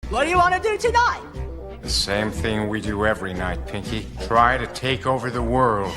What do you want to do tonight? The same thing we do every night, Pinky. Try to take over the world.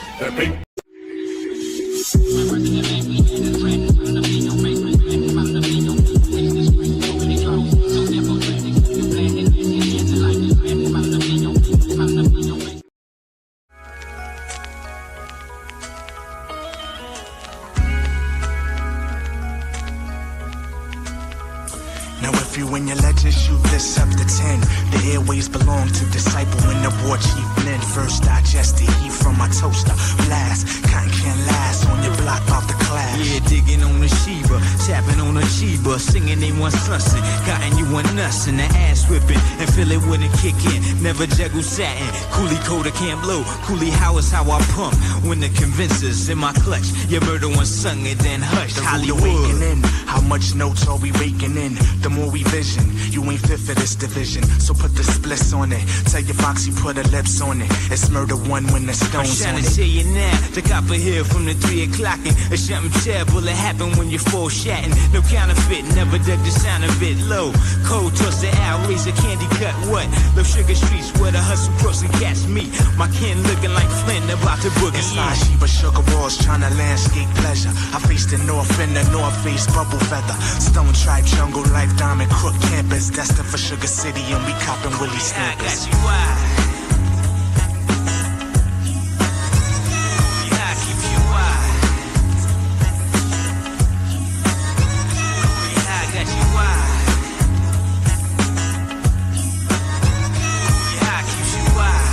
Now if you and your legends shoot this up to 10, the airways belong to Disciple and the war chief Lynn. First digest the heat from my toaster. Blast, cotton can last on your block about the class. Yeah, digging on the Sheba, tapping on the Chiba, singing they want sussin', cotton you want nuts and the ass whipping, and feel it when it kick in. Never juggle satin, coolie coda can't blow. Coolie how is how I pump when the convincers in my clutch. Your murder one sung it then hush. The Hollywood. awakening, how much notes are we raking in? The more we vision, you ain't fit for this division. So put the splits on it. Tell your Foxy put her lips on it. It's murder one when the I'm stone's trying on to it. tell you now, the copper here from the 3 o'clock and a something terrible it happen when you're full shatting. No counterfeit, never dug the sound of it low. Cold toss it out, razor candy cut what? Low sugar streets where the hustle pros and cats meet. My kin looking like Flint about to boogie. Inside Sheba sugar walls trying to landscape pleasure. I face the north in the north face bubble feather. Stone tribe jungle life diamond crook campus. Destined for Sugar City and we copping Willie I got Stampers. you wide. Yeah, I keep you wide. Yeah, I got you wide. Yeah, I keep you wide.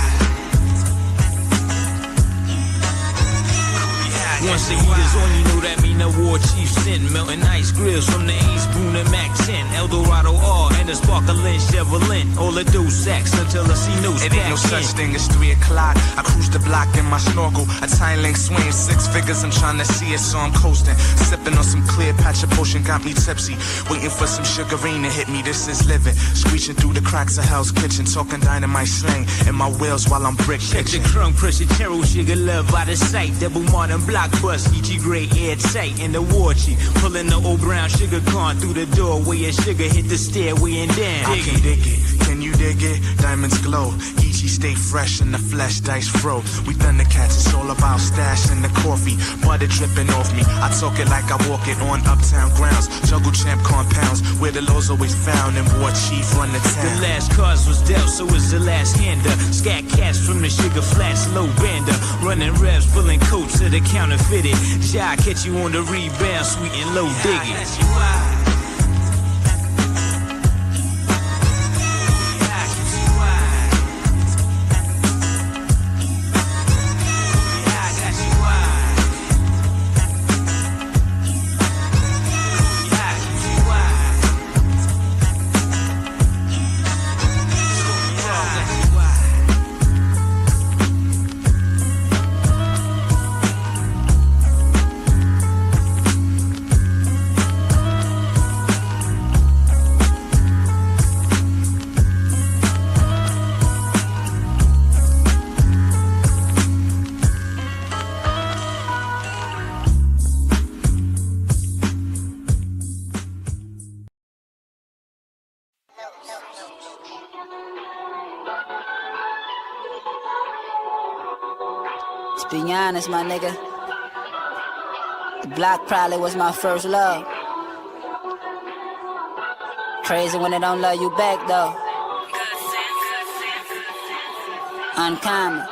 Yeah, I got once the heaters on, you know that mean the war chief sin. Melting ice grills from the Ace Boone and Mac 10. Eldorado R and a sparkling Chevrolet. All the dough sacks until I see no It ain't no such thing as 3 o'clock. I cruise the block in my snorkel. A time length swing, 6 figures. I'm trying to see it, so I'm coasting. Sipping on some clear patch of potion, got me tipsy. Waiting for some sugarine to hit me. This is living. Screeching through the cracks of Hell's Kitchen, talking dynamite slang in my wheels while I'm brick check the pitching. crumb pressure, Terrell sugar love out of sight. Double modern block bus, EG grade airtight. In the war chief, pulling the old brown sugar con through the doorway. Your sugar hit the stairway and down. I can dig it. Can you dig it? Diamonds glow. Geechee stay fresh in the flesh, dice fro. We Thundercats, it's all about stashing the coffee. Butter dripping off me. I talk it like I walk it on uptown grounds. Juggle champ compounds, where the law's always found. And war chief run the town. The last cards was dealt, so is the last hander. Scat cats from the sugar flats, low bander. Running revs, pulling coats to the counterfeited. Shy catch you on the rebound, sweet and low digging. To be honest, my nigga, the block probably was my first love. Crazy when they don't love you back, though. Uncommon.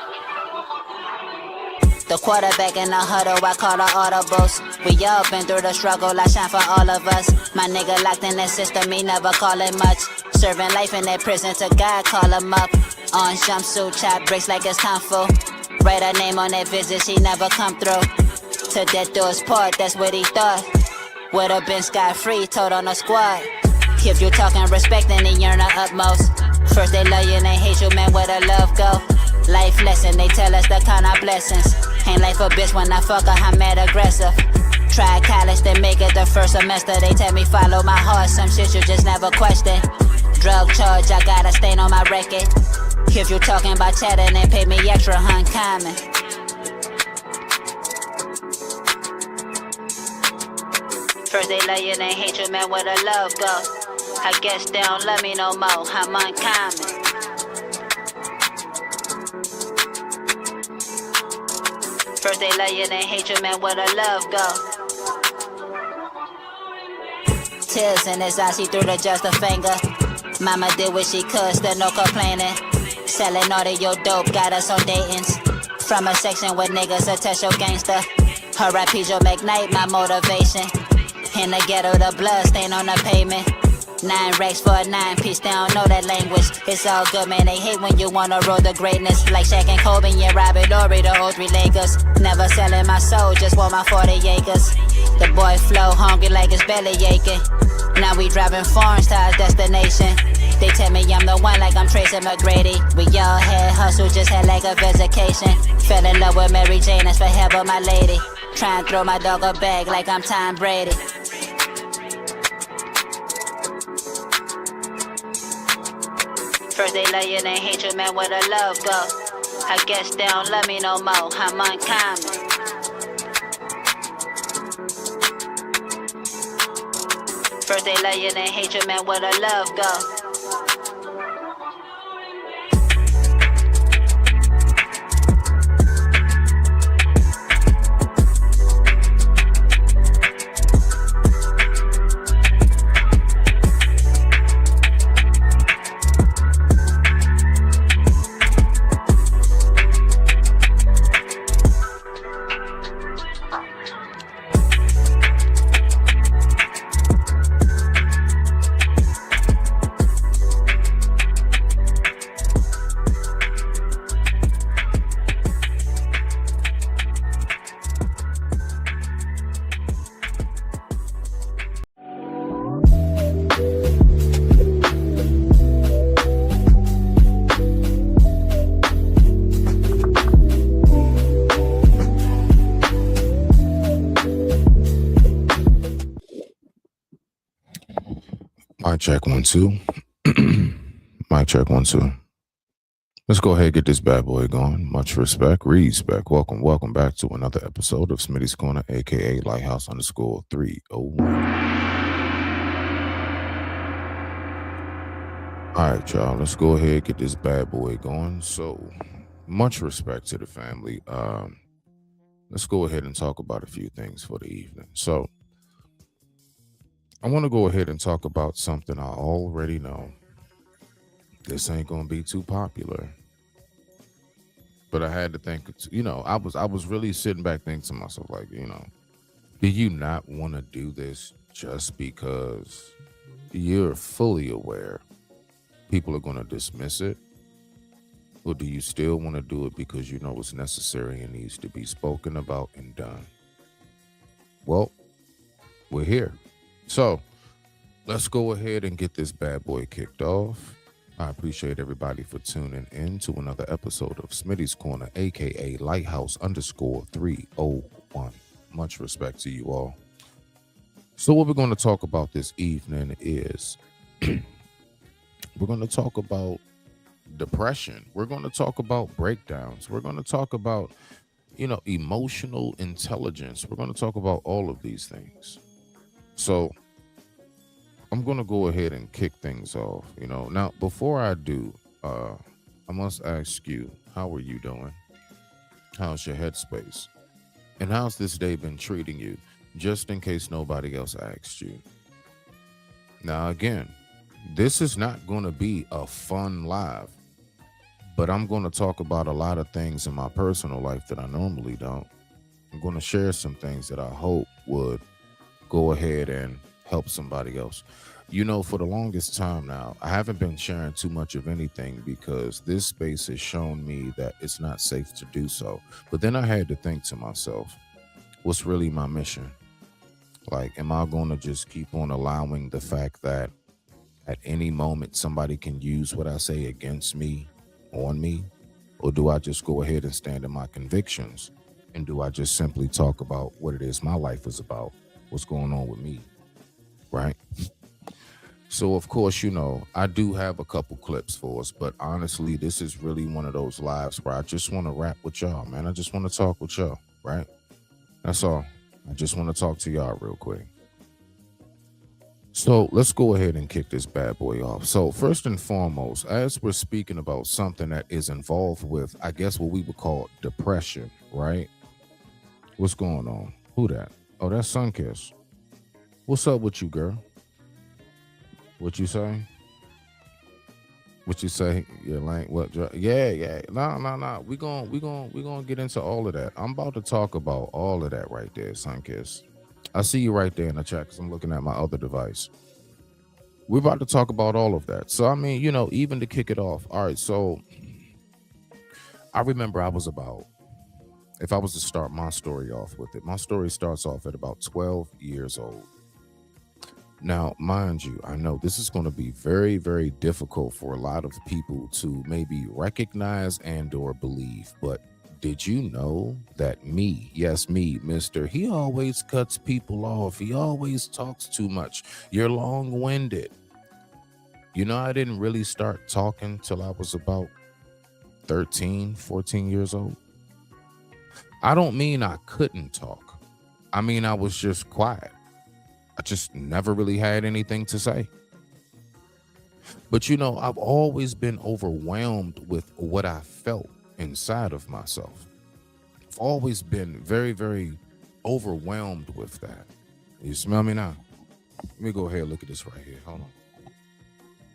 The quarterback in the huddle, I call the audibles. We all been through the struggle, I shine for all of us. My nigga locked in that system, he never call it much. Serving life in that prison to God, call him up. On jumpsuit, chop bricks like it's kung fu. Write her name on that visit, she never come through. To death do us part, that's what he thought. Would've been scot-free, told on the squad. If you talking respect, then they yearn the utmost. First they love you and they hate you, man, where the love go? Life lesson, they tell us the kind of blessings. Ain't life a bitch when I fuck her, I'm mad aggressive. Tried college, then make it the first semester. They tell me follow my heart, some shit you just never question. Drug charge, I got a stain on my record. If you talking about cheddar, then pay me extra, uncommon. First they love you, then hate you, man, where the love go? I guess they don't love me no more. I'm uncommon. First they love you, then hate you, man, where the love go? Tears in his eyes, he threw the just a finger. Mama did what she could, still no complaining. Selling all of your dope, got us on datings. From a section with niggas, a test your gangster. Her rap Joe McKnight, my motivation. In the ghetto, the blood stain on the pavement. 9 racks for a 9-piece, they don't know that language. It's all good, man, they hate when you wanna roll the greatness. Like Shaq and Kobe, yeah, Robert Ory, the old 3 Lakers. Never selling my soul, just want my 40 acres. The boy flow, hungry like his belly aching. Now we driving foreigns to our destination. They tell me I'm the one like I'm Tracy McGrady. We all had hustle, just had like a vacation. Fell in love with Mary Jane, that's forever my lady. Try and throw my dog a bag like I'm Tom Brady. First they love you, then hate you, man, where the love go? I guess they don't love me no more, I'm uncommon. First they love you, then hate you, man, where the love go? Mic check 1 2. Mic check 1 2. Let's go ahead and get this bad boy going. Much respect, respect. Welcome back to another episode of Smitty's Corner, aka Lighthouse _ 301. All right, y'all. Let's go ahead and get this bad boy going. So, much respect to the family. Let's go ahead and talk about a few things for the evening. So, I want to go ahead and talk about something I already know. This ain't gonna be too popular, but I had to think. I was really sitting back thinking to myself, like, do you not want to do this just because you're fully aware people are gonna dismiss it, or do you still want to do it because you know it's necessary and needs to be spoken about and done? Well, we're here. So let's go ahead and get this bad boy kicked off. I appreciate everybody for tuning in to another episode of Smitty's Corner, aka Lighthouse _ 301. Much respect to you all. So what we're going to talk about this evening is we're going to talk about depression. We're going to talk about breakdowns. We're going to talk about, emotional intelligence. We're going to talk about all of these things. So I'm going to go ahead and kick things off. Now, before I do, I must ask you, how are you doing? How's your headspace? And how's this day been treating you? Just in case nobody else asked you. Now, again, this is not going to be a fun live, but I'm going to talk about a lot of things in my personal life that I normally don't. I'm going to share some things that I hope would go ahead and help somebody else. For the longest time now, I haven't been sharing too much of anything because this space has shown me that it's not safe to do so. But then I had to think to myself, what's really my mission? Like, am I going to just keep on allowing the fact that at any moment somebody can use what I say against me, on me? Or do I just go ahead and stand in my convictions? And do I just simply talk about what it is my life is about? What's going on with me? Right? So, of course, I do have a couple clips for us, but honestly, this is really one of those lives where I just want to rap with y'all, man. I just want to talk with y'all, right? That's all. I just want to talk to y'all real quick. So let's go ahead and kick this bad boy off. So first and foremost, as we're speaking about something that is involved with, I guess what we would call depression, right? What's going on? Who that? Oh, that's Sunkiss. What's up with you, girl? What you say? What you say? Yeah, like what? Yeah. No. We gonna get into all of that. I'm about to talk about all of that right there, Sunkiss. I see you right there in the chat because I'm looking at my other device. We're about to talk about all of that. So I mean, even to kick it off. All right. So I remember I was about, if I was to start my story off with it, my story starts off at about 12 years old. Now, mind you, I know this is going to be very, very difficult for a lot of people to maybe recognize and or believe, but did you know that me, yes, me, mister, he always cuts people off. He always talks too much. You're long-winded. I didn't really start talking till I was about 13, 14 years old. I don't mean I couldn't talk. I mean, I was just quiet. I just never really had anything to say. But I've always been overwhelmed with what I felt inside of myself. I've always been very, very overwhelmed with that. You smell me now? Let me go ahead and look at this right here. Hold on.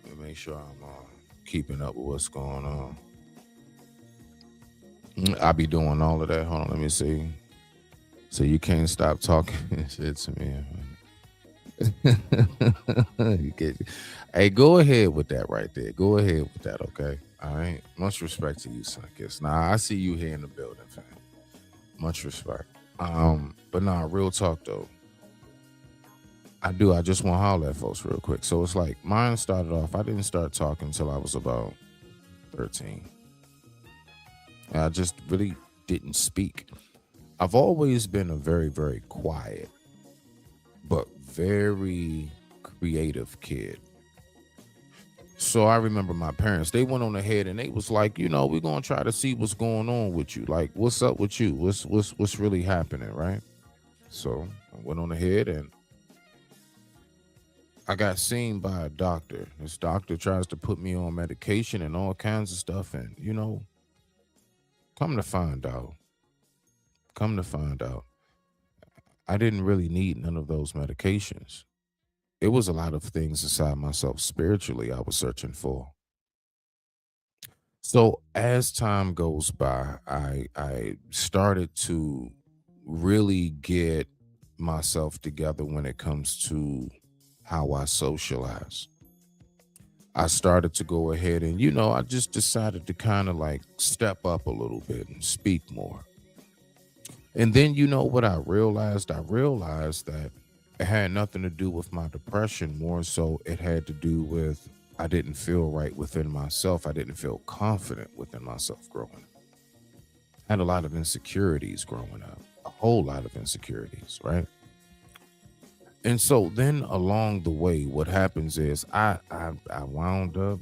Let me make sure I'm keeping up with what's going on. I be doing all of that. Hold on, let me see. So you can't stop talking shit to me. Hey, go ahead with that right there. Go ahead with that, okay? All right. Much respect to you, Sunkiss. Now I see you here in the building, fam. Much respect. But nah, real talk though. I just want to holler at folks real quick. So it's like mine started off. I didn't start talking until I was about 13. And I just really didn't speak. I've always been a very, very quiet, but very creative kid. So I remember my parents, they went on ahead and they was like, we're going to try to see what's going on with you. Like, what's up with you? What's really happening, right? So I went on ahead and I got seen by a doctor. This doctor tries to put me on medication and all kinds of stuff. And, come to find out, I didn't really need none of those medications. It was a lot of things inside myself spiritually I was searching for. So as time goes by, I started to really get myself together when it comes to how I socialize. I started to go ahead and, I just decided to kind of like step up a little bit and speak more. And then, what I realized? I realized that it had nothing to do with my depression. More so, it had to do with I didn't feel right within myself. I didn't feel confident within myself growing up. I had a lot of insecurities growing up, a whole lot of insecurities, right? And so then along the way, what happens is I wound up,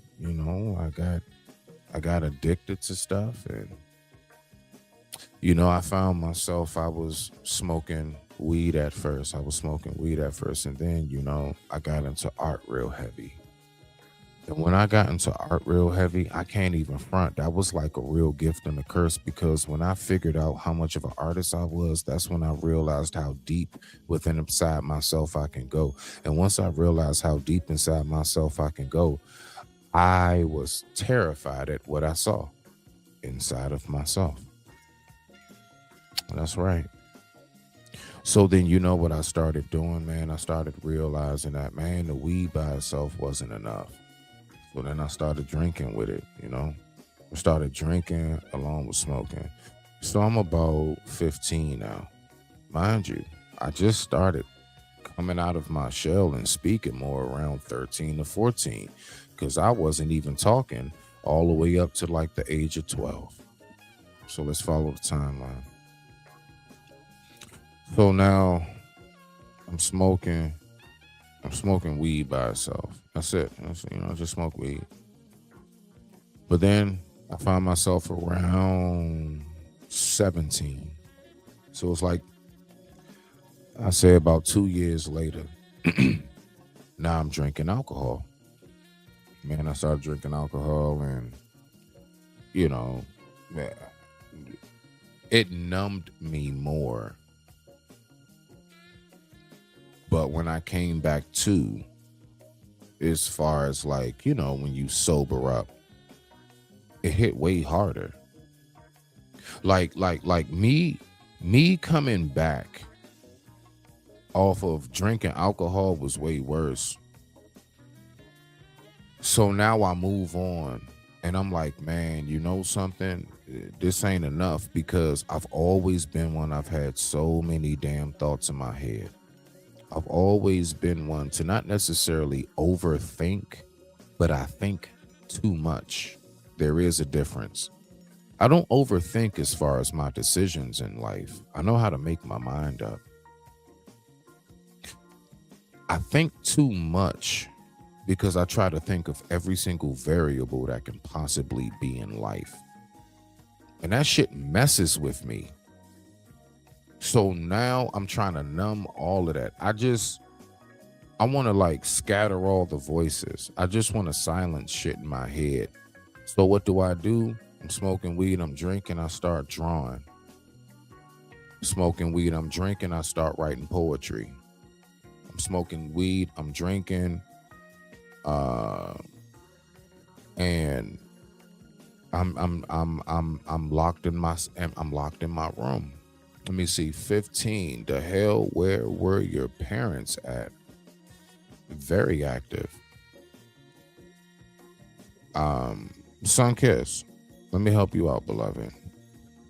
I got addicted to stuff. And, I found myself, I was smoking weed at first. And then, I got into art real heavy. And when I got into art real heavy, I can't even front. That was like a real gift and a curse, because when I figured out how much of an artist I was, that's when I realized how deep within inside myself I can go. And once I realized how deep inside myself I can go, I was terrified at what I saw inside of myself. That's right. So then, what I started doing, man? I started realizing that, man, the weed by itself wasn't enough. So then I started drinking with it, I started drinking along with smoking. So I'm about 15 now. Mind you, I just started coming out of my shell and speaking more around 13 to 14, because I wasn't even talking all the way up to like the age of 12. So let's follow the timeline. So now I'm smoking weed by itself. That's it. I just smoke weed. But then I find myself around 17. So it's like, I say about 2 years later. now I'm drinking alcohol. Man, I started drinking alcohol, and you know, man, it numbed me more. But when I came back to, as far as like, you know, when you sober up, it hit way harder. Like me coming back off of drinking alcohol was way worse. So now I move on, and I'm like, man, you know something? This ain't enough, because I've always been one. I've had so many damn thoughts in my head. I've always been one to not necessarily overthink, but I think too much. There is a difference. I don't overthink as far as my decisions in life. I know how to make my mind up. I think too much because I try to think of every single variable that can possibly be in life. And that shit messes with me. So now I'm trying to numb all of that. I want to like scatter all the voices. I just want to silence shit in my head. So what do? I'm smoking weed, I'm drinking, I start drawing. Smoking weed, I'm drinking, I start writing poetry. I'm smoking weed, I'm drinking, and I'm locked in my room. Let me see. 15. The hell, where were your parents at? Very active. Sun Kiss. Let me help you out, beloved.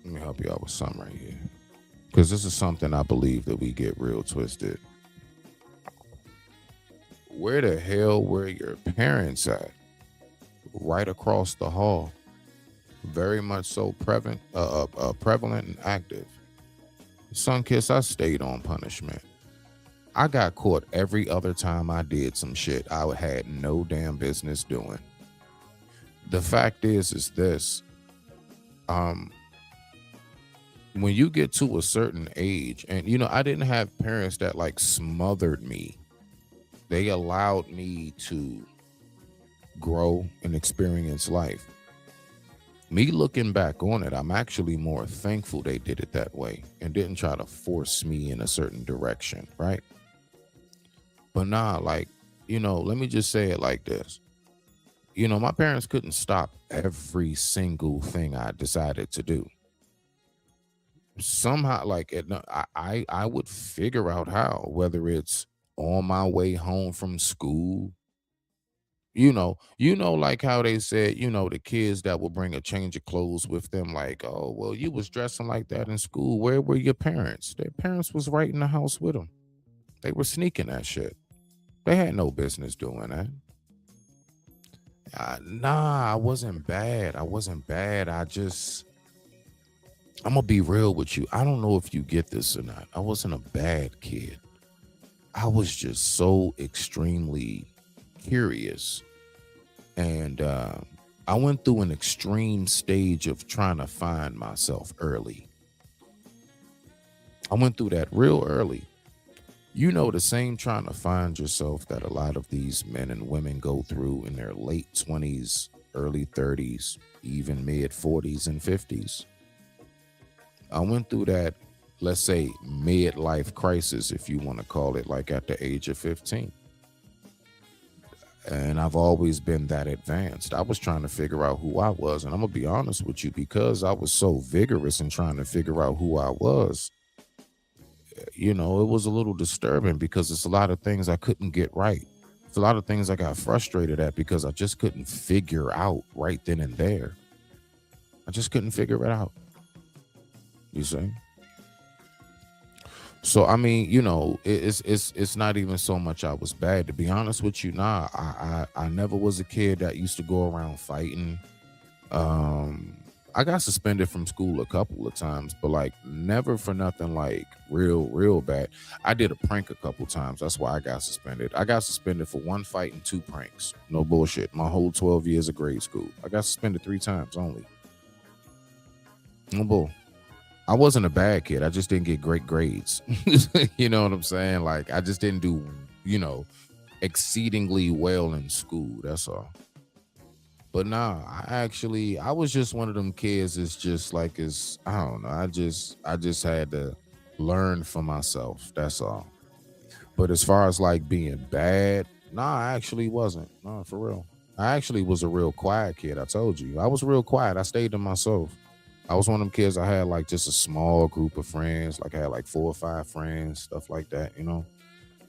Let me help you out with something right here. Because this is something I believe that we get real twisted. Where the hell were your parents at? Right across the hall. Very much so prevalent and active. Sun Kiss, I stayed on punishment. I got caught every other time I did some shit I had no damn business doing. The fact is this. When you get to a certain age, and you know, I didn't have parents that like smothered me. They allowed me to grow and experience life. Me looking back on it, I'm actually more thankful they did it that way and didn't try to force me in a certain direction, right? But nah, like, you know, let me just say it like this. You know, my parents couldn't stop every single thing I decided to do. Somehow, like, I would figure out how, whether it's on my way home from school. You know, like how they said, you know, the kids that will bring a change of clothes with them, like, oh, well, you was dressing like that in school. Where were your parents? Their parents was right in the house with them. They were sneaking that shit. They had no business doing that. Nah, I wasn't bad. I'm going to be real with you. I don't know if you get this or not. I wasn't a bad kid. I was just so extremely curious. And I went through an extreme stage of trying to find myself early. I went through that real early. You know, the same trying to find yourself that a lot of these men and women go through in their late 20s, early 30s, even mid 40s and 50s. I went through that, let's say, midlife crisis, if you want to call it, like at the age of 15. And I've always been that advanced. I was trying to figure out who I was. And I'm going to be honest with you, because I was so vigorous in trying to figure out who I was, you know, it was a little disturbing because it's a lot of things I couldn't get right. It's a lot of things I got frustrated at because I just couldn't figure out right then and there. I just couldn't figure it out. You see? So, I mean, you know, it's not even so much I was bad. To be honest with you, nah, I never was a kid that used to go around fighting. I got suspended from school a couple of times, but like never for nothing like real bad. I did a prank a couple times. That's why I got suspended. I got suspended for one fight and 2 pranks. No bullshit. My whole 12 years of grade school. I got suspended 3 times only. No bull. I wasn't a bad kid. I just didn't get great grades. You know what I'm saying? Like I just didn't do, you know, exceedingly well in school. That's all. But nah, I was just one of them kids. It's just like I don't know. I just had to learn for myself. That's all. But as far as like being bad, nah, I actually wasn't. Nah, for real. I actually was a real quiet kid. I told you. I was real quiet. I stayed to myself. I was one of them kids. I had like just a small group of friends. Like I had like 4 or 5 friends, stuff like that, you know.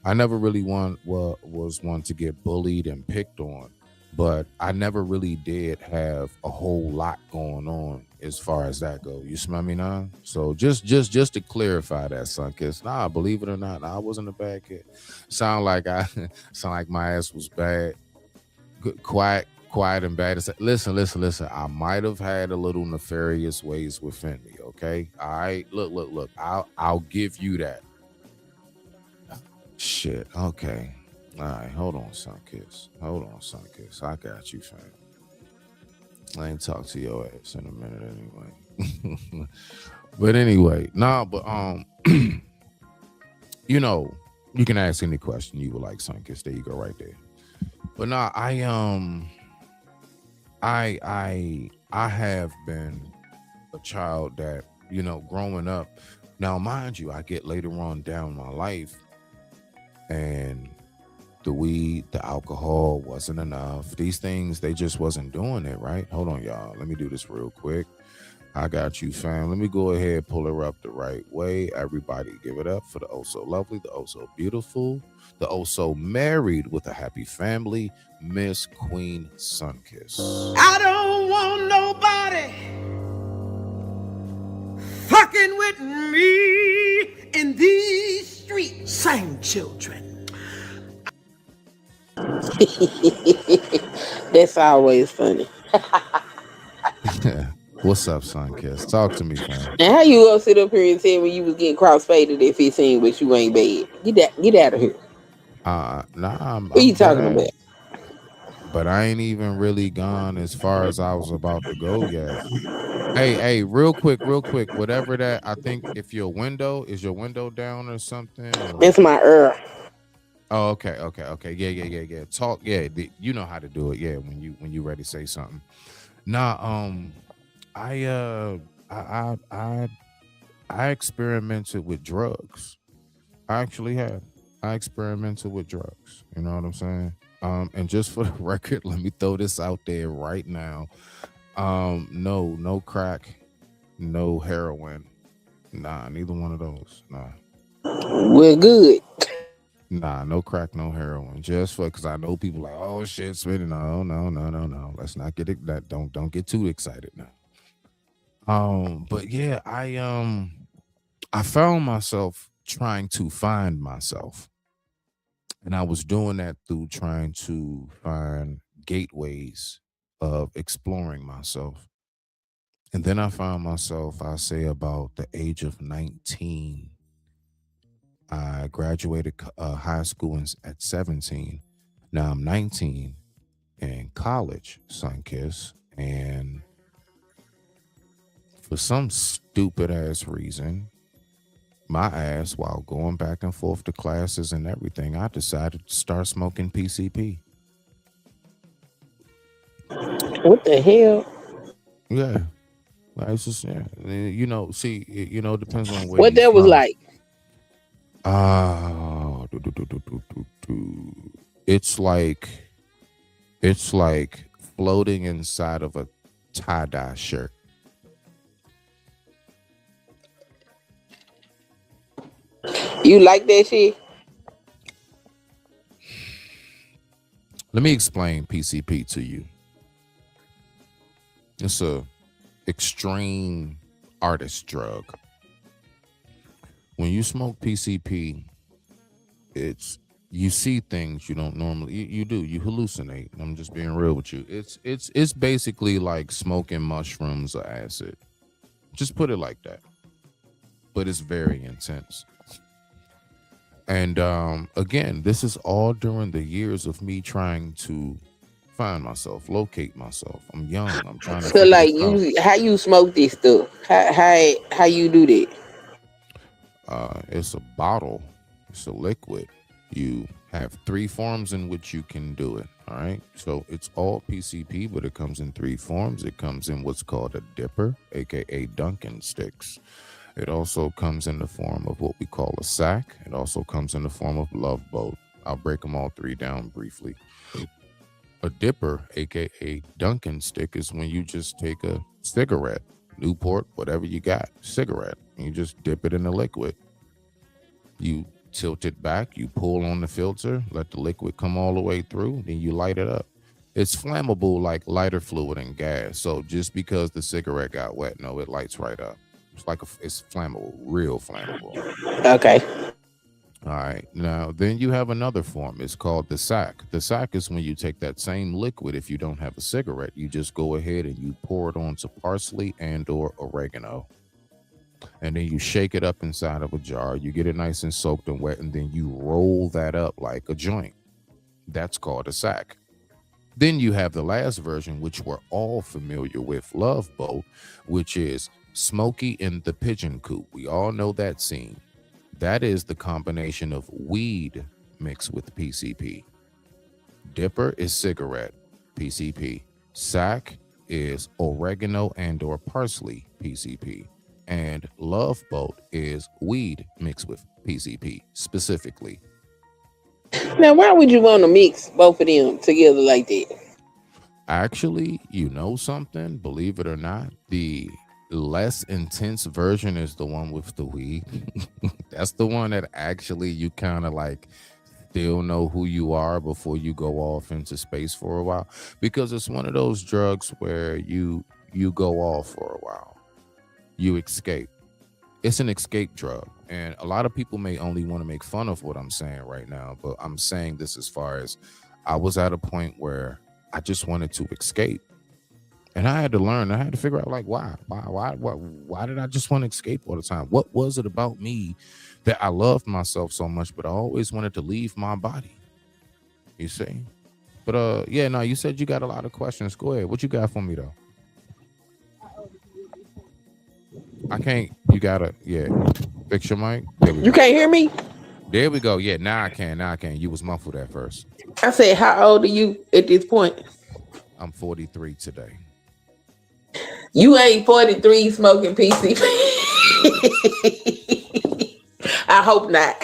I never really was one to get bullied and picked on, but I never really did have a whole lot going on as far as that go. You smell me now? So just to clarify that, son, cause nah, believe it or not, I wasn't a bad kid. Sound like my ass was bad, quiet and bad. Listen. I might have had a little nefarious ways within me. Okay, all right. Look. I'll give you that. Shit. Okay. All right. Hold on, Sunkiss. I got you, fam. I ain't talk to your ass in a minute anyway. But anyway, you know, you can ask any question you would like, Sunkiss. There you go, right there. But I have been a child that, you know, growing up. Now, mind you, I get later on down my life, and the weed, the alcohol wasn't enough. These things, they just wasn't doing it, right? Hold on, y'all. Let me do this real quick. I got you, fam. Let me go ahead, pull her up the right way. Everybody give it up for the oh so lovely, the oh so beautiful, the oh so married with a happy family, Miss Queen Sunkiss. I don't want nobody fucking with me in these streets. Same children. That's always funny. What's up, Sunkiss? Talk to me, fam. And how you gonna sit up here and tell me you was getting crossfaded at 15, but you ain't bad? Get out of here. Nah, What you talking bad, about? but I ain't even really gone as far as I was about to go yet. Hey, real quick. Whatever that, I think if your window down or something. Or... That's my Oh, okay. Yeah. Talk. Yeah, you know how to do it. Yeah, when you ready to say something. Nah, I experimented with drugs. I actually have. I experimented with drugs. You know what I'm saying? And just for the record, let me throw this out there right now. No crack, no heroin. Nah, neither one of those. Nah. We're good. Nah, no crack, no heroin. Just for because I know people like, oh shit, spinning. No. Let's not get it. That don't get too excited now. But yeah, I found myself trying to find myself. And I was doing that through trying to find gateways of exploring myself. And then I found myself, I say about the age of 19. I graduated high school at 17. Now I'm 19 in college, Sunkiss. And for some stupid ass reason, my ass, while going back and forth to classes and everything, I decided to start smoking PCP. What the hell? Yeah. Like, it's just, yeah. You know, see, it depends on where What you're that was from. like? It's like floating inside of a tie-dye shirt. You like that shit? Let me explain PCP to you. It's a extreme artist drug. When you smoke PCP, you see things you don't normally. You hallucinate. I'm just being real with you. It's basically like smoking mushrooms or acid. Just put it like that. But it's very intense. And again, this is all during the years of me trying to find myself, locate myself. I'm young. I'm trying to. So like how you smoke this stuff? How you do that? It's a bottle. It's a liquid. You have three forms in which you can do it. All right. So it's all PCP, but it comes in three forms. It comes in what's called a dipper, aka Dunkin' sticks. It also comes in the form of what we call a sack. It also comes in the form of love boat. I'll break them all three down briefly. A dipper, aka Dunkin' stick, is when you just take a cigarette, Newport, whatever you got, cigarette, and you just dip it in the liquid. You tilt it back, you pull on the filter, let the liquid come all the way through, then you light it up. It's flammable like lighter fluid and gas. So just because the cigarette got wet, no, it lights right up. It's flammable, real flammable. Okay. All right. Now, then you have another form. It's called the sack. The sack is when you take that same liquid. If you don't have a cigarette, you just go ahead and you pour it onto parsley and or oregano. And then you shake it up inside of a jar. You get it nice and soaked and wet, and then you roll that up like a joint. That's called a sack. Then you have the last version, which we're all familiar with, Love Boat, which is Smokey in the Pigeon Coop. We all know that scene. That is the combination of weed mixed with PCP. Dipper is cigarette, PCP. Sack is oregano and or parsley, PCP. And Love Boat is weed mixed with PCP specifically. Now, why would you want to mix both of them together like that? Actually, you know something, believe it or not, the less intense version is the one with the weed. That's the one that actually you kind of like still know who you are before you go off into space for a while, because it's one of those drugs where you go off for a while, you escape. It's an escape drug, and a lot of people may only want to make fun of what I'm saying right now, but I'm saying this as far as I was at a point where I just wanted to escape. And I had to learn, I had to figure out like why did I just want to escape all the time? What was it about me that I loved myself so much, but I always wanted to leave my body? You see? But yeah, no, you said you got a lot of questions. Go ahead. What you got for me though? I can't, you gotta, yeah. Fix your mic. You can't hear me? There we go. Yeah, now I can. You was muffled at first. I said, how old are you at this point? I'm 43 today. You ain't 43 smoking PCP. I hope not.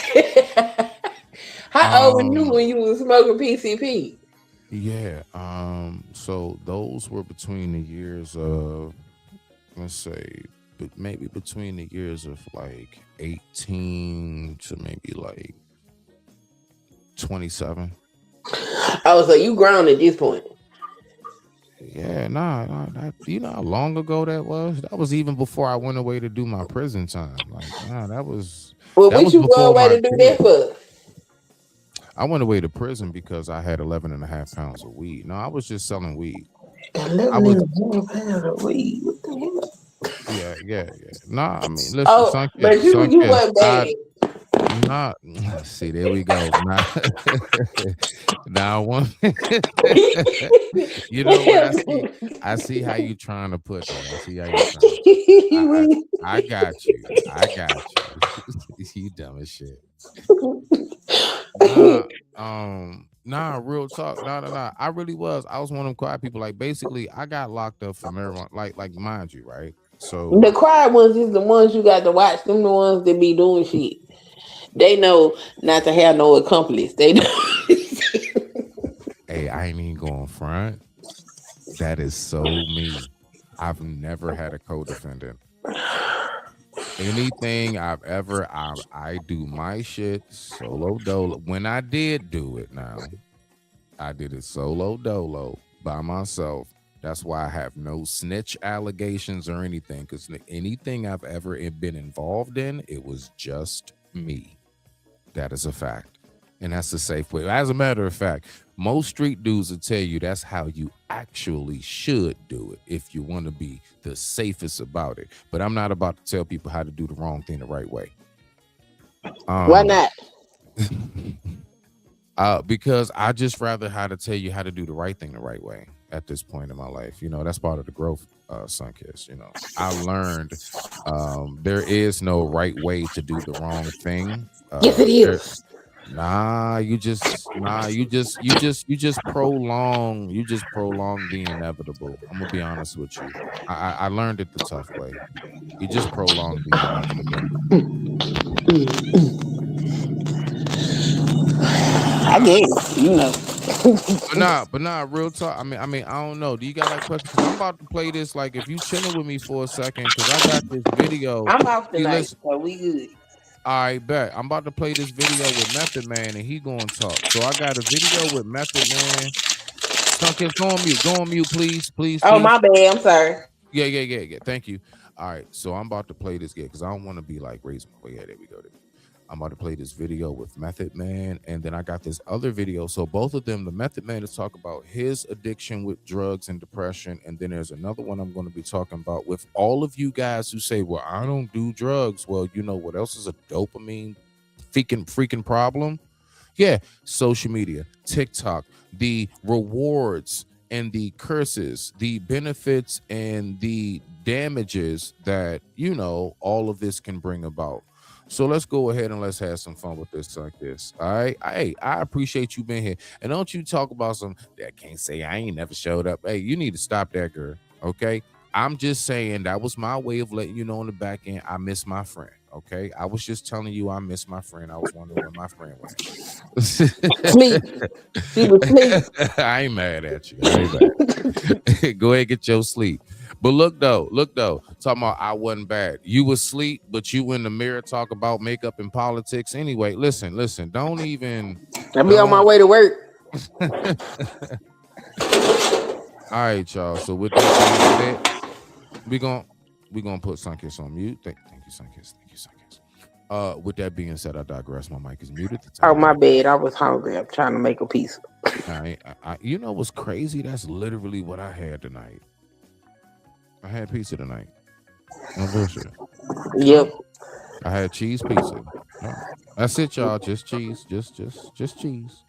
How old were you when you was smoking PCP? Yeah. So those were between the years of, let's say, maybe between the years of like 18 to maybe like 27. Oh, so you grown at this point? Yeah, nah, you know how long ago that was? That was even before I went away to do my prison time. Like, nah, that was. Well, that what was you go away to do that for? I went away to prison because I had 11.5 pounds of weed. No, I was just selling weed. 11.5 pounds of weed. What the hell? Yeah. Nah, I mean, listen, but you weren't bad. Nah, see, there we go. Now one, you know what? I see how you trying to put that. I see how you. I got you. You dumb as shit. Nah, real talk. Nah. I really was. I was one of them quiet people. Like, basically, I got locked up for marijuana. Like, mind you, right? So the quiet ones is the ones you got to watch. Them the ones that be doing shit. They know not to have no accomplice. They know. Hey, I ain't even going front. That is so me. I've never had a co-defendant. Anything I've ever, I do my shit solo dolo. When I did do it now, I did it solo dolo by myself. That's why I have no snitch allegations or anything, because anything I've ever been involved in, it was just me. That is a fact. And that's the safe way. As a matter of fact, most street dudes will tell you that's how you actually should do it if you want to be the safest about it. But I'm not about to tell people how to do the wrong thing the right way. Why not? Because I just rather how to tell you how to do the right thing the right way at this point in my life. You know, that's part of the growth, Sunkiss. You know, I learned there is no right way to do the wrong thing. Yes, it is. You just prolong the inevitable. I'm gonna be honest with you. I learned it the tough way. You just prolong the inevitable. I guess, you know. But real talk. I mean, I don't know. Do you got like questions? Because I'm about to play this. Like, if you chilling with me for a second, because I got this video. I'm off See, tonight, listen. so we good. I bet I'm about to play this video with Method Man, and he gonna talk. So I got a video with Method Man. Sunkiss, go on mute. Go on mute, please. Oh, my bad. I'm sorry. Yeah. Thank you. All right, so I'm about to play this game because I don't want to be like raising my way. Yeah, there we go. I'm about to play this video with Method Man, and then I got this other video. So both of them, the Method Man is talk about his addiction with drugs and depression, and then there's another one I'm going to be talking about with all of you guys who say, well, I don't do drugs. Well, you know what else is a dopamine freaking problem? Yeah, social media, TikTok, the rewards and the curses, the benefits and the damages that, you know, all of this can bring about. So let's go ahead and let's have some fun with this like this. All right. Hey, I appreciate you being here. And don't you talk about some that can't say I ain't never showed up. Hey, you need to stop that, girl. Okay. I'm just saying that was my way of letting you know on the back end I miss my friend. Okay. I was just telling you I miss my friend. I was wondering where my friend was. Sleep. She was sleep. I ain't mad at you. Go ahead and get your sleep. But look though, talking about I wasn't bad. You was asleep, but you in the mirror talk about makeup and politics. Anyway, listen, don't even. I'll be on my way to work. All right, y'all. So with that being said, we gonna put Sunkiss on mute. Thank you, Sunkiss. With that being said, I digress. My mic is muted. Oh, my bad. I was hungry. I'm trying to make a pizza. You know what's crazy? That's literally what I had tonight. I had pizza tonight. No bullshit. Yep. I had cheese pizza. That's it, y'all. Just cheese. Just cheese.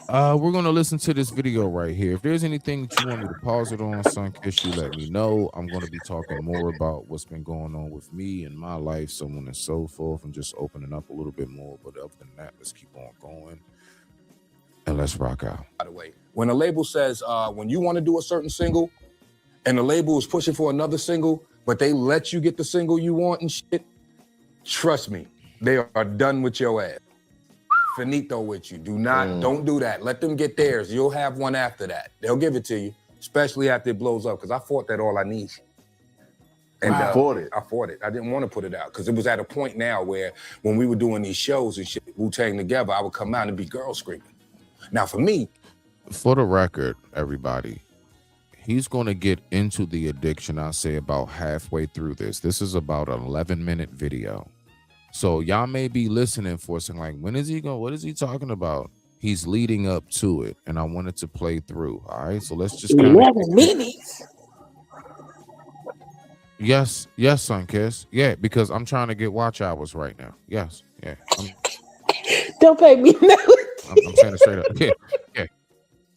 We're gonna listen to this video right here. If there's anything that you want me to pause it on, Sunkiss, you let me know. I'm gonna be talking more about what's been going on with me and my life, so on and so forth, and just opening up a little bit more. But other than that, let's keep on going and let's rock out. By the way, when a label says when you want to do a certain single, and the label is pushing for another single, but they let you get the single you want and shit, trust me, they are done with your ass. Finito with you. Don't do that. Let them get theirs. You'll have one after that. They'll give it to you, especially after it blows up, because I fought that all I need. And I fought it. I didn't want to put it out, because it was at a point now where when we were doing these shows and shit, Wu-Tang together, I would come out and be girl screaming. Now for me. For the record, everybody, he's going to get into the addiction, I'll say, about halfway through this. This is about an 11-minute video. So y'all may be listening for something like, when is he going? What is he talking about? He's leading up to it, and I wanted to play through. All right, so let's just 11 minutes. Yes, Sunkiss. Yeah, because I'm trying to get watch hours right now. Yes, yeah. Don't pay me no. I'm saying it straight up.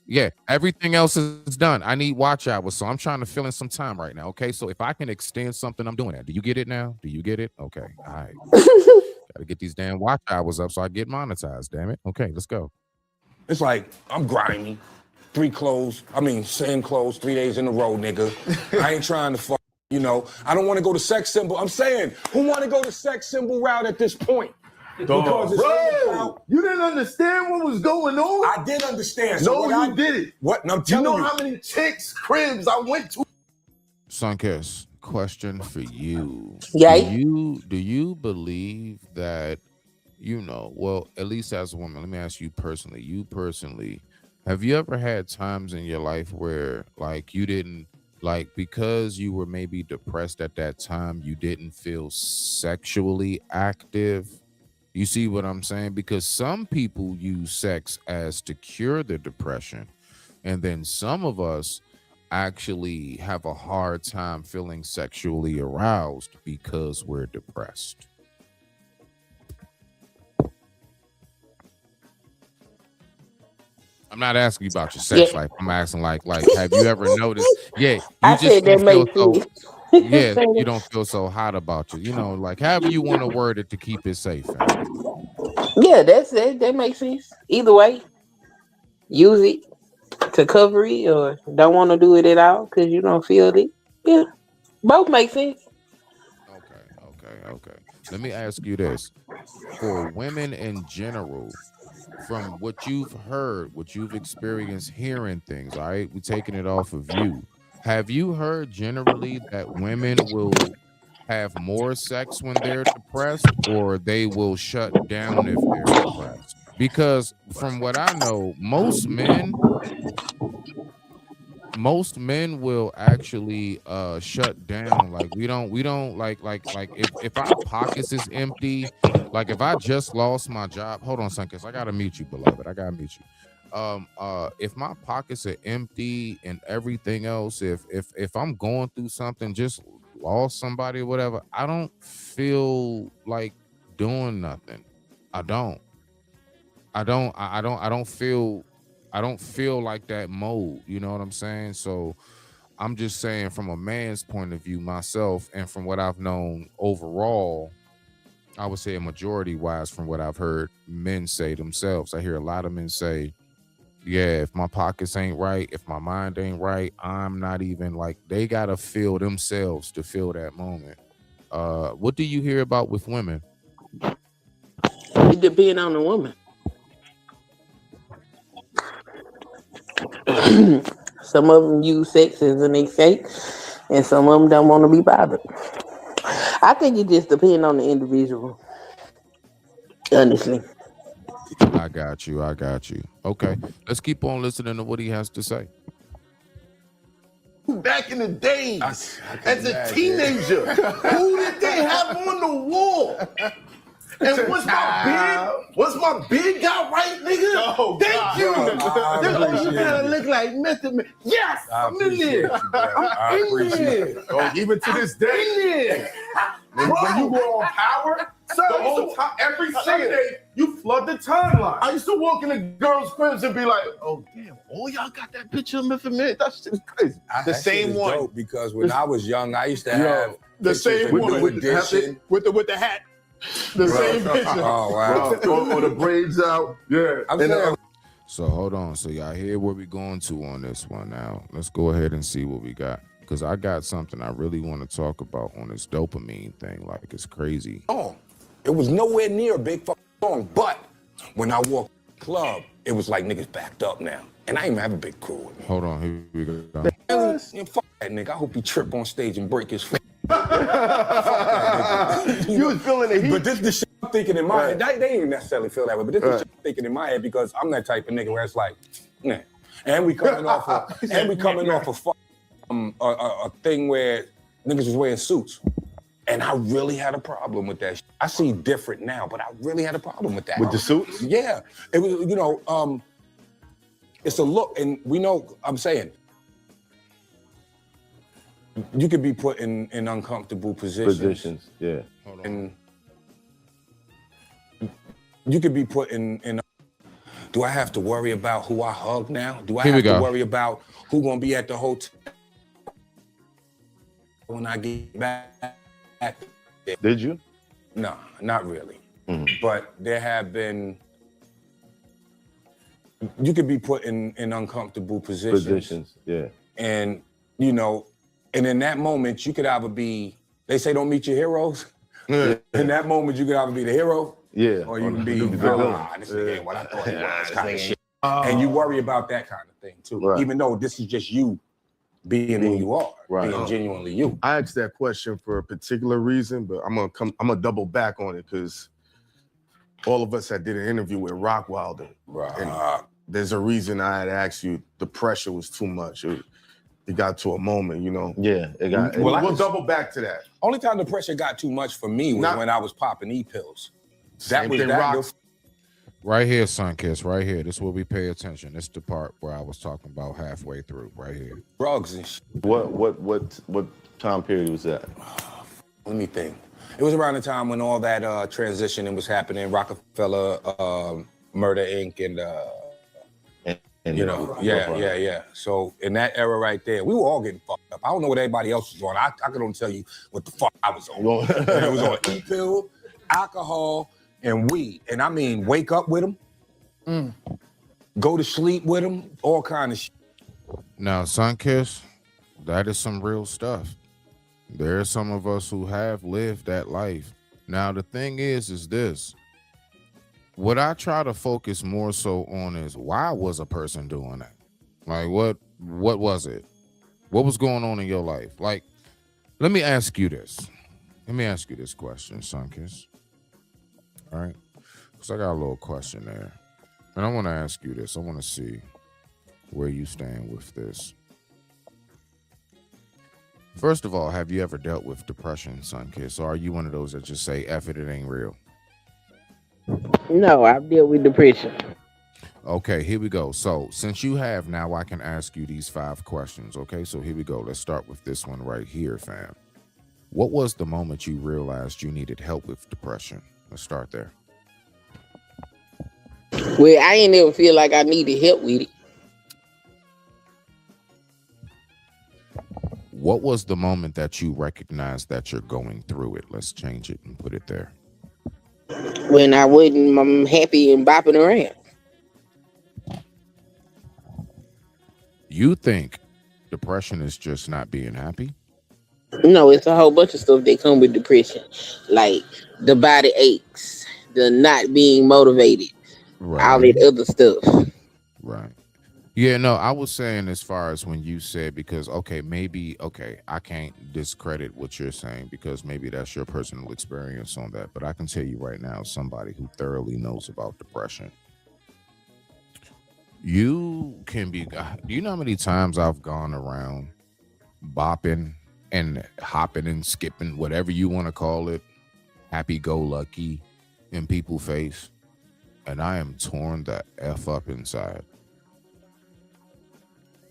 Yeah. Everything else is done. I need watch hours, so I'm trying to fill in some time right now. Okay, so if I can extend something, I'm doing that. Do you get it now? Do you get it? Okay, all right. Gotta get these damn watch hours up so I get monetized. Damn it. Okay, let's go. It's like I'm grimy. Same clothes 3 days in a row, nigga. I ain't trying to fuck. You know, I don't want to go to sex symbol. I'm saying, who want to go to sex symbol route at this point? Bro, you didn't understand what was going on? I did understand. So no, you didn't. What? And I'm telling you. You know how many chicks' cribs I went to? Sunkiss, question for you. Yeah. Do you believe that, you know, well, at least as a woman, let me ask you personally. You personally, have you ever had times in your life where, like, you didn't, like, because you were maybe depressed at that time, you didn't feel sexually active? You see what I'm saying? Because some people use sex as to cure their depression. And then some of us actually have a hard time feeling sexually aroused because we're depressed. I'm not asking you about your sex life. I'm asking like, have you ever noticed? Yeah, you I just said that feel makes so. sense. Yeah, you don't feel so hot about you. You know, like however you want to word it to keep it safe. Yeah, that's it. That makes sense. Either way, use it to cover it or don't want to do it at all because you don't feel it. Yeah, both make sense. Okay. Let me ask you this: for women in general, from what you've heard, what you've experienced hearing things, all right, we're taking it off of you. Have you heard generally that women will have more sex when they're depressed or they will shut down if they're depressed? Because from what I know, most men will actually shut down. Like we don't like if our pockets is empty, like if I just lost my job, hold on son, cause I gotta meet you, beloved, I gotta meet you. If my pockets are empty and everything else, if I'm going through something, just lost somebody or whatever, I don't feel like doing nothing. I don't feel like that mode, you know what I'm saying? So I'm just saying from a man's point of view myself, and from what I've known overall, I would say a majority wise from what I've heard men say themselves. I hear a lot of men say, yeah, if my pockets ain't right, if my mind ain't right, I'm not even like, they gotta feel themselves to feel that moment. What do you hear about with women? It depends on the woman. Some of them use sex as an escape, and some of them don't want to be bothered. I think it just depends on the individual, honestly. I got you. Okay, let's keep on listening to what he has to say. Back in the days, I can as a imagine. teenager, who did they have on the wall? And what's my big guy right, nigga? Oh, Thank God. you. I Then, oh, you appreciate gotta you. look like Method Man. Yes, I I'm in appreciate there. you, bro. I I'm in appreciate there. Oh, even to this day, In there. when you were on Power, Sir, the whole time, every Sunday, you flood the timeline. I used to walk in the girls' cribs and be like, oh, damn, all y'all got that picture of Method Man? That shit is crazy. The That shit same is one. dope because when I was young, I used to have The pictures same in one. New Edition. With the hat. The same picture. Oh, wow. Or the braids out. Yeah. I'm saying, So hold on. So y'all hear where we going to on this one now. Let's go ahead and see what we got. Because I got something I really want to talk about on this dopamine thing. Like, it's crazy. it was nowhere near a big fucking song, but when I walked the club, it was like niggas backed up now. And I didn't even have a big crew with me. Hold on. Here we go. Yeah, fuck that nigga. I hope he trip on stage and break his foot. You was feeling the heat. But this the shit I'm thinking in my head. They ain't even necessarily feel that way, but this the shit I'm thinking in my head because I'm that type of nigga where it's like, nah. And we coming off a thing where niggas was wearing suits. And I really had a problem with that shit. I see different now, but I really had a problem with that. With the suits? Yeah. It was, it's a look, and we know, I'm saying, you could be put in uncomfortable positions. Yeah. And you could be put in do I have to worry about who I hug now? Do I have to worry about who gonna be at the hotel when I get back? Did you? No, not really. But there have been, you could be put in uncomfortable positions. Yeah. And, and in that moment, you could either be, they say don't meet your heroes. In that moment, you could either be the hero, Yeah. or you can be the villain. This nigga ain't what I thought he was, kind of shit. And you worry about that kind of thing too, Right. even though this is just you being who you are, Right. being genuinely you. I asked that question for a particular reason, but I'm gonna double back on it because all of us that did an interview with Rock Wilder. And there's a reason I had asked you. The pressure was too much. It got to a moment, Yeah. It got. We'll double back to that. Only time the pressure got too much for me was when I was popping E-pills. Same thing Rock. Right here, Sunkiss, right here. This is where we pay attention. This is the part where I was talking about halfway through, right here. Drugs and shit. What time period was that? Let me think. It was around the time when all that transitioning was happening, Rockefeller, Murder Inc., yeah. So in that era right there, we were all getting fucked up. I don't know what everybody else was on. I could only tell you what the fuck I was on. It was on E-pill, alcohol, and I mean wake up with them, go to sleep with them, all kind of shit. Now, Sunkiss, that is some real stuff. There are some of us who have lived that life. Now, the thing is this. What I try to focus more so on is why was a person doing that? Like, what was it? What was going on in your life? Like, let me ask you this. Let me ask you this question, Sunkiss. All right? Because I got a little question there. And I want to ask you this. I want to see where you stand with this. First of all, have you ever dealt with depression, Sunkiss? Or are you one of those that just say, F it, it ain't real? No, I've dealt with depression. Okay, here we go. So since you have, now I can ask you these 5 questions. Okay, so here we go. Let's start with this one right here, fam. What was the moment you realized you needed help with depression? Let's start there. Well, I ain't never feel like I needed help with it. What was the moment that you recognized that you're going through it? Let's change it and put it there. When I wasn't happy and bopping around. You think depression is just not being happy? No, it's a whole bunch of stuff that come with depression. Like the body aches, the not being motivated, all that other stuff. Right. Yeah, no, I was saying as far as when you said, because, I can't discredit what you're saying because maybe that's your personal experience on that. But I can tell you right now, somebody who thoroughly knows about depression, you can be, do you know how many times I've gone around bopping and hopping and skipping, whatever you want to call it, happy-go-lucky in people's face, and I am torn the F up inside.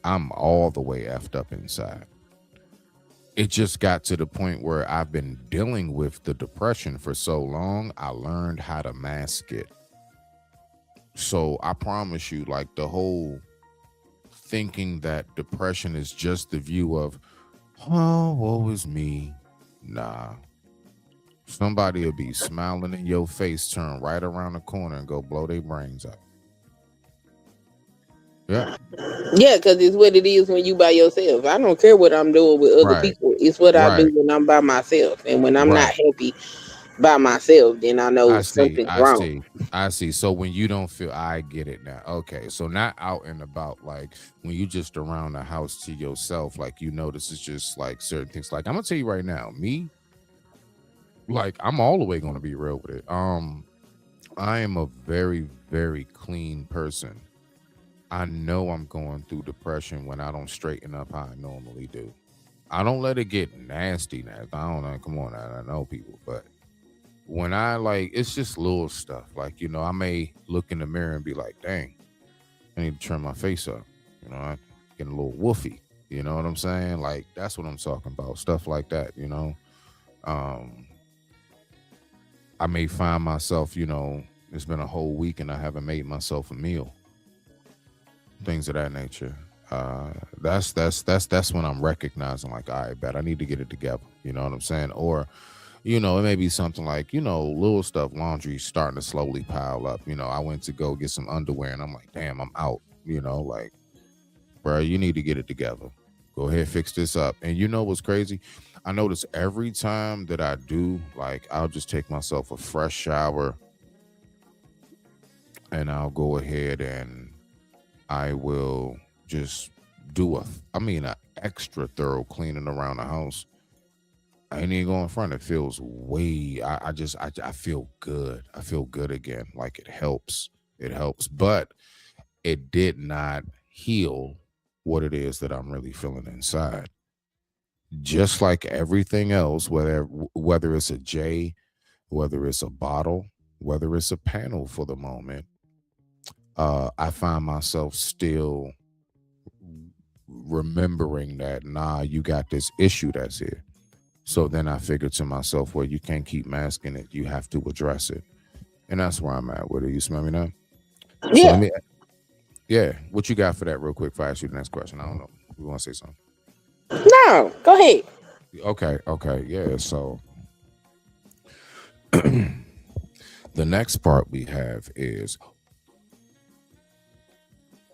I'm all the way effed up inside. It just got to the point where I've been dealing with the depression for so long, I learned how to mask it. So I promise you, like, the whole thinking that depression is just the view of, oh, woe is me. Nah. Somebody will be smiling in your face, turn right around the corner and go blow their brains out. Yeah. Yeah, because it's what it is when you by yourself. I don't care what I'm doing with other people. It's what I do when I'm by myself. And when I'm not happy by myself, then I know something's wrong. I see. So when you don't feel, I get it now. Okay. So not out and about, like when you just around the house to yourself, like, you notice it's just like certain things. Like, I'm going to tell you right now, me, like, I'm all the way going to be real with it. I am a very, very clean person. I know I'm going through depression when I don't straighten up how I normally do. I don't let it get nasty. I don't know. Come on, I know people, but when I it's just little stuff. Like, you know, I may look in the mirror and be like, dang, I need to turn my face up. You know, I get a little woofy. You know what I'm saying? Like, that's what I'm talking about. Stuff like that, you know. I may find myself, you know, it's been a whole week and I haven't made myself a meal. Things of that nature. That's when I'm recognizing, like, all right, bet I need to get it together. You know what I'm saying? Or, you know, it may be something like, you know, little stuff, laundry starting to slowly pile up. You know, I went to go get some underwear and I'm like, damn, I'm out. You know, like, bro, you need to get it together. Go ahead, fix this up. And you know what's crazy? I notice every time that I do, like, I'll just take myself a fresh shower and I'll go ahead and I will just do an extra thorough cleaning around the house. I ain't even going front. It feels way, I feel good. I feel good again. Like, it helps. It helps. But it did not heal what it is that I'm really feeling inside. Just like everything else, whether it's a J, whether it's a bottle, whether it's a panel for the moment, I find myself still remembering that, nah, you got this issue that's here. So then I figured to myself, well, you can't keep masking it. You have to address it. And that's where I'm at with it. You smell me now? Yeah. So what you got for that real quick before I ask you the next question? I don't know. You want to say something? No, go ahead. Okay. Yeah, so The next part we have is,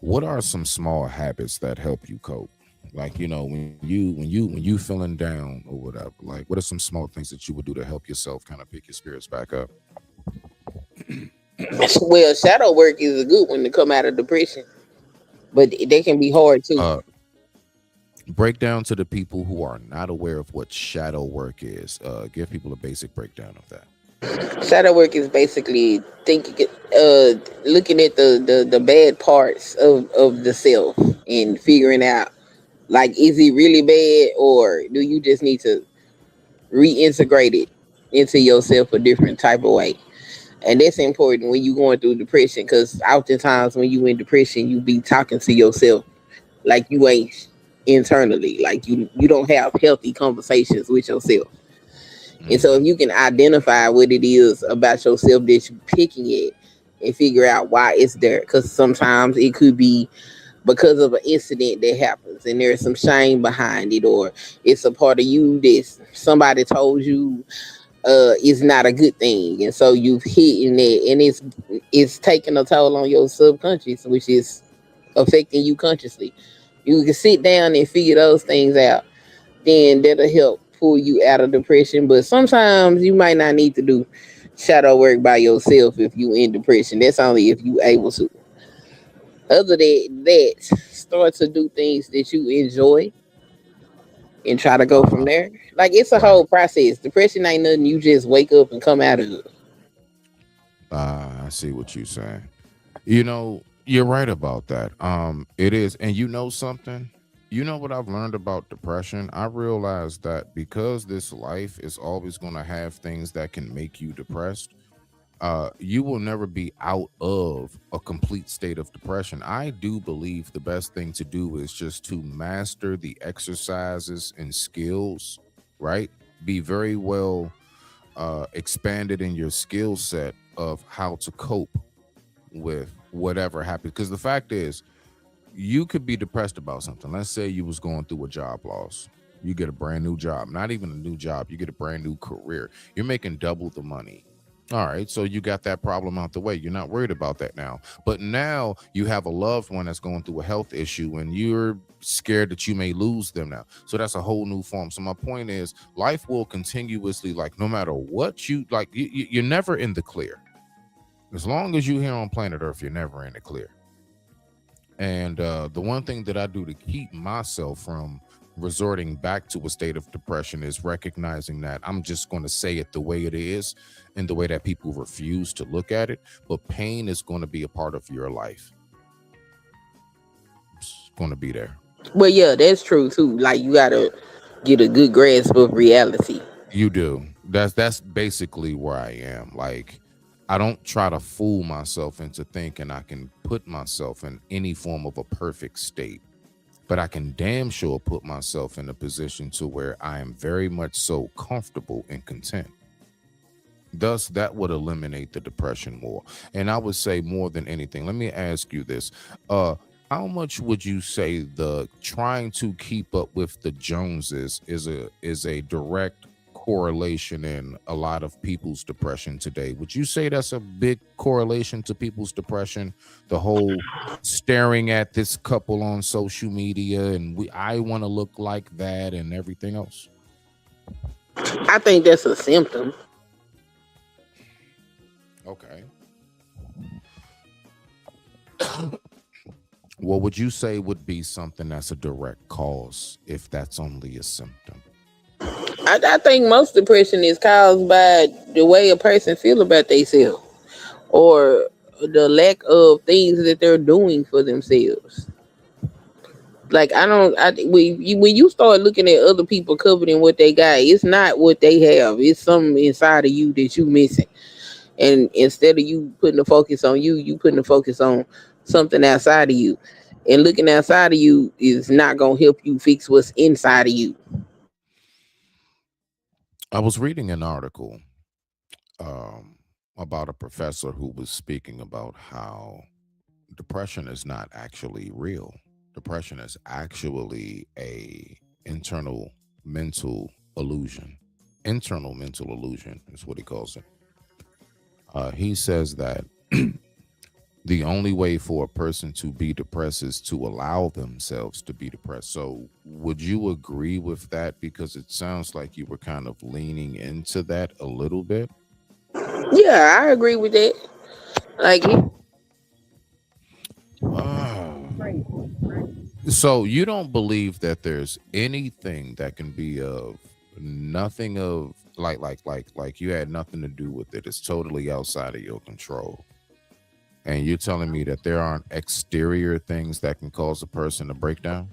what are some small habits that help you cope? Like, you know, when you feeling down or whatever, like what are some small things that you would do to help yourself kind of pick your spirits back up? Well, shadow work is a good one to come out of depression, but they can be hard too. Uh Break down to the people who are not aware of what shadow work is. Give people a basic breakdown of that. Shadow work is basically thinking, looking at the bad parts of the self and figuring out, like, is it really bad, or do you just need to reintegrate it into yourself a different type of way? And that's important when you going through depression, because oftentimes when you in depression, you be talking to yourself like you ain't internally, like you don't have healthy conversations with yourself. And so if you can identify what it is about yourself that you're picking at and figure out why it's there, because sometimes it could be because of an incident that happens and there's some shame behind it, or it's a part of you that somebody told you is not a good thing, and so you've hidden it, and it's taking a toll on your subconscious, which is affecting you consciously. You can sit down and figure those things out, then that'll help pull you out of depression. But sometimes you might not need to do shadow work by yourself if you in depression. That's only if you able to. Other than that, start to do things that you enjoy and try to go from Uh-huh. there. Like, it's a Right. whole process. Depression ain't nothing you just wake up and come out of it. I see what you're saying. You know, you're right about that. It is, and you know something. You know what I've learned about depression? I realized that because this life is always going to have things that can make you depressed, you will never be out of a complete state of depression. I do believe the best thing to do is just to master the exercises and skills, right? Be very well expanded in your skill set of how to cope with whatever happens. Because the fact is, you could be depressed about something. Let's say you was going through a job loss. You get a brand new job, not even a new job. You get a brand new career. You're making double the money. All right, so you got that problem out the way. You're not worried about that now. But now you have a loved one that's going through a health issue and you're scared that you may lose them now. So that's a whole new form. So my point is, life will continuously, like, no matter what you like, you're never in the clear. As long as you're here on planet Earth, you're never in the clear. And the one thing that I do to keep myself from resorting back to a state of depression is recognizing that I'm just going to say it the way it is and the way that people refuse to look at it. But pain is going to be a part of your life. It's going to be there. Well, yeah, that's true too. Like, you gotta get a good grasp of reality. You do. That's basically where I am. Like, I don't try to fool myself into thinking I can put myself in any form of a perfect state, but I can damn sure put myself in a position to where I am very much so comfortable and content. Thus, that would eliminate the depression more. And I would say, more than anything, let me ask you this. Uh, how much would you say the trying to keep up with the Joneses is a direct correlation in a lot of people's depression today? Would you say that's a big correlation to people's depression? The whole staring at this couple on social media and I want to look like that and everything else. I think that's a symptom. Okay. What would you say would be something that's a direct cause if that's only a symptom? I think most depression is caused by the way a person feel about themselves, or the lack of things that they're doing for themselves. Like, I don't. When you start looking at other people covered in what they got, it's not what they have. It's something inside of you that you missing. And instead of you putting the focus on you, you putting the focus on something outside of you. And looking outside of you is not gonna help you fix what's inside of you. I was reading an article about a professor who was speaking about how depression is not actually real. Depression is actually a internal mental illusion. Internal mental illusion is what he calls it. He says that the only way for a person to be depressed is to allow themselves to be depressed. So, would you agree with that? Because it sounds like you were kind of leaning into that a little bit. Yeah, I agree with that. Like, Ah. So you don't believe that there's anything that can be of nothing of like you had nothing to do with it. It's totally outside of your control. And you're telling me that there aren't exterior things that can cause a person to break down?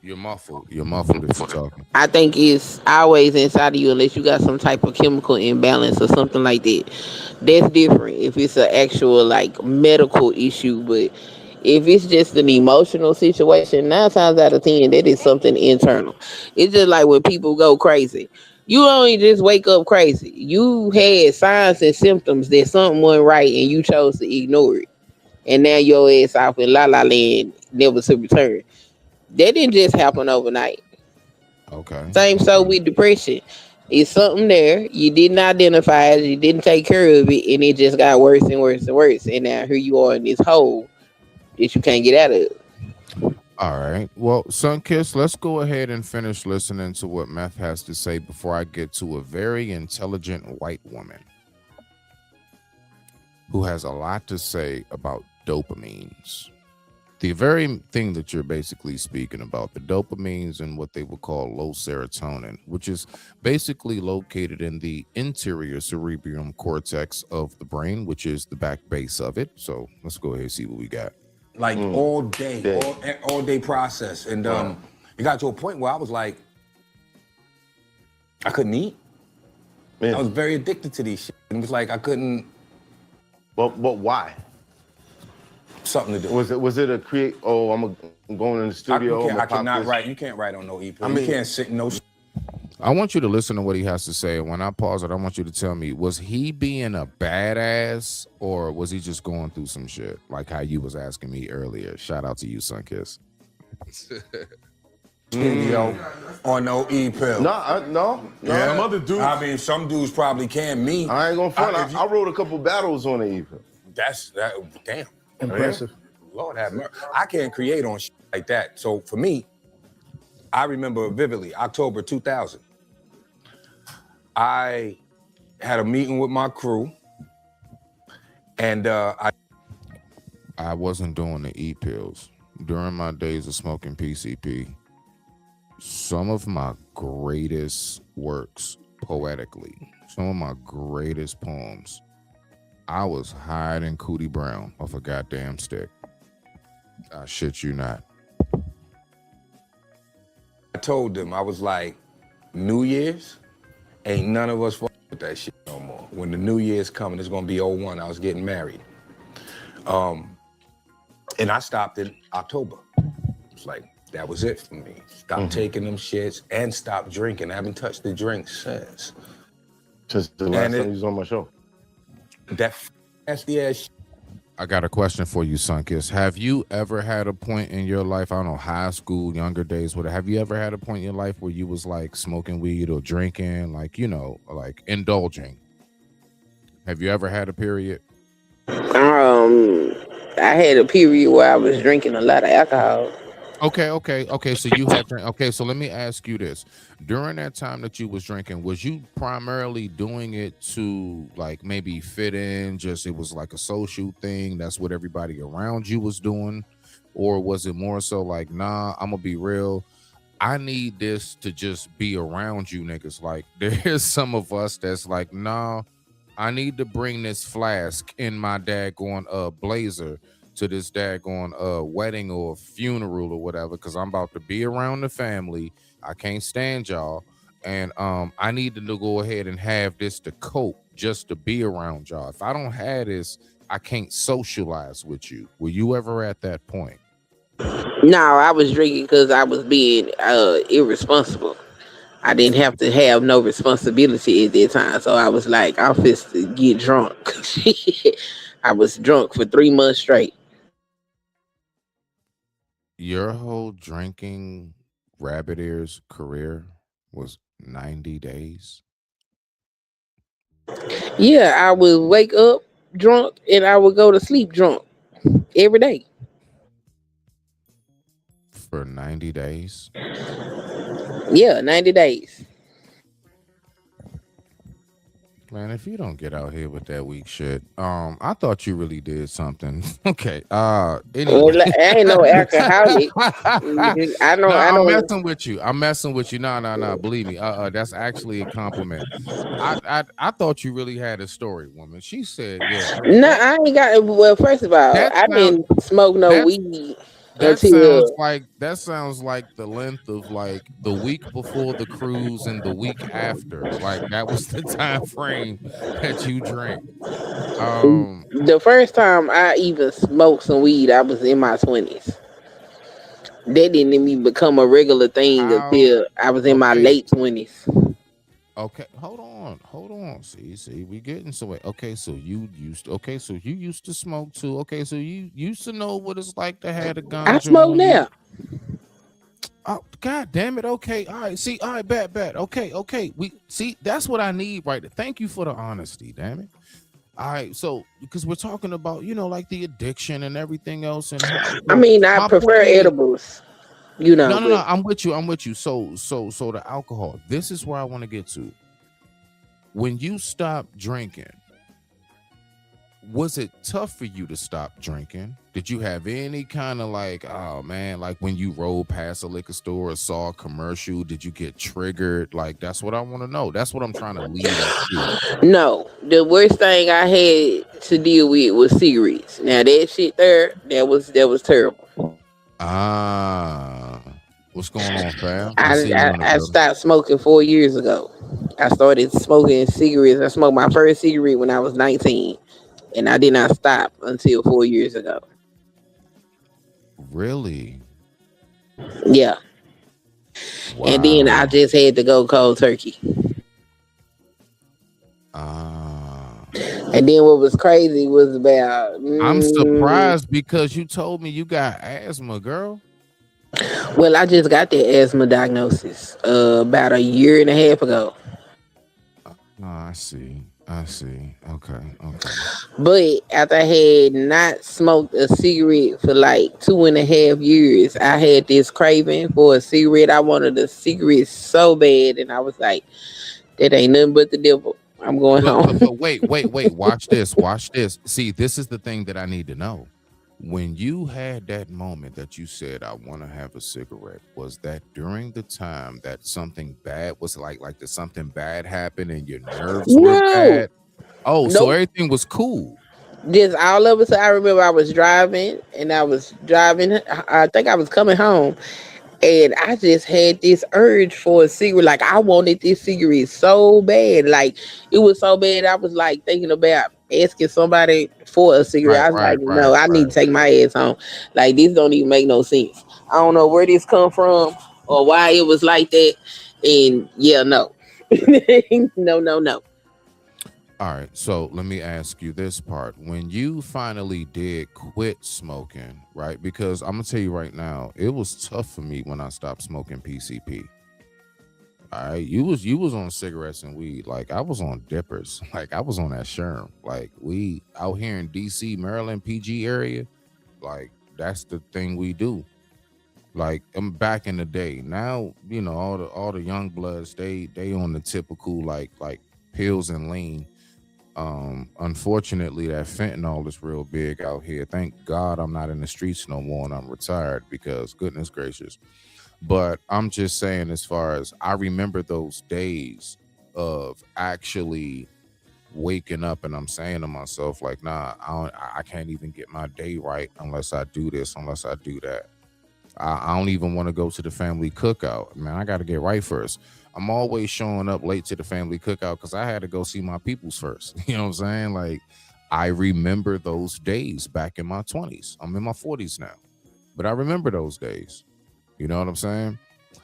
You're muffled. You're muffled if you're talking. I think it's always inside of you unless you got some type of chemical imbalance or something like that. That's different if it's an actual like medical issue, but if it's just an emotional situation, 9 times out of 10, that is something internal. It's just like when people go crazy. You only just wake up crazy. You had signs and symptoms that something wasn't right and you chose to ignore it. And now your ass off in la la land, never to return. That didn't just happen overnight. Okay. Same so Okay. with depression. It's something there. You didn't identify it, you didn't take care of it, and it just got worse and worse and worse. And now here you are in this hole that you can't get out of. All right. Well, Sunkiss, let's go ahead and finish listening to what Meth has to say before I get to a very intelligent white woman who has a lot to say about dopamines. The very thing that you're basically speaking about, the dopamines and what they would call low serotonin, which is basically located in the interior cerebrum cortex of the brain, which is the back base of it. So let's go ahead and see what we got. Like all day, all day process. And it got to a point where I was like, I couldn't eat. Yeah. I was very addicted to these shit. And it was like I couldn't. But why? Something to do. Was it a create? Oh, I'm going in the studio. I cannot write. You can't write on no EP. You can't sit in no. I want you to listen to what he has to say. When I pause it, I want you to tell me, was he being a badass or was he just going through some shit? Like how you was asking me earlier. Shout out to you, Sunkiss. Studio on no E-pill. No. Yeah. Some other dudes. I mean, some dudes probably can. Me, I ain't gonna front. I wrote a couple battles on it even. That's that. Damn. Impressive. Lord have mercy. I can't create on shit like that. So for me, I remember vividly October 2000. I had a meeting with my crew, and I wasn't doing the e-pills. During my days of smoking PCP, some of my greatest works poetically, some of my greatest poems, I was hiding Cootie Brown off a goddamn stick. I shit you not. told them, I was like, New Year's, ain't none of us fuck with that shit no more. When the New Year's coming, it's gonna be '01. I was getting married. And I stopped in October. It's like, that was it for me. Stopped taking them shits and stopped drinking. I haven't touched the drink since. Just the last time you was on my show. That nasty ass shit. I got a question for you, Sunkiss. Have you ever had a point in your life, I don't know, high school, younger days, whatever, have you ever had a point in your life where you was like smoking weed or drinking, like, you know, like indulging? Have you ever had a period? I had a period where I was drinking a lot of alcohol. Okay. So you had drink. Okay, so let me ask you this: during that time that you was drinking, was you primarily doing it to like maybe fit in? Just it was like a social thing. That's what everybody around you was doing, or was it more so like, nah, I'm gonna be real. I need this to just be around you niggas. Like there's some of us that's like, nah, I need to bring this flask in my daggone blazer to this daggone wedding or funeral or whatever, because I'm about to be around the family. I can't stand y'all. And I need to go ahead and have this to cope just to be around y'all. If I don't have this, I can't socialize with you. Were you ever at that point? No, I was drinking because I was being irresponsible. I didn't have to have no responsibility at that time. So I was like, I'm just to get drunk. I was drunk for 3 months straight. Your whole drinking rabbit ears career was 90 days. Yeah, I would wake up drunk and I would go to sleep drunk every day. For 90 days. Yeah, 90 days. Man, if you don't get out here with that weak shit, I thought you really did something. Okay. Well, Anyway. I ain't no alcoholic. I No, don't. I I'm don't. messing with you. I'm messing with you. No. Believe me. That's actually a compliment. I thought you really had a story, woman. She said, yeah. No, I ain't got. Well, first of all, That I sounds didn't smoke no that weed that sounds until. like the length of like the week before the cruise and the week after. Like that was the time frame that you drank. Um, The first time I even smoked some weed, I was in my 20s. That didn't even become a regular thing how until I was in my okay. late 20s. Okay, hold on. See, we getting somewhere. Okay, so you used to smoke too. Okay, so you used to know what it's like to have a I ganja smoke on you. now. Oh, god damn it. Okay, all right. See, all right, bet. Okay. We see that's what I need right there. Thank you for the honesty, damn it. All right, so because we're talking about, like the addiction and everything else and how I so mean, I my prefer point is edibles, no, but I'm with you. So the alcohol. This is where I want to get to. When you stop drinking, was it tough for you to stop drinking? Did you have any kind of like, oh man, like when you rolled past a liquor store or saw a commercial, did you get triggered? Like that's what I want to know. That's what I'm trying to lead up to. no. The worst thing I had to deal with was cigarettes. Now that shit there, that was terrible. Ah, what's going on, fam? I I, see you I in the I building. stopped smoking 4 years ago. I started smoking cigarettes. I smoked my first cigarette when I was 19, and I did not stop until 4 years ago. Really? Yeah, and then I Wow. just had to go cold turkey. Ah. And then what was crazy was about I'm surprised because you told me you got asthma, girl. well, I just got that asthma diagnosis about a year and a half ago. Oh, I see. Okay. But after I had not smoked a cigarette for like 2.5 years, I had this craving for a cigarette. I wanted a cigarette so bad, and I was like, "That ain't nothing but the devil. I'm going But home." but but wait. Watch this. See, this is the thing that I need to know. When you had that moment that you said, I want to have a cigarette, was that during the time that something bad was like that something bad happened and your nerves were No, bad? Oh, so nope. everything was cool. Just all of us. I remember I was driving, and I was driving. I think I was coming home, and I just had this urge for a cigarette. Like I wanted this cigarette so bad. Like it was so bad. I was like thinking about asking somebody for a cigarette. Right, I was like, right, no, right, I need right. to take my ass home. Like this don't even make no sense. I don't know where this come from or why it was like that. And yeah, no, no. All right, so let me ask you this part. When you finally did quit smoking, right? Because I'm gonna tell you right now, it was tough for me when I stopped smoking PCP. All right, you was on cigarettes and weed. Like I was on dippers. Like I was on that Sherm. Like we out here in DC, Maryland, PG area. Like that's the thing we do. Like I'm back in the day. Now, all the young bloods, they on the typical like pills and lean. Unfortunately, that fentanyl is real big out here. Thank God I'm not in the streets no more and I'm retired because goodness gracious. But I'm just saying, as far as I remember those days of actually waking up and I'm saying to myself, like, nah, I can't even get my day right unless I do this, unless I do that. I don't even want to go to the family cookout. Man, I got to get right first. I'm always showing up late to the family cookout because I had to go see my peoples first. You know what I'm saying? Like, I remember those days back in my 20s. I'm in my 40s now, but I remember those days. You know what I'm saying?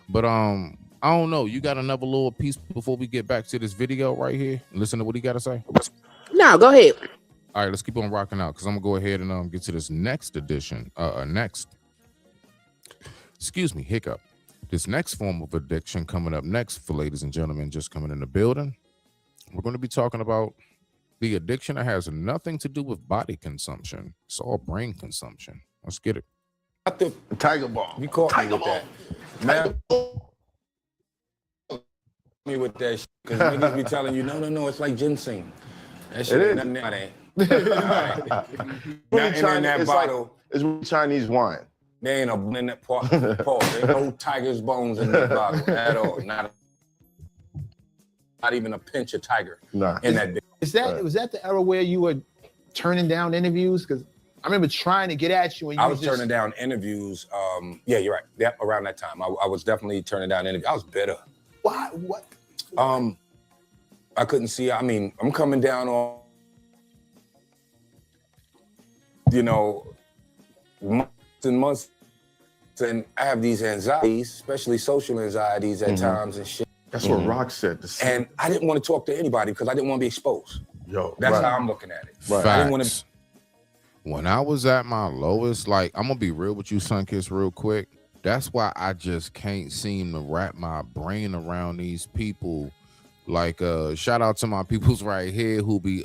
But I don't know. You got another little piece before we get back to this video right here? Listen to what he got to say. No, go ahead. All right, let's keep on rocking out because I'm gonna go ahead and get to this next edition. Excuse me, hiccup. This next form of addiction coming up next for ladies and gentlemen just coming in the building. We're going to be talking about the addiction that has nothing to do with body consumption. It's all brain consumption. Let's get it. Tiger Balm. You caught me Tiger with Balm. that. Man, me with that shit, because niggas be telling you, no, it's like ginseng. That shit ain't nothing that ain't. Nothing in that bottle. It's Chinese wine. There ain't a bone in that part. There ain't no tiger's bones in that bottle at all. Not even a pinch of tiger in that bitch. Was that the era where you were turning down interviews? Because I remember trying to get at you, and I was turning down interviews. Yeah, you're right. Yeah, around that time, I was definitely turning down interviews. I was bitter. Why? What? I couldn't see. I mean, I'm coming down on, months and months, and I have these anxieties, especially social anxieties at times and shit. That's what Rock said. And I didn't want to talk to anybody because I didn't want to be exposed. That's how I'm looking at it. Right. I didn't want to. When I was at my lowest, like, I'm gonna be real with you, Sunkiss, real quick. That's why I just can't seem to wrap my brain around these people. Like, shout out to my peoples right here who be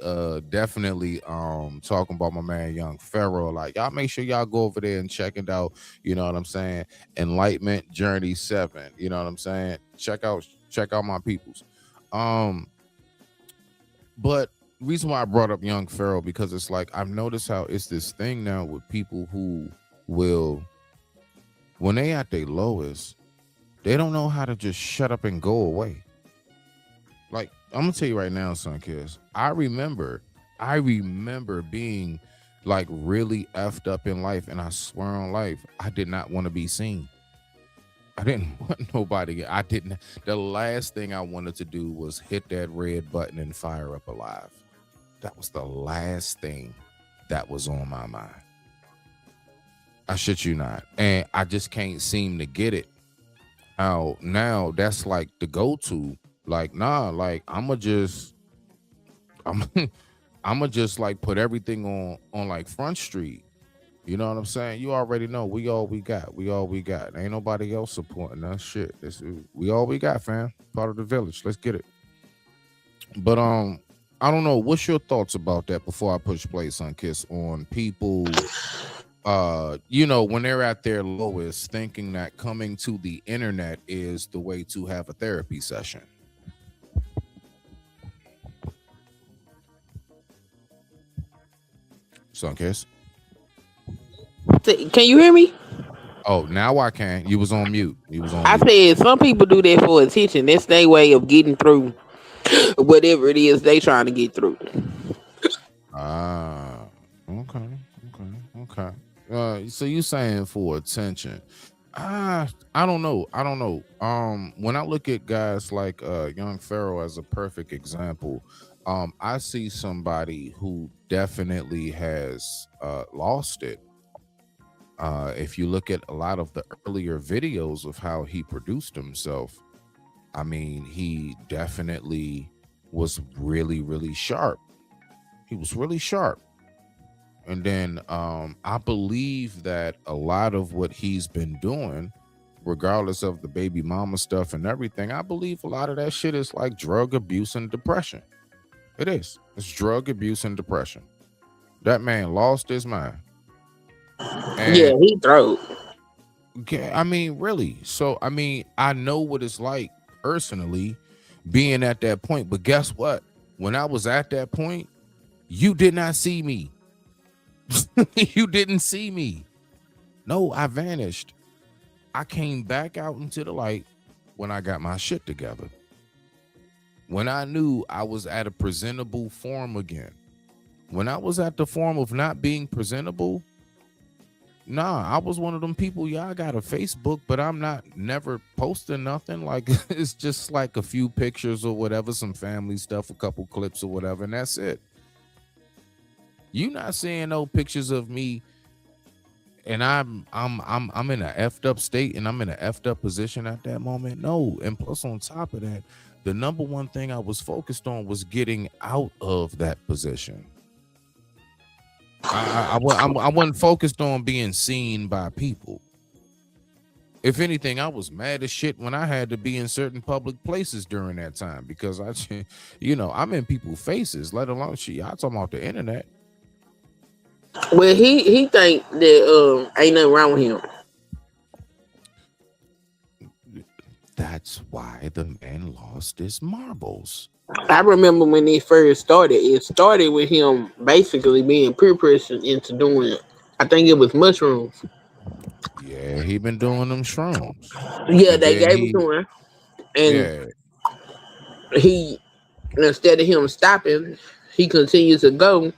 definitely talking about my man Young Pharaoh. Like, y'all make sure y'all go over there and check it out. You know what I'm saying? Enlightenment Journey 7. You know what I'm saying? Check out my peoples. But reason why I brought up Young Pharaoh, because it's like I've noticed how it's this thing now with people who will, when they at their lowest, they don't know how to just shut up and go away. Like, I'm gonna tell you right now, Sunkiss, I remember being like really effed up in life, and I swear on life, I did not want to be seen. I didn't want nobody. The last thing I wanted to do was hit that red button and fire up Alive. That was the last thing that was on my mind. I shit you not. And I just can't seem to get it out. Now that's like the go-to. Like, nah, like I'ma just like put everything on like Front Street. You know what I'm saying? You already know we all we got. Ain't nobody else supporting us. Shit. We all we got, fam. Part of the village. Let's get it. But I don't know. What's your thoughts about that before I push play, Sunkiss, on people when they're at their lowest, thinking that coming to the internet is the way to have a therapy session? Sunkiss? Can you hear me? Oh, now I can. You was on mute. I said some people do that for attention. That's their way of getting through whatever it is they trying to get through. Okay. So you saying for attention? I don't know. When I look at guys like Young Pharaoh as a perfect example, I see somebody who definitely has lost it. If you look at a lot of the earlier videos of how he produced himself, I mean, he definitely was really, really sharp. He was really sharp. And then I believe that a lot of what he's been doing, regardless of the baby mama stuff and everything, I believe a lot of that shit is like drug abuse and depression. It is. It's drug abuse and depression. That man lost his mind. And yeah, he throwed. I mean, really. So, I mean, I know what it's like personally being at that point. But guess what? When I was at that point, you did not see me. You didn't see me. No, I vanished. I came back out into the light when I got my shit together. When I knew I was at a presentable form again. When I was at the form of not being presentable, nah, I was one of them people. Yeah, I got a Facebook, but I'm never posting nothing. Like, it's just like a few pictures or whatever, some family stuff, a couple clips or whatever, and that's it. You not seeing no pictures of me, and I'm in a effed up state, and I'm in a effed up position at that moment. No, and plus on top of that, the number one thing I was focused on was getting out of that position. I wasn't focused on being seen by people. If anything, I was mad as shit when I had to be in certain public places during that time because I'm in people's faces, let alone shit. Y'all talking about the internet. Well, he think that ain't nothing wrong with him. That's why the man lost his marbles. I remember when it first started. It started with him basically being peer pressure into doing it. I think it was mushrooms. Yeah, he been doing them shrooms. Yeah, And they then gave it to him, and yeah, he instead of him stopping, he continued to go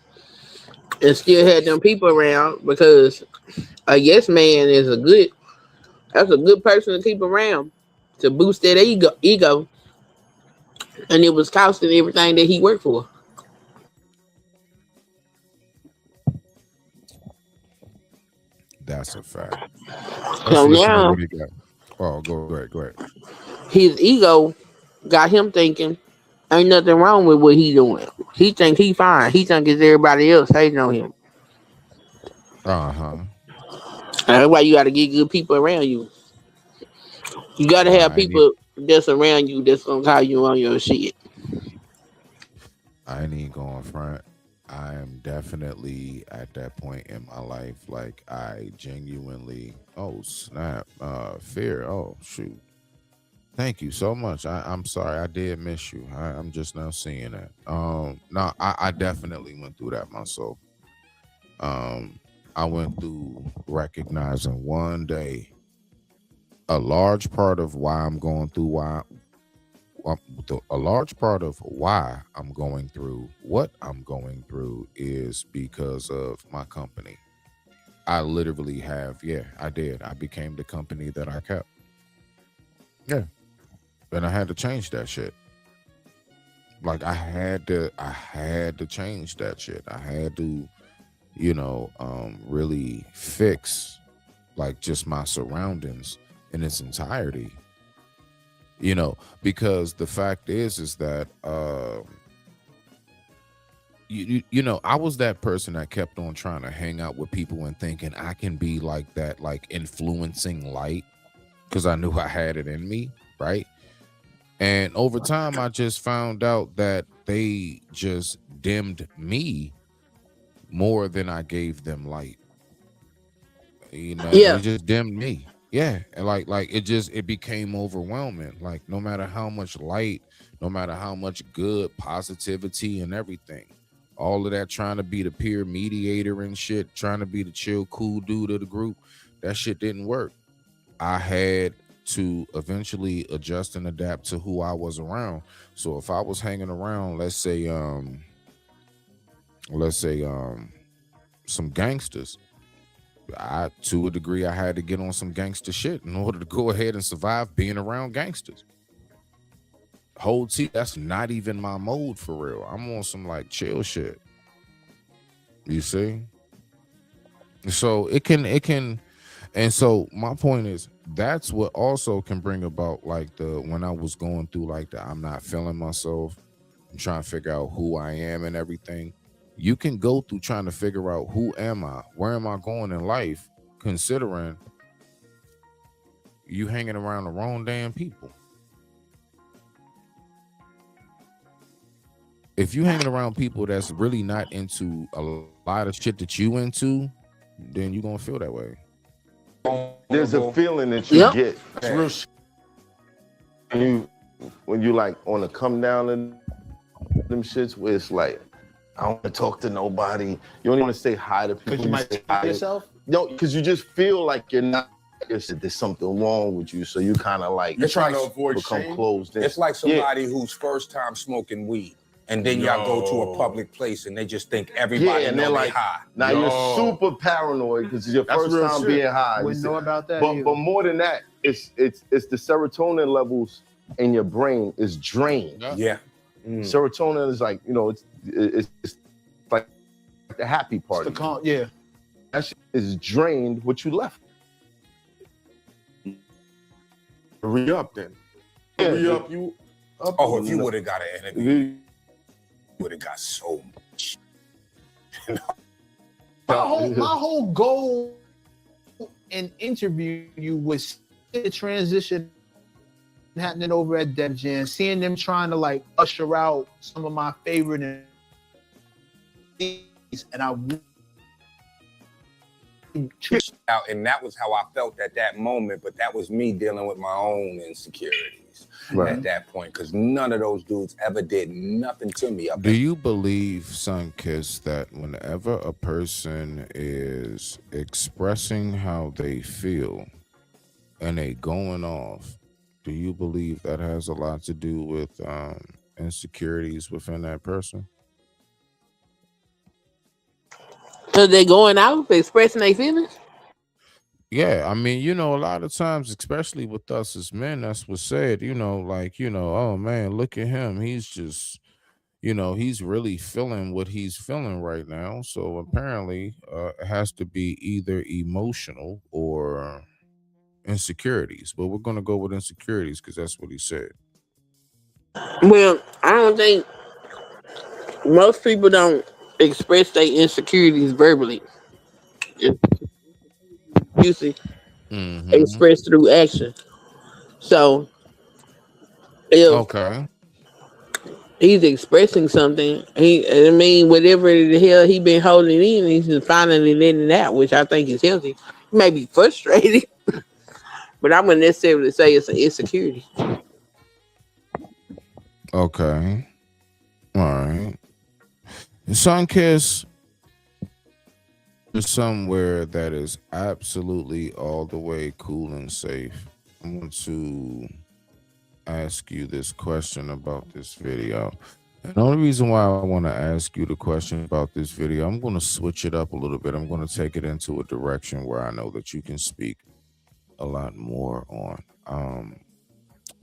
and still had them people around because a yes man is that's a good person to keep around to boost that ego, and it was costing everything that he worked for. that's a fact. Let's So listen to now what he got. Oh, go ahead. his ego got him thinking ain't nothing wrong with what he doing. He think he fine. He think it's everybody else hating on him. Uh-huh. That's why you got to get good people around you. You got to have I ain't, e- people that's around you that's gonna call you on your shit. I ain't even going front. I am definitely at that point in my life. Like I genuinely, oh snap, fear. Oh shoot. Thank you so much. I'm sorry, I did miss you. I'm just now seeing that. No, I definitely went through that myself. I went through recognizing one day a large part of why I'm going through a large part of why I'm going through what I'm going through is because of my company. I literally I did. I became the company that I kept. Yeah. And I had to change that shit. Like I had to change that shit. I had to, really fix like just my surroundings in its entirety. Because the fact is that I was that person that kept on trying to hang out with people and thinking I can be like that, like influencing light, because I knew I had it in me, right? And over time, I just found out that they just dimmed me more than I gave them light. They Yeah, just dimmed me. Yeah, and like it became overwhelming. Like no matter how much light, no matter how much good positivity and everything, all of that trying to be the peer mediator and shit, trying to be the chill, cool dude of the group, that shit didn't work. I had to eventually adjust and adapt to who I was around. So if I was hanging around, let's say some gangsters, to a degree, I had to get on some gangster shit in order to go ahead and survive being around gangsters. Whole T, that's not even my mode for real. I'm on some like chill shit. You see? So it can, and so my point is that's what also can bring about like when I was going through like I'm not feeling myself, I'm trying to figure out who I am and everything. You can go through trying to figure out who am I, where am I going in life, considering you hanging around the wrong damn people. If you hanging around people that's really not into a lot of shit that you into, then you gonna feel that way. There's a feeling that you Yep. get. It's real when you like on a come down and them shits where it's like, I don't want to talk to nobody. You don't even want to say hi to people. Because you might say see hi. yourself. No, because you just feel like you're not. There's something wrong with you, so you kind of like You're trying to avoid become shame? closed in. It's like somebody who's first time smoking weed, and then y'all go to a public place and they just think everybody and know they're they like, high. now you're super paranoid because it's your That's first real time shit. being high. Wouldn't know about that But either. more than that, it's the serotonin levels in your brain is drained. Yeah. Serotonin is like, it's like the happy part. It's the calm, yeah. That shit is drained what you left. Re-up then. Re-up, you up. Oh, if you would have got an interview, you would have got so much. My whole goal in interview you was the transition happening over at Def Jam, seeing them trying to like usher out some of my favorite, and I out, and that was how I felt at that moment. But that was me dealing with my own insecurities at that point, because none of those dudes ever did nothing to me. Do you believe, Sunkiss, that whenever a person is expressing how they feel and they going off, do you believe that has a lot to do with insecurities within that person? So they going out expressing their feelings? Yeah, I mean, a lot of times, especially with us as men, that's what's said, like, oh man, look at him. He's just, he's really feeling what he's feeling right now. So apparently, it has to be either emotional or insecurities. But we're going to go with insecurities because that's what he said. Well, I don't think most people don't express their insecurities verbally. It's usually expressed through action. So if Okay. he's expressing something, whatever the hell he been holding in, he's just finally letting it out, which I think is healthy. He may be frustrated, but I wouldn't necessarily say it's an insecurity. Okay. All right. Sunkiss is somewhere that is absolutely all the way cool and safe. I want to ask you this question about this video. And the only reason why I want to ask you the question about this video, I'm going to switch it up a little bit. I'm going to take it into a direction where I know that you can speak a lot more on.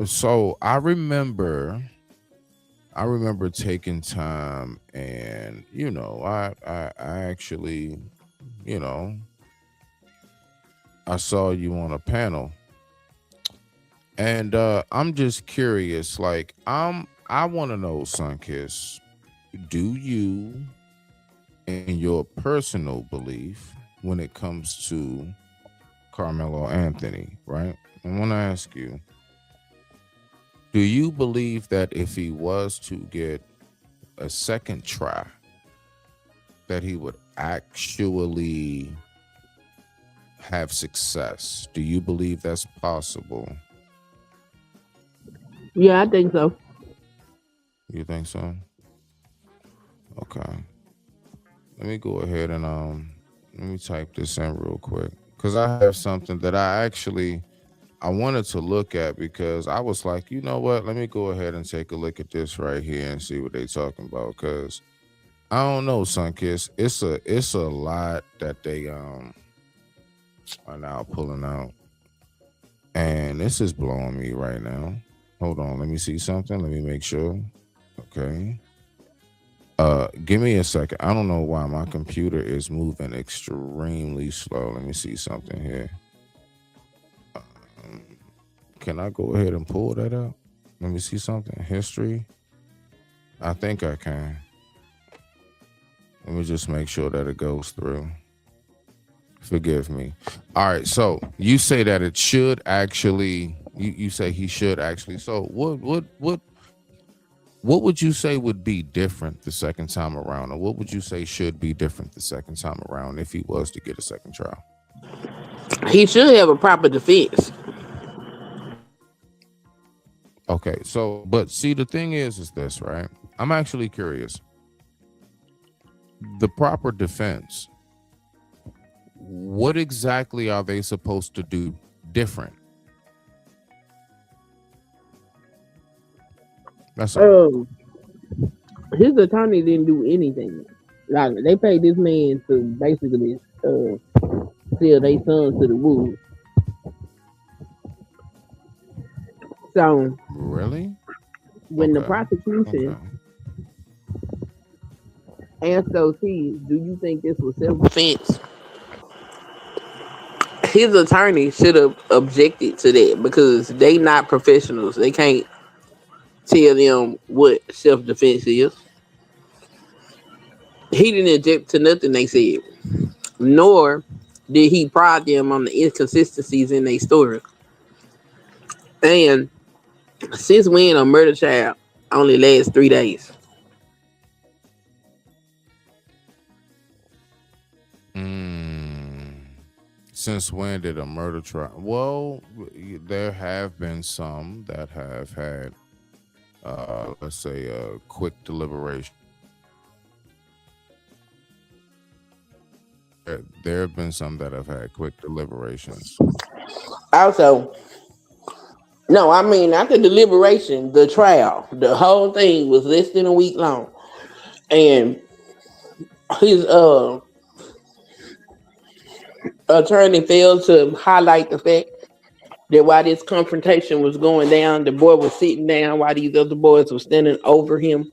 So I remember taking time, and I actually, I saw you on a panel, and I'm just curious. Like, I want to know, Sunkiss, do you, in your personal belief, when it comes to Carmelo Anthony, right? I want to ask you, do you believe that if he was to get a second try, that he would actually have success? Do you believe that's possible? Yeah, I think so. You think so? Okay. Let me go ahead and let me type this in real quick, because I have something that I wanted to look at, because I was like, you know what? Let me go ahead and take a look at this right here and see what they're talking about. Because I don't know, Sunkiss. It's a lot that they are now pulling out, and this is blowing me right now. Hold on, let me see something. Let me make sure. Okay. Give me a second. I don't know why my computer is moving extremely slow. Let me see something here. Can I go ahead and pull that up? Let me see something. History. I think I can. Let me just make sure that it goes through. Forgive me. All right. So you say that it should actually. You say he should actually. So what would you say would be different the second time around, or what would you say should be different the second time around if he was to get a second trial? He should have a proper defense. Okay, so, but see, the thing is this, right? I'm actually curious. The proper defense, what exactly are they supposed to do different? That's all. His attorney didn't do anything. Like, they paid this man to basically sell their sons to the wolves. So Really? when the Okay. prosecution asked OT, do you think this was self-defense? His attorney should have objected to that, because they not professionals. They can't tell them what self-defense is. He didn't object to nothing they said, nor did he prod them on the inconsistencies in their story. And since when a murder child only lasts 3 days? Since when did a murder trial? Well, there have been some that have had, let's say, a quick deliberation. There have been some that have had quick deliberations. Also, no, I mean not the deliberation, the trial. The whole thing was less than a week long, and his attorney failed to highlight the fact that while this confrontation was going down, the boy was sitting down while these other boys were standing over him.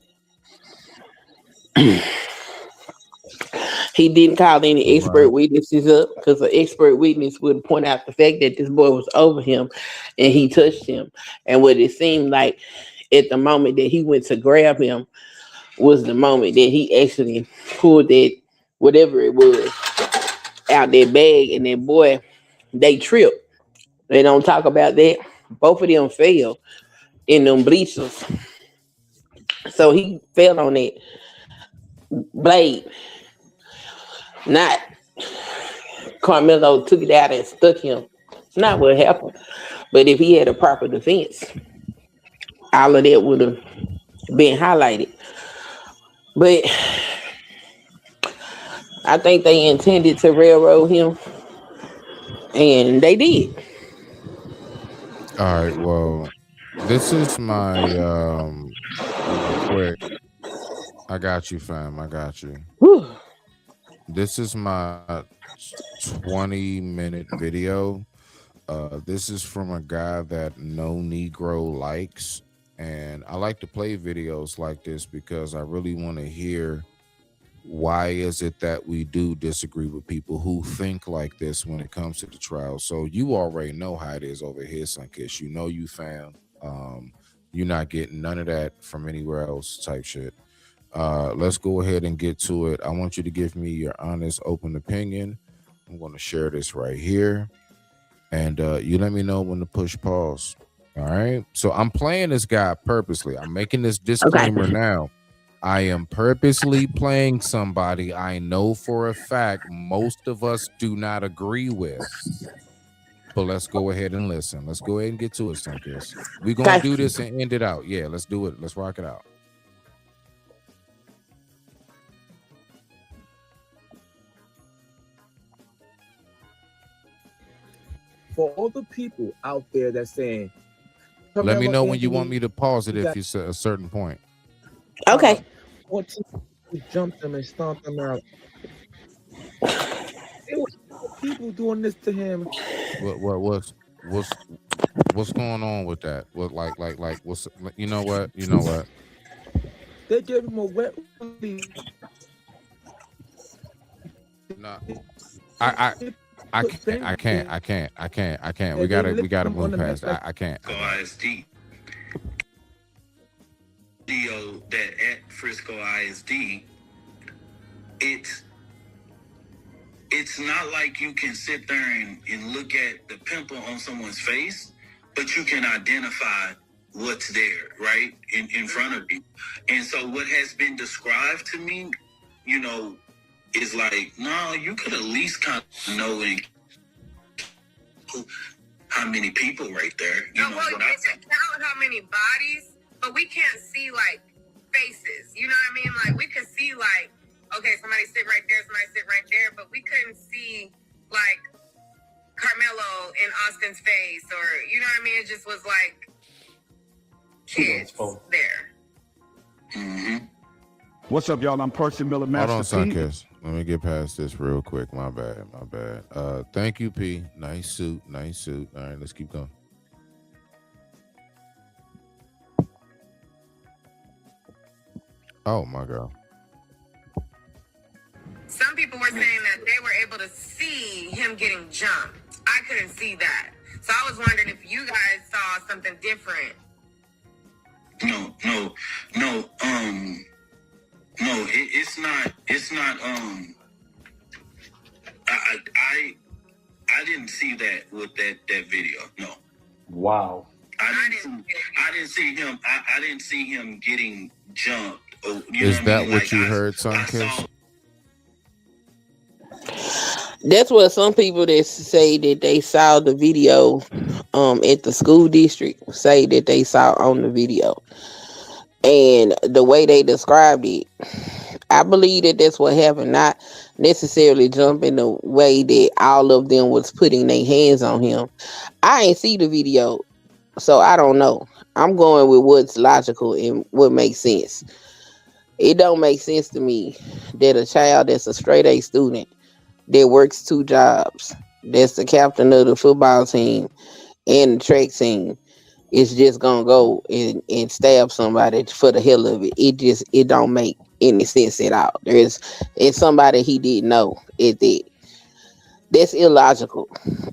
He didn't call any expert Right. witnesses up because an expert witness would point out the fact that this boy was over him and he touched him. And what it seemed like at the moment that he went to grab him was the moment that he actually pulled that whatever it was out that bag, and that boy, they tripped. They don't talk about that. Both of them fell in them bleachers. So he fell on that blade. Not Carmelo took it out and stuck him. It's not what happened. But if he had a proper defense, all of that would have been highlighted. But I think they intended to railroad him, and they did. All right. Well, this is my real quick. I got you, fam. I got you. Whew. This is my 20-minute video. This is from a guy that no Negro likes, and I like to play videos like this because I really want to hear why is it that we do disagree with people who think like this when it comes to the trial. So you already know how it is over here, Sunkiss. You know, you fam. You're not getting none of that from anywhere else type shit. Let's go ahead and get to it. I want you to give me your honest, open opinion. I'm going to share this right here, and you let me know when to push pause. All right. So I'm playing this guy purposely. I'm making this disclaimer now. I am purposely playing somebody I know for a fact most of us do not agree with. But let's go ahead and listen. Let's go ahead and get to it, Sunkiss. We're going to do this and end it out. Yeah, let's do it. Let's rock it out. For all the people out there that's saying, let me know when you want me to pause it if it's a certain point. Okay. What jumped them and stomped them out. It was people doing this to him. What's going on with that? What like what's you know what? They gave him a wet release. No, I can't. We gotta move past. I can't. Frisco ISD. Video that at Frisco ISD, it's not like you can sit there and look at the pimple on someone's face, but you can identify what's there, right? In front of you. And so what has been described to me, you know, is like, no, you could at least kind of know how many people right there. You know well, what we can count how many bodies, but we can't see like faces. You know what I mean? Like we could see like, okay, somebody sit right there, somebody sit right there, but we couldn't see like Carmelo in Austin's face, or you know what I mean? It just was like kids there. Mm-hmm. What's up, y'all? I'm Percy Miller, Hold on, Master P. Sunkiss. Let me get past this real quick. My bad. Thank you, P. Nice suit. All right, let's keep going. Oh my God. Some people were saying that they were able to see him getting jumped. I couldn't see that. So I was wondering if you guys saw something different. No, it's not, I didn't see that with that video, no. Wow. I didn't see him. I didn't see him getting jumped. Is that what you heard, Sunkiss? That's what some people that say that they saw the video at the school district say that they saw on the video. And the way they described it, I believe that that's what happened, not necessarily jumping the way that all of them was putting their hands on him. I ain't see the video, so I don't know. I'm going with what's logical and what makes sense. It don't make sense to me that a child that's a straight A student that works 2 jobs, that's the captain of the football team and the track team, is just gonna go and stab somebody for the hell of it. It don't make any sense at all. It's somebody he didn't know at that. That's illogical.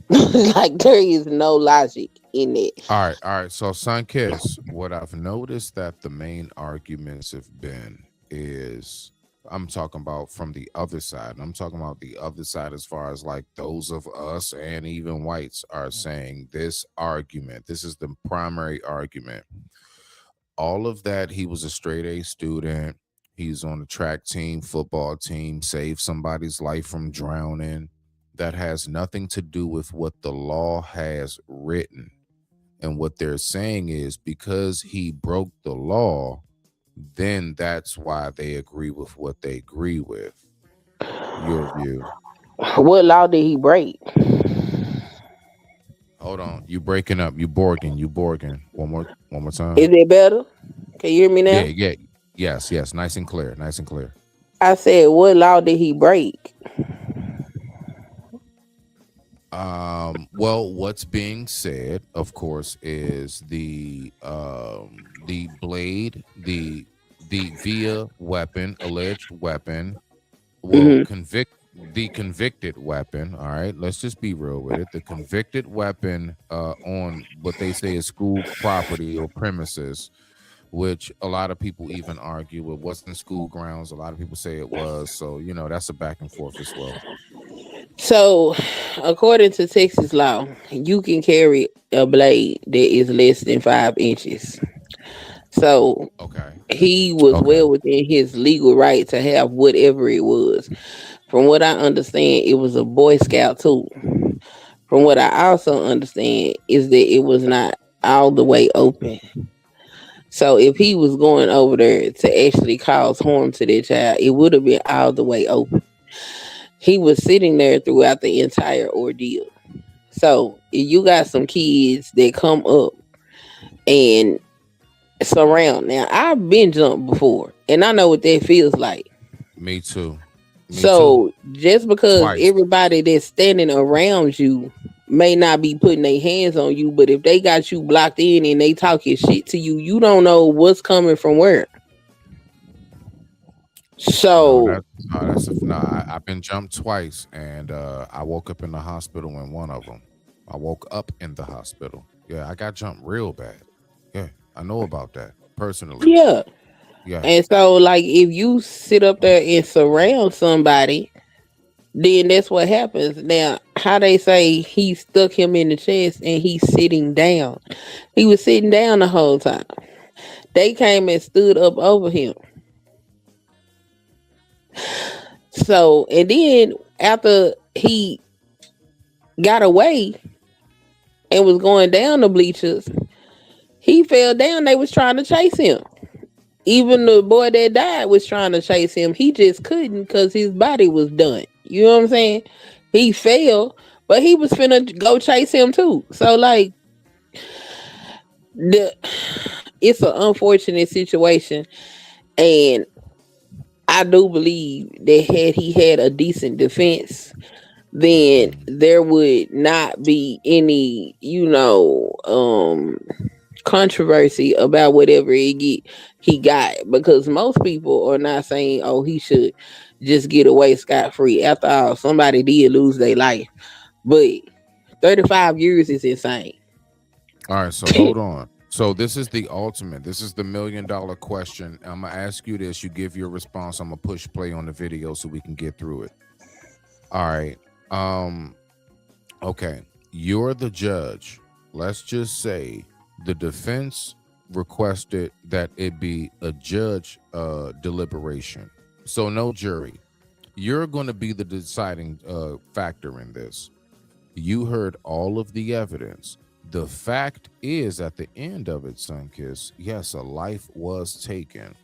Like there is no logic in it. All right. So, Sunkiss, what I've noticed that the main arguments have been is I'm talking about from the other side. I'm talking about the other side as far as like those of us and even whites are saying this argument. This is the primary argument. All of that, he was a straight A student. He's on the track team, football team, saved somebody's life from drowning. That has nothing to do with what the law has written. And what they're saying is because he broke the law, then that's why they agree with what they agree with. Your view. What law did he break? Hold on. You breaking up. You borging. One more time. Is it better? Can you hear me now? Yeah. Yes. Nice and clear. I said, what law did he break? Well, what's being said, of course, is the blade, the via weapon, alleged weapon, will the convicted weapon. All right, let's just be real with it. The convicted weapon on what they say is school property or premises, which a lot of people even argue it wasn't school grounds. A lot of people say it was. So, that's a back and forth as well. So, according to Texas law, you can carry a blade that is less than 5 inches. So, he was well within his legal right to have whatever it was. From what I understand, it was a Boy Scout tool. From what I also understand is that it was not all the way open. So, if he was going over there to actually cause harm to that child, it would have been all the way open. He was sitting there throughout the entire ordeal. So if you got some kids that come up and surround. Now, I've been jumped before, and I know what that feels like. Me too. Just because everybody that's standing around you may not be putting their hands on you, but if they got you blocked in and they talking shit to you, you don't know what's coming from where. So I've been jumped twice, and I woke up in the hospital in one of them. I woke up in the hospital. Yeah, I got jumped real bad. Yeah, I know about that personally. Yeah. And so, like, if you sit up there and surround somebody, then that's what happens. Now, how they say he stuck him in the chest and he's sitting down. He was sitting down the whole time. They came and stood up over him. So, and then after he got away and was going down the bleachers, he fell down. They was trying to chase him. Even the boy that died was trying to chase him. He just couldn't because his body was done. You know what I'm saying? He fell, but he was finna go chase him too. So, like, it's an unfortunate situation. And I do believe that had he had a decent defense, then there would not be any, controversy about whatever he got, because most people are not saying, oh, he should just get away scot-free. After all, somebody did lose their life, but 35 years is insane. All right, so hold on. So this is the ultimate. This is the $1 million question. I'm gonna ask you this. You give your response. I'm gonna push play on the video so we can get through it. All right. Okay. You're the judge. Let's just say The defense requested that it be a judge deliberation, so no jury. You're going to be the deciding factor in this. You heard all of the evidence. The fact is, at the end of it, Sunkiss, yes, a life was taken.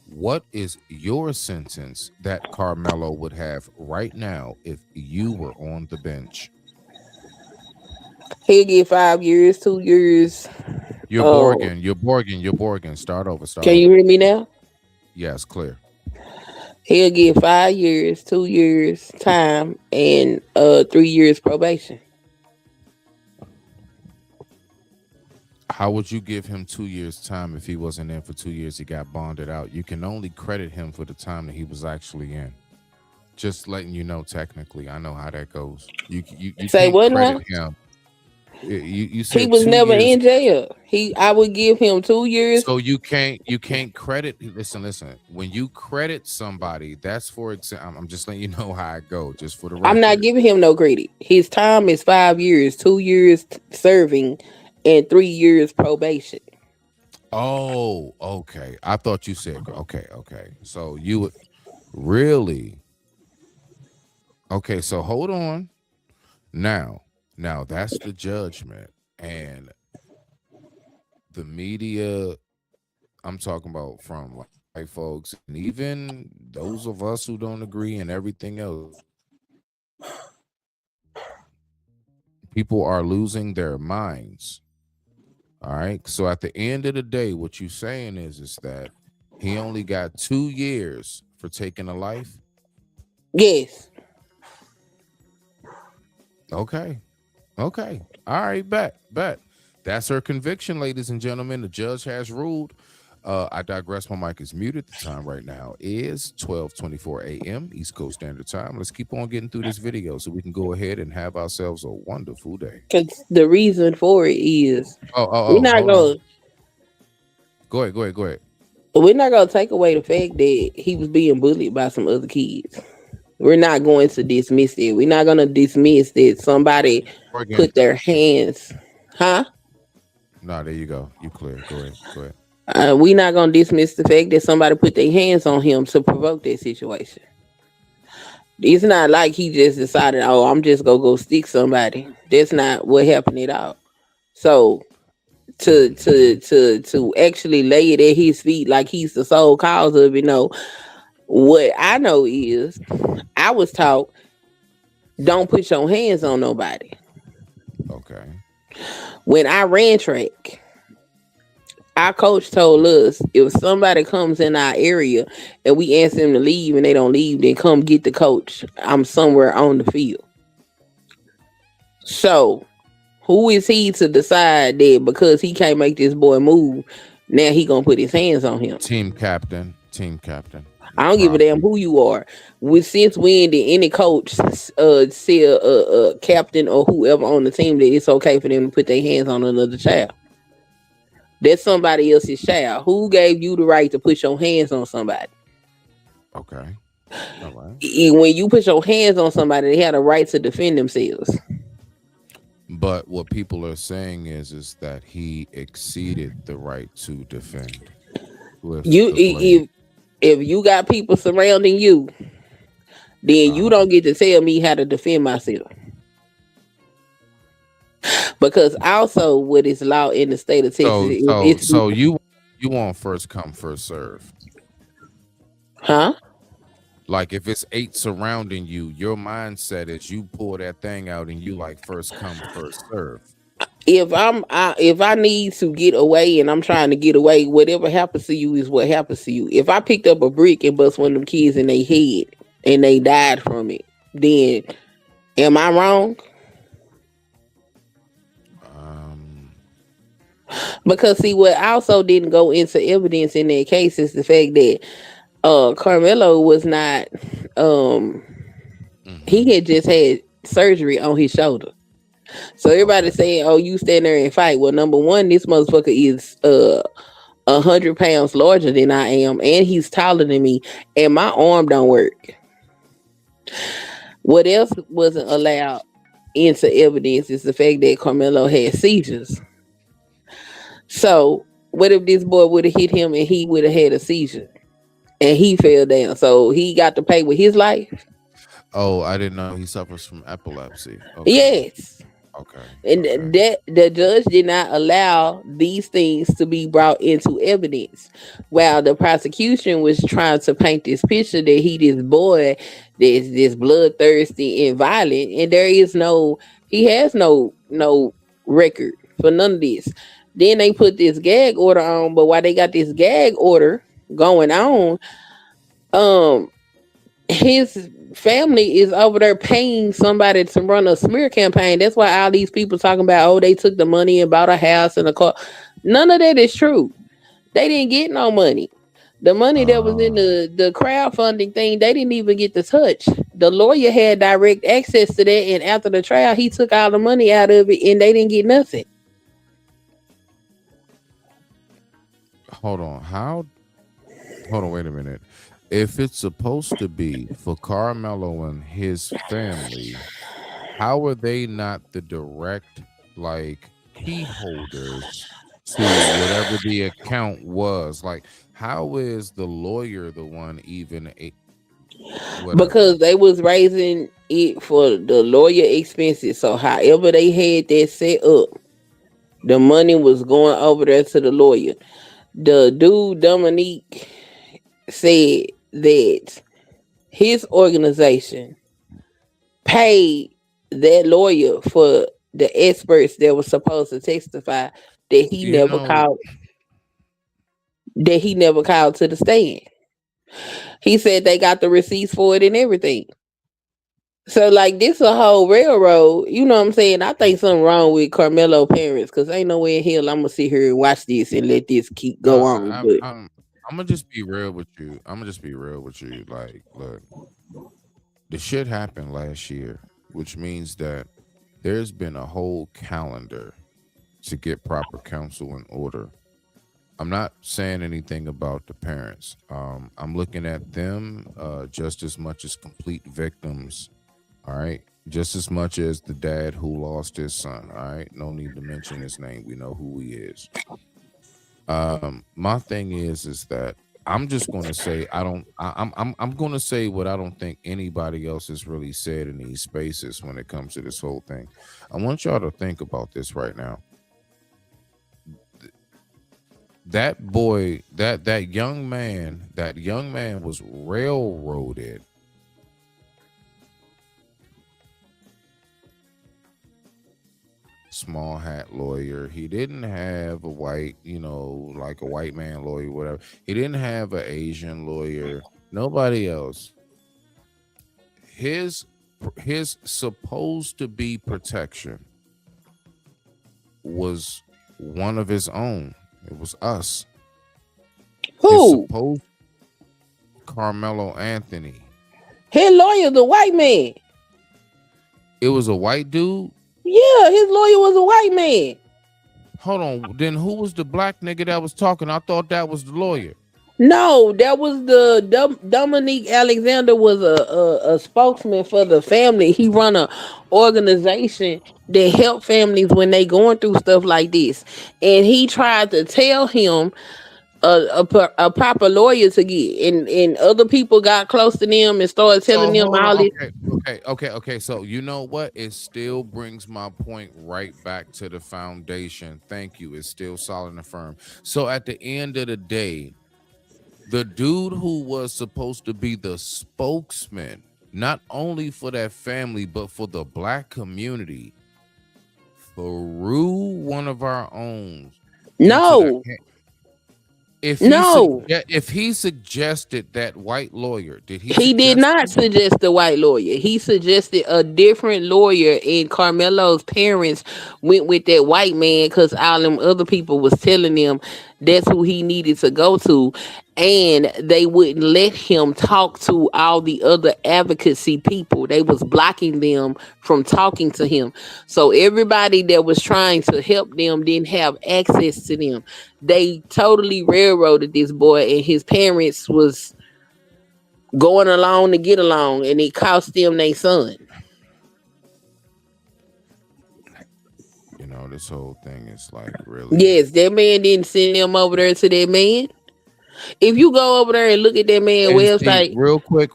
What is your sentence that Carmelo would have right now if you were on the bench? He'll get 5 years, 2 years. You're Borgin. Start over. Can you hear me now? Yes, clear. He'll get 5 years, 2 years time, and 3 years probation. How would you give him 2 years time if he wasn't in for 2 years? He got bonded out. You can only credit him for the time that he was actually in. Just letting you know, technically, I know how that goes. You Say can't what credit now? him. You said He was 2 never years. in jail. I would give him 2 years. So you can't credit. Listen. When you credit somebody, that's for example. I'm just letting you know how it go. Just for the record. I'm not giving him no credit. His time is 5 years, 2 years serving, and 3 years probation. Oh, okay. I thought you said okay. So you would really okay. So hold on. Now that's the judgment, and the media. I'm talking about from white folks, and even those of us who don't agree, and everything else. People are losing their minds. All right. So at the end of the day, what you're saying is that he only got 2 years for taking a life. Yes. Okay. All right. Bet. That's her conviction, ladies and gentlemen. The judge has ruled. I digress. My mic is muted. The time right now is 12:24 a.m. East Coast Standard Time. Let's keep on getting through this video so we can go ahead and have ourselves a wonderful day. Because the reason for it is we're not going. Go ahead. We're not going to take away the fact that he was being bullied by some other kids. We're not going to dismiss it. We're not going to dismiss that somebody put their hands. Huh? No, there you go. You clear. Go ahead. We're not going to dismiss the fact that somebody put their hands on him to provoke that situation. It's not like he just decided, oh, I'm just going to go stick somebody. That's not what happened at all. So to actually lay it at his feet like he's the sole cause of it, no. What I know is I was taught, don't put your hands on nobody. Okay. When I ran track, our coach told us if somebody comes in our area and we ask them to leave and they don't leave, then come get the coach. I'm somewhere on the field. So who is he to decide that because he can't make this boy move, now he gonna put his hands on him? Team captain. I don't give a damn who you are. Since when did any coach say a captain or whoever on the team that it's okay for them to put their hands on another child? That's somebody else's child. Who gave you the right to put your hands on somebody? Okay. All right. When you put your hands on somebody, they had a right to defend themselves. But what people are saying is that he exceeded the right to defend. If you got people surrounding you, then you don't get to tell me how to defend myself. Because also what is law in the state of Texas. So you want first come, first serve. Huh? Like if it's 8 surrounding you, your mindset is you pull that thing out and you like first come, first serve. If I need to get away and I'm trying to get away, whatever happens to you is what happens to you. If I picked up a brick and bust one of them kids in their head and they died from it, then am I wrong? Because see, what also didn't go into evidence in that case is the fact that Carmelo was not he had just had surgery on his shoulder. So everybody saying, oh, you stand there and fight. Well, number one, this motherfucker is 100 pounds larger than I am, and he's taller than me, and my arm don't work. What else wasn't allowed into evidence is the fact that Carmelo had seizures. So what if this boy would have hit him and he would have had a seizure and he fell down? So he got to pay with his life. Oh, I didn't know he suffers from epilepsy. Okay. Yes. Okay. And Okay. that the judge did not allow these things to be brought into evidence, while the prosecution was trying to paint this picture that he this boy that's this bloodthirsty and violent, and he has no record for none of this. Then they put this gag order on, but while they got this gag order going on, um his family is over there paying somebody to run a smear campaign. That's why all these people talking about, oh, they took the money and bought a house and a car. None of that is true. They didn't get no money. The money that was in the crowdfunding thing, they didn't even get to touch. The lawyer had direct access to that, and after the trial, he took all the money out of it, and they didn't get nothing. Hold on. Hold on, wait a minute. If it's supposed to be for Carmelo and his family, how are they not the direct key holders to whatever the account was? Like, how is the lawyer the one even Because they was raising it for the lawyer expenses. So however they had that set up, the money was going over there to the lawyer. The dude Dominique said that his organization paid that lawyer for the experts that were supposed to testify that he You never know, called to the stand. He said they got the receipts for it and everything. So like this a whole railroad, you know what I'm saying? I think something wrong with Carmelo parents, because ain't no way in hell I'm gonna sit here and watch this and let this keep no, go on. But I'm gonna just be real with you. I'm gonna just be real with you. Like, look, the shit happened last year, which means that there's been a whole calendar to get proper counsel in order. I'm not saying anything about the parents. I'm looking at them just as much as complete victims. All right. Just as much as the dad who lost his son. All right. No need to mention his name. We know who he is. My thing is that I'm just going to say I'm going to say what I don't think anybody else has really said in these spaces when it comes to this whole thing. I want y'all to think about this right now. That boy, that young man was railroaded. Small hat lawyer. He didn't have a white, like a white man lawyer, whatever. He didn't have an Asian lawyer. Nobody else. His supposed to be protection was one of his own. It was us. who? Carmelo Anthony. His lawyer, the white man. It was a white dude. Yeah, his lawyer was a white man. Hold on. Then who was the black nigga that was talking? I thought that was the lawyer. No, that was the Dominique Alexander was a spokesman for the family. He run a organization that help families when they going through stuff like this. And he tried to tell him a proper lawyer to get, and other people got close to them and started telling them all this. Okay. So you know what? It still brings my point right back to the foundation. Thank you. It's still solid and firm. So at the end of the day, the dude who was supposed to be the spokesman, not only for that family, but for the black community, threw one of our own. No. If he suggested that white lawyer, did he? He did not suggest the white lawyer. He suggested a different lawyer, and Carmelo's parents went with that white man because all them other people was telling them that's who he needed to go to, and they wouldn't let him talk to all the other advocacy people. They was blocking them from talking to him. So everybody that was trying to help them didn't have access to them. They totally railroaded this boy, and his parents was going along to get along, and it cost them their son. this whole thing is like really. Yes, that man didn't send them over there to that man. If you go over there and look at that man's And see, website,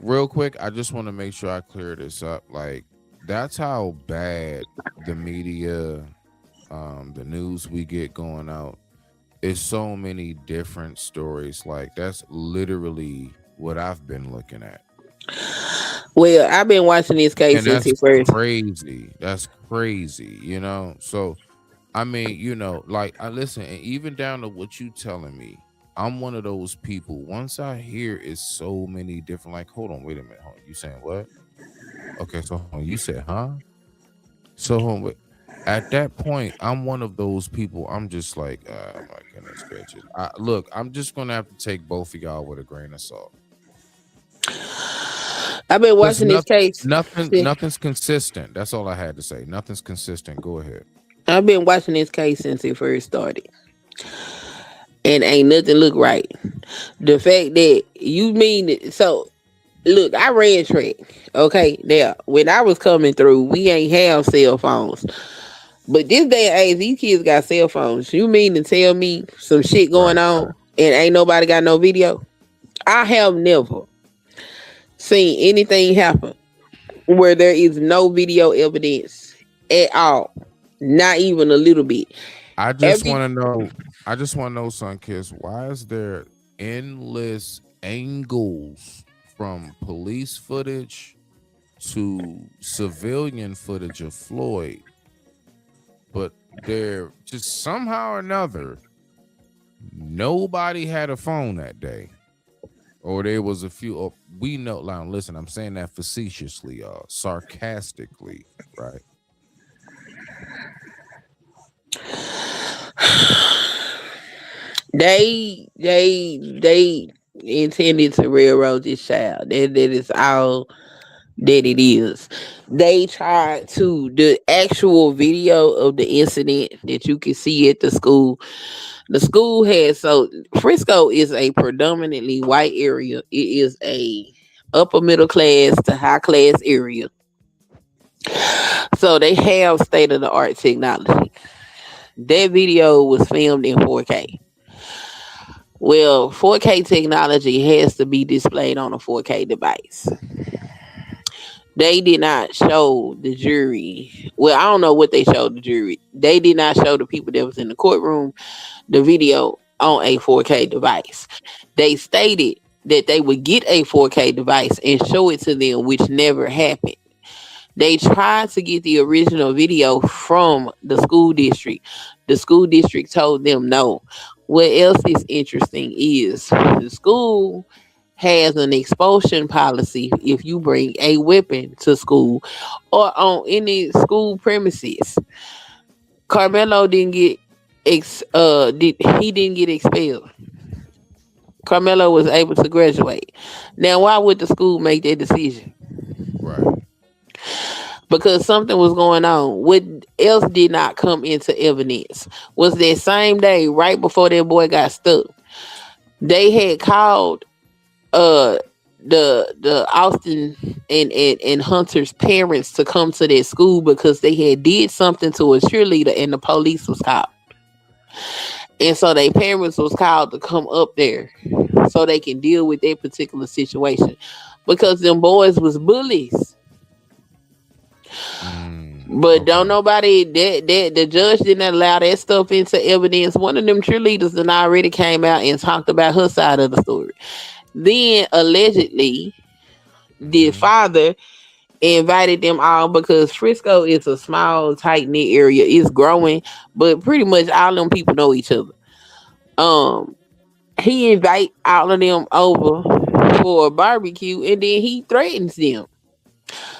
real quick, I just want to make sure I clear this up. Like, that's how bad the media, the news we get going out. It's so many different stories. Like, that's literally what I've been looking at. well, I've been watching this case And since that's it first. crazy. That's crazy, you know? So, I mean, you know, like, I listen, and even down to what you telling me, I'm one of those people. Once I hear it's so many different, like, hold on, wait a minute. Hold on, you saying what? Okay, so hold on, you said, huh? So hold on, wait. At that point, I'm one of those people. I'm just like, oh my goodness gracious. Look, I'm just gonna have to take both of y'all with a grain of salt. I've been Because watching this case. nothing's consistent. That's all I had to say. Nothing's consistent. Go ahead. I've been watching this case since it first started, and ain't nothing look right. The fact that you mean it, so look, I ran track. Okay, now when I was coming through, we ain't have cell phones. But this day and age, these kids got cell phones. You mean to tell me some shit going on and ain't nobody got no video? I have never seen anything happen where there is no video evidence at all. Not even a little bit. I just want to know, Sunkiss, why is there endless angles from police footage to civilian footage of Floyd, but there just somehow or another, nobody had a phone that day, or there was a few. We know. Now, listen, I'm saying that facetiously, sarcastically, right? They intended to railroad this child. That is all that it is. They tried to the actual video of the incident that you can see at the school. The school has so Frisco is a predominantly white area. It is a upper middle class to high class area. So they have state of the art technology. That video was filmed in 4K. Well, 4K technology has to be displayed on a 4K device. They did not show the jury. Well, I don't know what they showed the jury. They did not show the people that was in the courtroom the video on a 4K device. They stated that they would get a 4K device and show it to them, which never happened. They tried to get the original video from the school district. The school district told them no. What else is interesting is the school has an expulsion policy if you bring a weapon to school or on any school premises. Carmelo didn't get he didn't get expelled. Carmelo was able to graduate. Now, why would the school make that decision? Right. Because something was going on. What else did not come into evidence was that same day, right before that boy got stuck, they had called the Austin and Hunter's parents to come to their school because they had did something to a cheerleader and the police was called. And so their parents was called to come up there so they can deal with that particular situation because them boys was bullies. But don't nobody that the judge didn't allow that stuff into evidence. One of them cheerleaders then already came out and talked about her side of the story. Then allegedly the father invited them all because Frisco is a small, tight-knit area. It's growing, but pretty much all them people know each other. He invite all of them over for a barbecue and then he threatens them.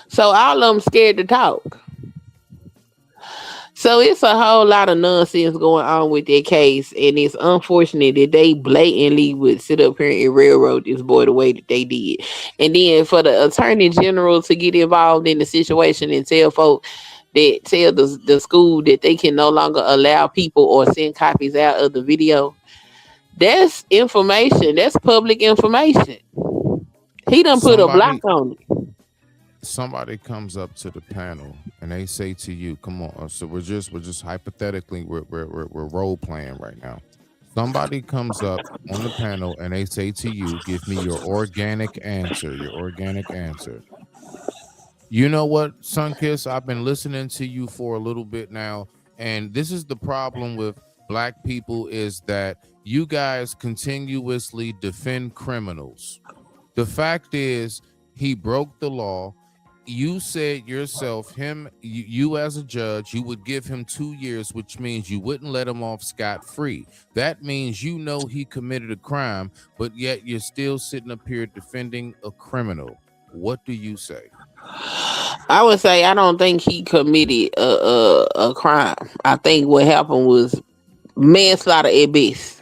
So all of them scared to talk. So it's a whole lot of nonsense going on with that case, and it's unfortunate that they blatantly would sit up here and railroad this boy the way that they did. And then for the attorney general to get involved in the situation and tell folk that tell the school that they can no longer allow people or send copies out of the video, that's information. That's public information. He done put a block on it. Somebody comes up to the panel and they say to you, come on, so we're just hypothetically we're role playing right now. Somebody comes up on the panel and they say to you, give me your organic answer, You know what, Sunkiss, I've been listening to you for a little bit now, and this is the problem with black people, is that you guys continuously defend criminals. The fact is, he broke the law. You said yourself, you as a judge, you would give him 2 years, which means you wouldn't let him off scot-free. That means you know he committed a crime, but yet you're still sitting up here defending a criminal. What do you say? I would say I don't think he committed a crime. I think what happened was manslaughter at best.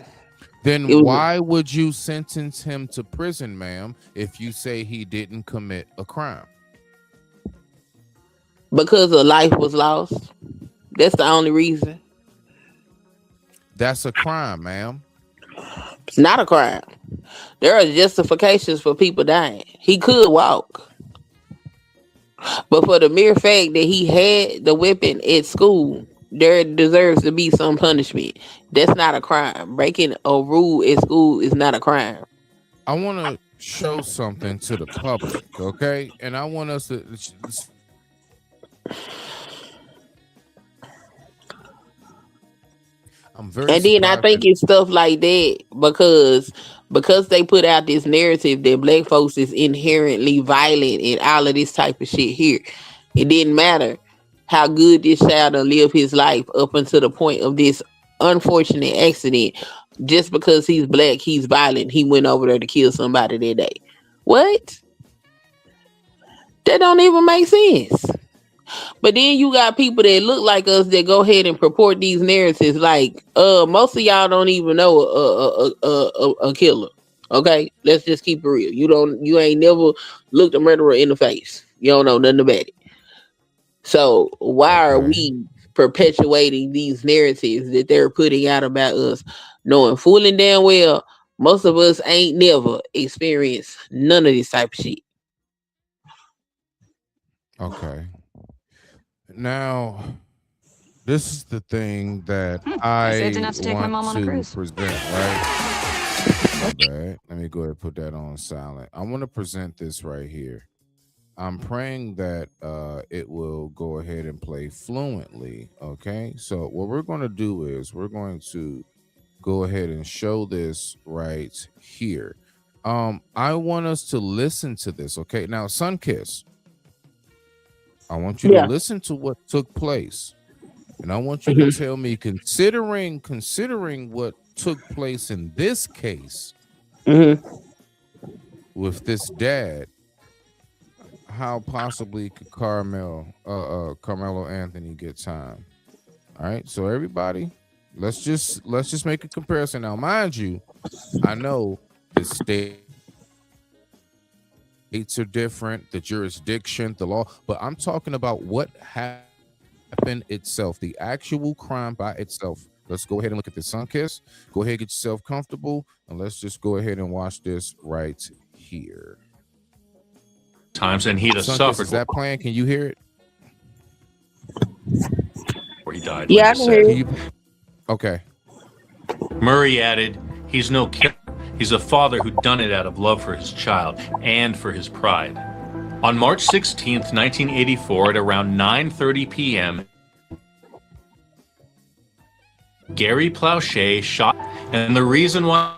Then why would you sentence him to prison, ma'am, if you say he didn't commit a crime? Because a life was lost. That's the only reason. That's a crime, ma'am. It's not a crime. There are justifications for people dying. He could walk. But for the mere fact that he had the weapon at school, there deserves to be some punishment. That's not a crime. Breaking a rule at school is not a crime. I want to show something to the public, okay? And I want us to... And then I think it's stuff like that because they put out this narrative that black folks is inherently violent and all of this type of shit here. It didn't matter how good this child lived his life up until the point of this unfortunate accident. Just because he's black, he's violent. He went over there to kill somebody that day. What? That don't even make sense. But then you got people that look like us that go ahead and purport these narratives. Like, most of y'all don't even know a killer. Okay, let's just keep it real. You ain't never looked a murderer in the face. You don't know nothing about it. So why are we perpetuating these narratives that they're putting out about us, knowing full and damn well most of us ain't never experienced none of this type of shit? Okay. Now, this is the thing that I want to present, right? Okay, let me go ahead and put that on silent. I want to present this right here. I'm praying that it will go ahead and play fluently, okay? So what we're going to do is we're going to go ahead and show this right here. I want us to listen to this, okay? Now, Sunkiss, I want you to listen to what took place, and I want you to tell me, considering what took place in this case with this dad, how possibly could Carmelo Anthony get time? All right, so everybody, let's just make a comparison. Now, mind you, I know the states are different, the jurisdiction, the law, but I'm talking about what happened itself, the actual crime by itself. Let's go ahead and look at the Sunkiss. Go ahead, get yourself comfortable, and let's just go ahead and watch this right here. Times, and he'd have suffered. Is that playing? Can you hear it? Where he died. Yeah, I can hear you. Okay. Murray added, "He's no killer. He's a father who done it out of love for his child and for his pride." On March 16th, 1984, at around 9:30 p.m., Gary Plauché shot, and the reason why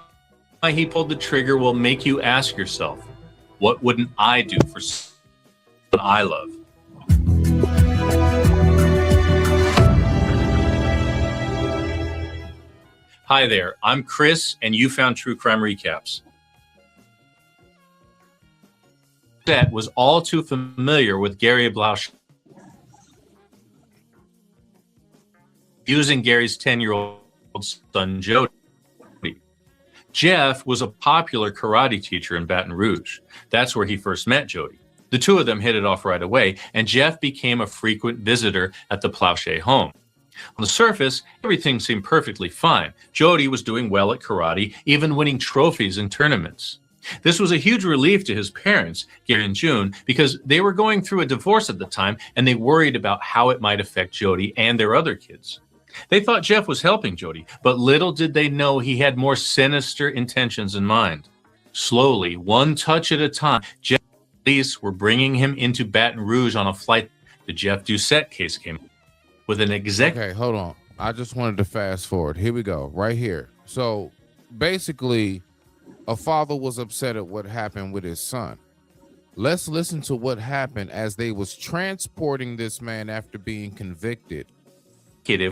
he pulled the trigger will make you ask yourself, what wouldn't I do for someone I love? Hi there, I'm Chris, and you found True Crime Recaps. That was all too familiar with Gary Plauché using Gary's 10-year-old son, Jody. Jeff was a popular karate teacher in Baton Rouge. That's where he first met Jody. The two of them hit it off right away, and Jeff became a frequent visitor at the Plauché home. On the surface, everything seemed perfectly fine. Jody was doing well at karate, even winning trophies in tournaments. This was a huge relief to his parents, Gary and June, because they were going through a divorce at the time and they worried about how it might affect Jody and their other kids. They thought Jeff was helping Jody, but little did they know he had more sinister intentions in mind. Slowly, one touch at a time, Jeff and the police were bringing him into Baton Rouge on a flight. The Jeff Doucette case came with an Okay, hold on. I just wanted to fast forward. Here we go, right here. So basically, a father was upset at what happened with his son. Let's listen to what happened as they was transporting this man after being convicted.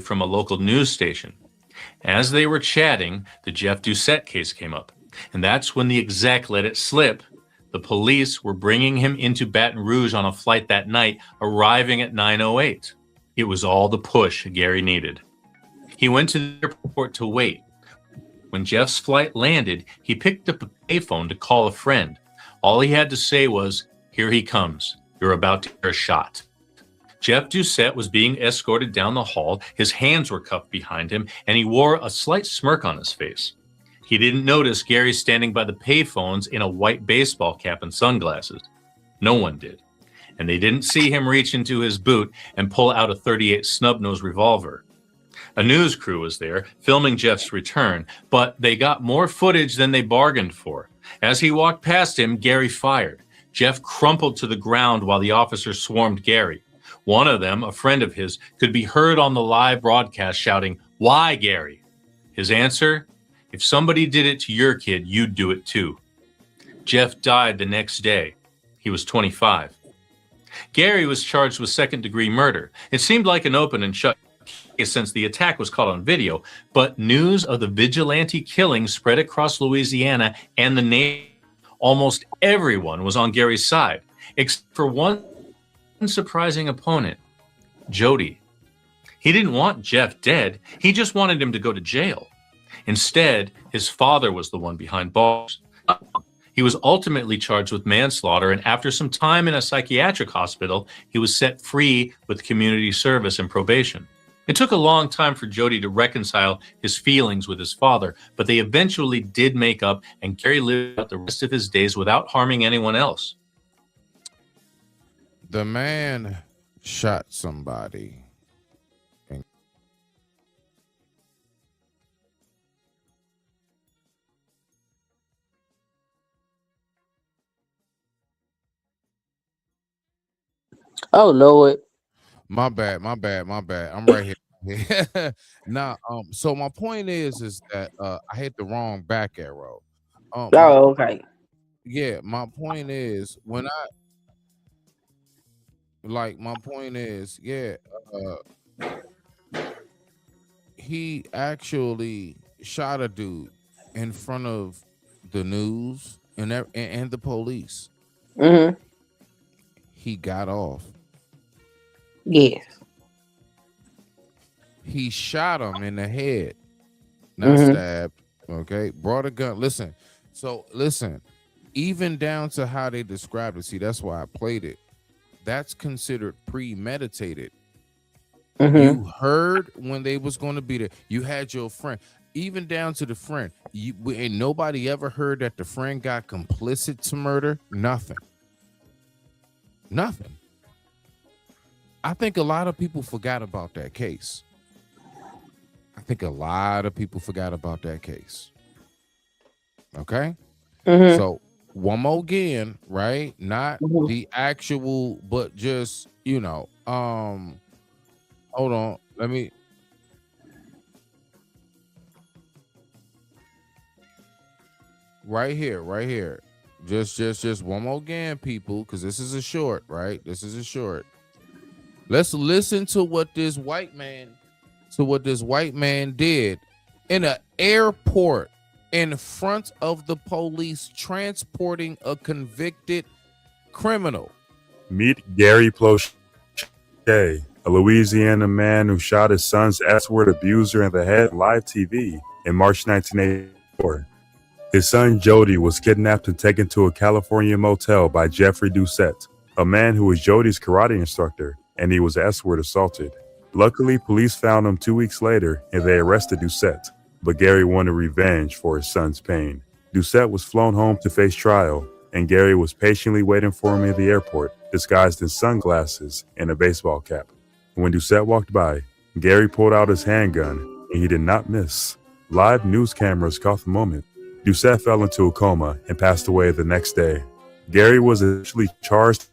From a local news station. As they were chatting, the Jeff Doucette case came up, and that's when the exec let it slip. The police were bringing him into Baton Rouge on a flight that night, arriving at 9:08. It was all the push Gary needed. He went to the airport to wait. When Jeff's flight landed, he picked up a payphone to call a friend. All he had to say was, "Here he comes. You're about to hear a shot." Jeff Doucette was being escorted down the hall. His hands were cuffed behind him, and he wore a slight smirk on his face. He didn't notice Gary standing by the payphones in a white baseball cap and sunglasses. No one did. And they didn't see him reach into his boot and pull out a .38 snub-nose revolver. A news crew was there, filming Jeff's return, but they got more footage than they bargained for. As he walked past him, Gary fired. Jeff crumpled to the ground while the officers swarmed Gary. One of them, a friend of his, could be heard on the live broadcast shouting, "Why, Gary?" His answer, "If somebody did it to your kid, you'd do it too." Jeff died the next day. He was 25. Gary was charged with second-degree murder. It seemed like an open and shut case since the attack was caught on video, but news of the vigilante killing spread across Louisiana and the nation. Almost everyone was on Gary's side, except for one surprising opponent, Jody. He didn't want Jeff dead. He just wanted him to go to jail. Instead, his father was the one behind bars. He was ultimately charged with manslaughter, and after some time in a psychiatric hospital, he was set free with community service and probation. It took a long time for Jody to reconcile his feelings with his father, but they eventually did make up, and Gary lived out the rest of his days without harming anyone else. The man shot somebody. Oh Lord. My bad. I'm right here. Now, so my point is that I hit the wrong back arrow. Oh, okay. Yeah, my point is he actually shot a dude in front of the news and the police. Mm-hmm. He got off. Yes. He shot him in the head, not stabbed. Okay, brought a gun. Listen, even down to how they described it. See, that's why I played it. That's considered premeditated. You heard when they was going to be there. You had your friend, even down to the friend. Ain't nobody ever heard that the friend got complicit to murder. Nothing. I think a lot of people forgot about that case. Okay. So one more again, right? Not the actual, but just, hold on. Let me. Right here. Just one more again, people, because this is a short, right? Let's listen to what this white man did in an airport in front of the police transporting a convicted criminal. Meet Gary Plauché, a Louisiana man who shot his son's S-word abuser in the head on live TV in March 1984. His son Jody was kidnapped and taken to a California motel by Jeffrey Doucette, a man who was Jody's karate instructor, and he was S-word assaulted. Luckily, police found him 2 weeks later and they arrested Doucette, but Gary wanted revenge for his son's pain. Doucette was flown home to face trial, and Gary was patiently waiting for him at the airport, disguised in sunglasses and a baseball cap. When Doucette walked by, Gary pulled out his handgun, and he did not miss. Live news cameras caught the moment. Doucette fell into a coma and passed away the next day. Gary was initially charged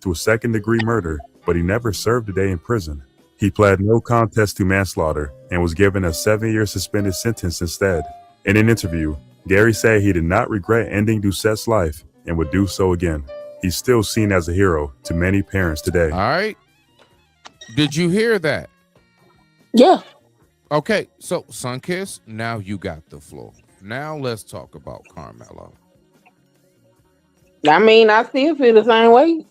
to a second-degree murder, but he never served a day in prison. He pled no contest to manslaughter and was given a 7-year suspended sentence instead. In an interview, Gary said he did not regret ending Doucette's life and would do so again. He's still seen as a hero to many parents today. All right. Did you hear that? Yeah. Okay, so Sunkiss, now you got the floor. Now let's talk about Carmelo. I mean, I still feel the same way.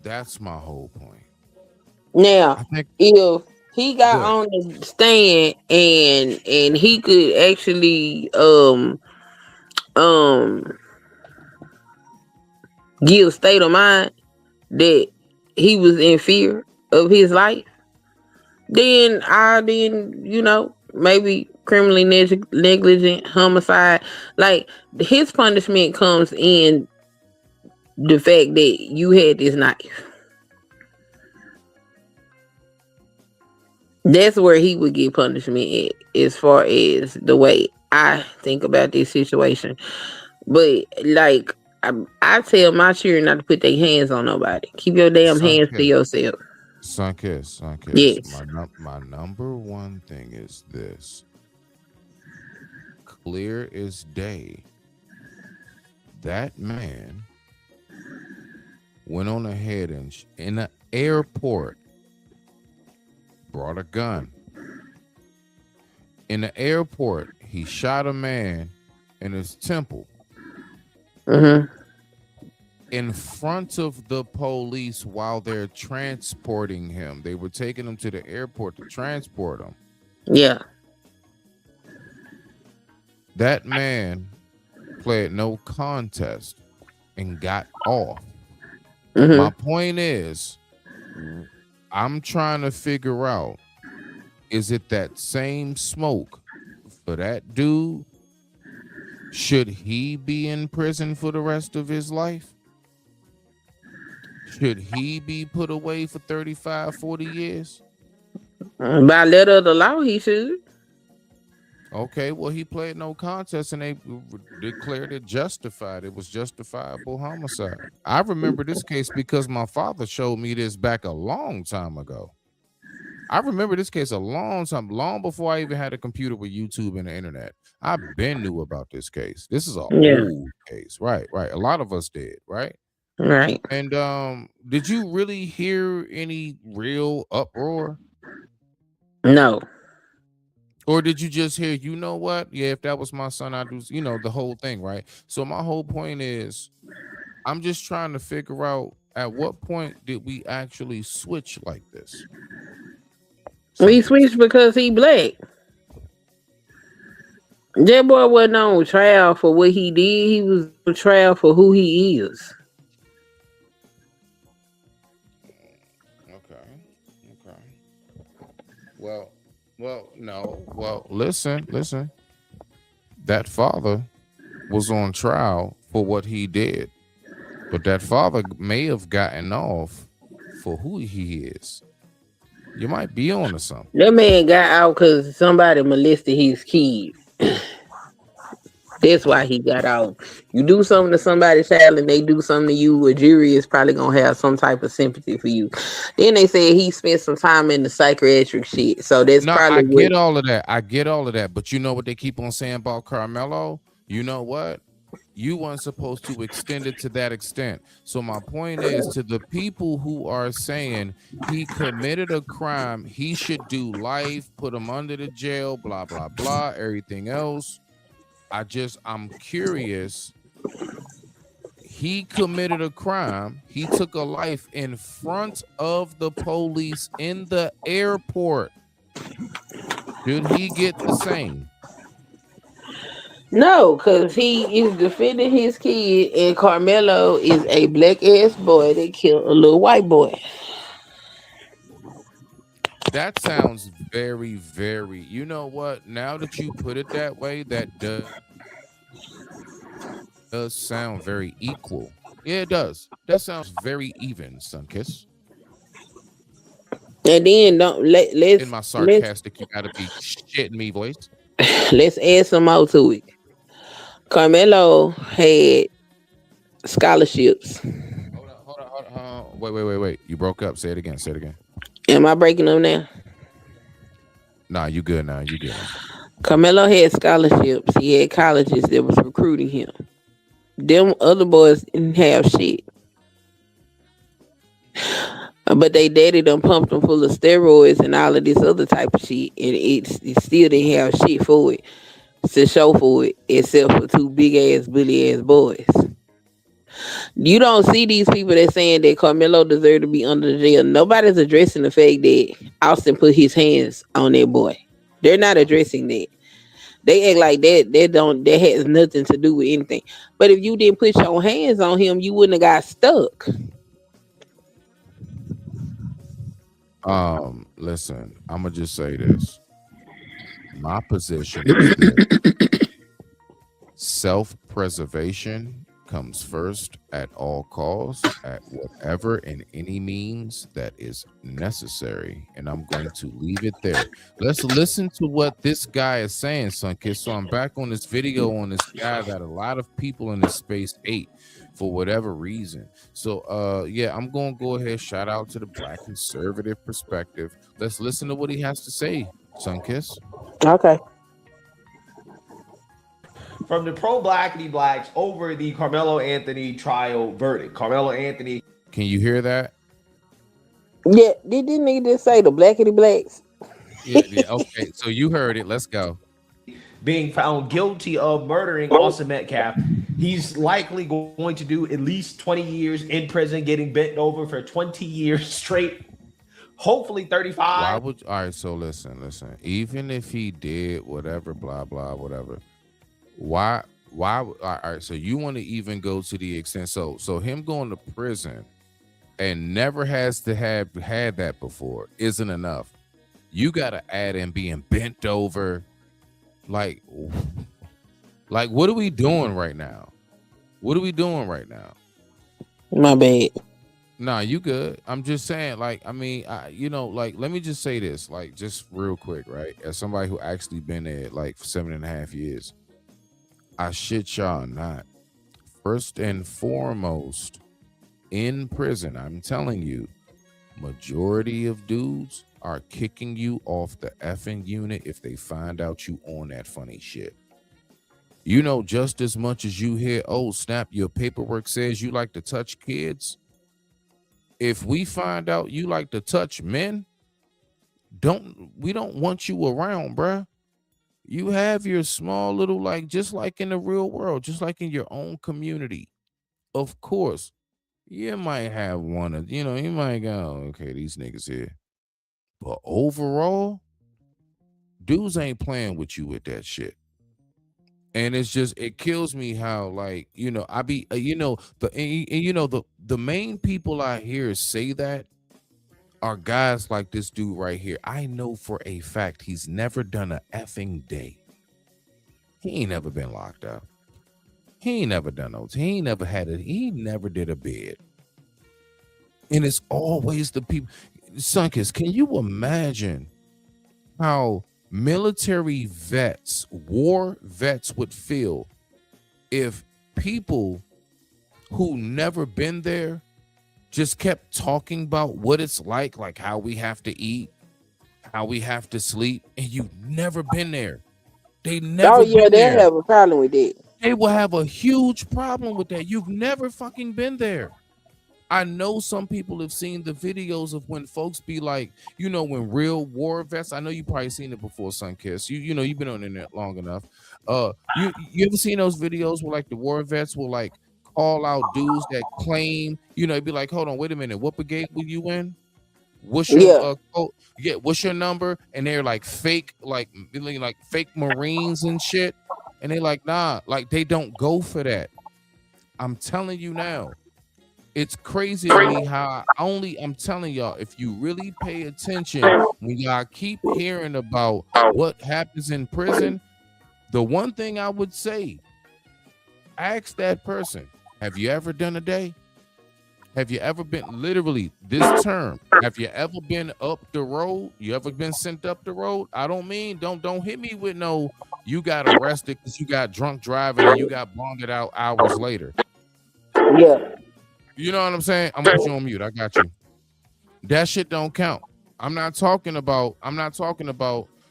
That's my whole point. Now, if he got on the stand and he could actually give state of mind that he was in fear of his life, then maybe criminally negligent, homicide. Like, his punishment comes in the fact that you had this knife. That's where he would get punishment at, as far as the way I think about this situation. But like, I tell my children not to put their hands on nobody. Keep your damn hands to yourself. Sunkiss. Yes. My number one thing is this. Clear as day, that man went on ahead and in the airport brought a gun. In the airport, he shot a man in his temple. In front of the police while they're transporting him. They were taking him to the airport to transport him. Yeah. That man played no contest and got off. My point is, I'm trying to figure out, is it that same smoke for that dude? Should he be in prison for the rest of his life? Should he be put away for 35, 40 years? By letter of the law, he should. Okay, well, he played no contest and they declared it justified. It was justifiable homicide. I remember this case because my father showed me this back a long time ago. I remember this case a long time, long before I even had a computer with YouTube and the internet. I've been knew about this case. This is an old case. Right. A lot of us did, right? Right. And did you really hear any real uproar? No. Or did you just hear, you know what? Yeah, if that was my son, I'd do, the whole thing, right? So my whole point is, I'm just trying to figure out at what point did we actually switch like this? We switched because he black. That boy wasn't on trial for what he did. He was on trial for who he is. Okay. Well, listen. That father was on trial for what he did, but that father may have gotten off for who he is. You might be on to something. That man got out because somebody molested his kid. That's why he got out. You do something to somebody's child and they do something to you, a jury is probably going to have some type of sympathy for you. Then they said he spent some time in the psychiatric shit. So that's probably I get all of that. But you know what they keep on saying about Carmelo? You know what? You weren't supposed to extend it to that extent. So my point is, to the people who are saying he committed a crime, he should do life, put him under the jail, blah, blah, blah, everything else. I'm curious. He committed a crime. He took a life in front of the police in the airport. Should he get the same? No, because he is defending his kid, and Carmelo is a black ass boy that killed a little white boy. That sounds very, very. You know what? Now that you put it that way, that does sound very equal. Yeah, it does. That sounds very even, Sunkiss. And then don't let In my let's sarcastic, you gotta be shitting me voice. let's add some more to it. Carmelo had scholarships. Hold on. Wait. You broke up. Say it again. Say it again. Am I breaking them now? Nah, you good now. You good now. Carmelo had scholarships. He had colleges that was recruiting him. Them other boys didn't have shit. But they daddy done pumped them full of steroids and all of this other type of shit. And it still didn't have shit for it to show for it except for two big ass bully ass boys. You don't see these people that saying that Carmelo deserved to be under the jail. Nobody's addressing the fact that Austin put his hands on that boy. They're not addressing that. They act like that has nothing to do with anything. But if you didn't put your hands on him, you wouldn't have got stuck. Listen, I'm gonna just say this. My position is this. Self-preservation comes first at all costs, at whatever and any means that is necessary. And I'm going to leave it there. Let's listen to what this guy is saying, Sunkiss. So I'm back on this video on this guy that a lot of people in this space ate for whatever reason. So yeah, I'm gonna go ahead, shout out to the Black conservative perspective. Let's listen to what he has to say, Sunkiss. Okay. From the pro-blackity blacks over the Carmelo Anthony trial verdict. Carmelo Anthony. Can you hear that? Yeah, didn't he just say the blackity blacks? Yeah, okay, so you heard it. Let's go. Being found guilty of murdering Austin Metcalf. He's likely going to do at least 20 years in prison, getting bent over for 20 years straight. Hopefully 35. Why would all right? So listen. Even if he did whatever, blah blah, whatever. Why? All right. So you want to even go to the extent? So him going to prison and never has to have had that before isn't enough. You got to add in being bent over. Like what are we doing right now? What are we doing right now? My bad. Nah, you good. I'm just saying, like, I mean, like, let me just say this, like, just real quick, right? As somebody who actually been there, like, for 7.5 years, I shit y'all not. First and foremost, in prison, I'm telling you, majority of dudes are kicking you off the effing unit if they find out you on that funny shit. You know, just as much as you hear, oh, snap, your paperwork says you like to touch kids. If we find out you like to touch men, we don't want you around, bruh. You have your small little, like, just like in the real world, just like in your own community. Of course, you might have one of, you might go, okay, these niggas here. But overall, dudes ain't playing with you with that shit. And it's just, it kills me how, like, I be, the main people I hear say that are guys like this dude right here. I know for a fact he's never done a effing day. He ain't never been locked up. He ain't never done those. He never did a bid. And it's always the people. Sunkiss, can you imagine how military vets, war vets would feel if people who never been there just kept talking about what it's like how we have to eat, how we have to sleep, and you've never been there. They never been there. They'll have a problem with that. They will have a huge problem with that. You've never fucking been there. I know some people have seen the videos of when folks be like, when real war vets, I know you probably seen it before, Sunkiss. You've been on the internet long enough. You ever seen those videos where like the war vets will like call out dudes that claim, it'd be like, hold on, wait a minute, what brigade were you in? What's your what's your number? And they're like fake, like fake Marines and shit. And they like, nah, like they don't go for that. I'm telling you now. It's crazy to me how I'm telling y'all, if you really pay attention, when y'all keep hearing about what happens in prison, the one thing I would say, ask that person, have you ever done a day? Have you ever been, literally this term, have you ever been up the road? You ever been sent up the road? I don't mean, don't hit me with no, you got arrested because you got drunk driving and you got bonded out hours later. Yeah. You know what I'm saying? I'm gonna put you on mute. I got you. That shit don't count. I'm not talking about,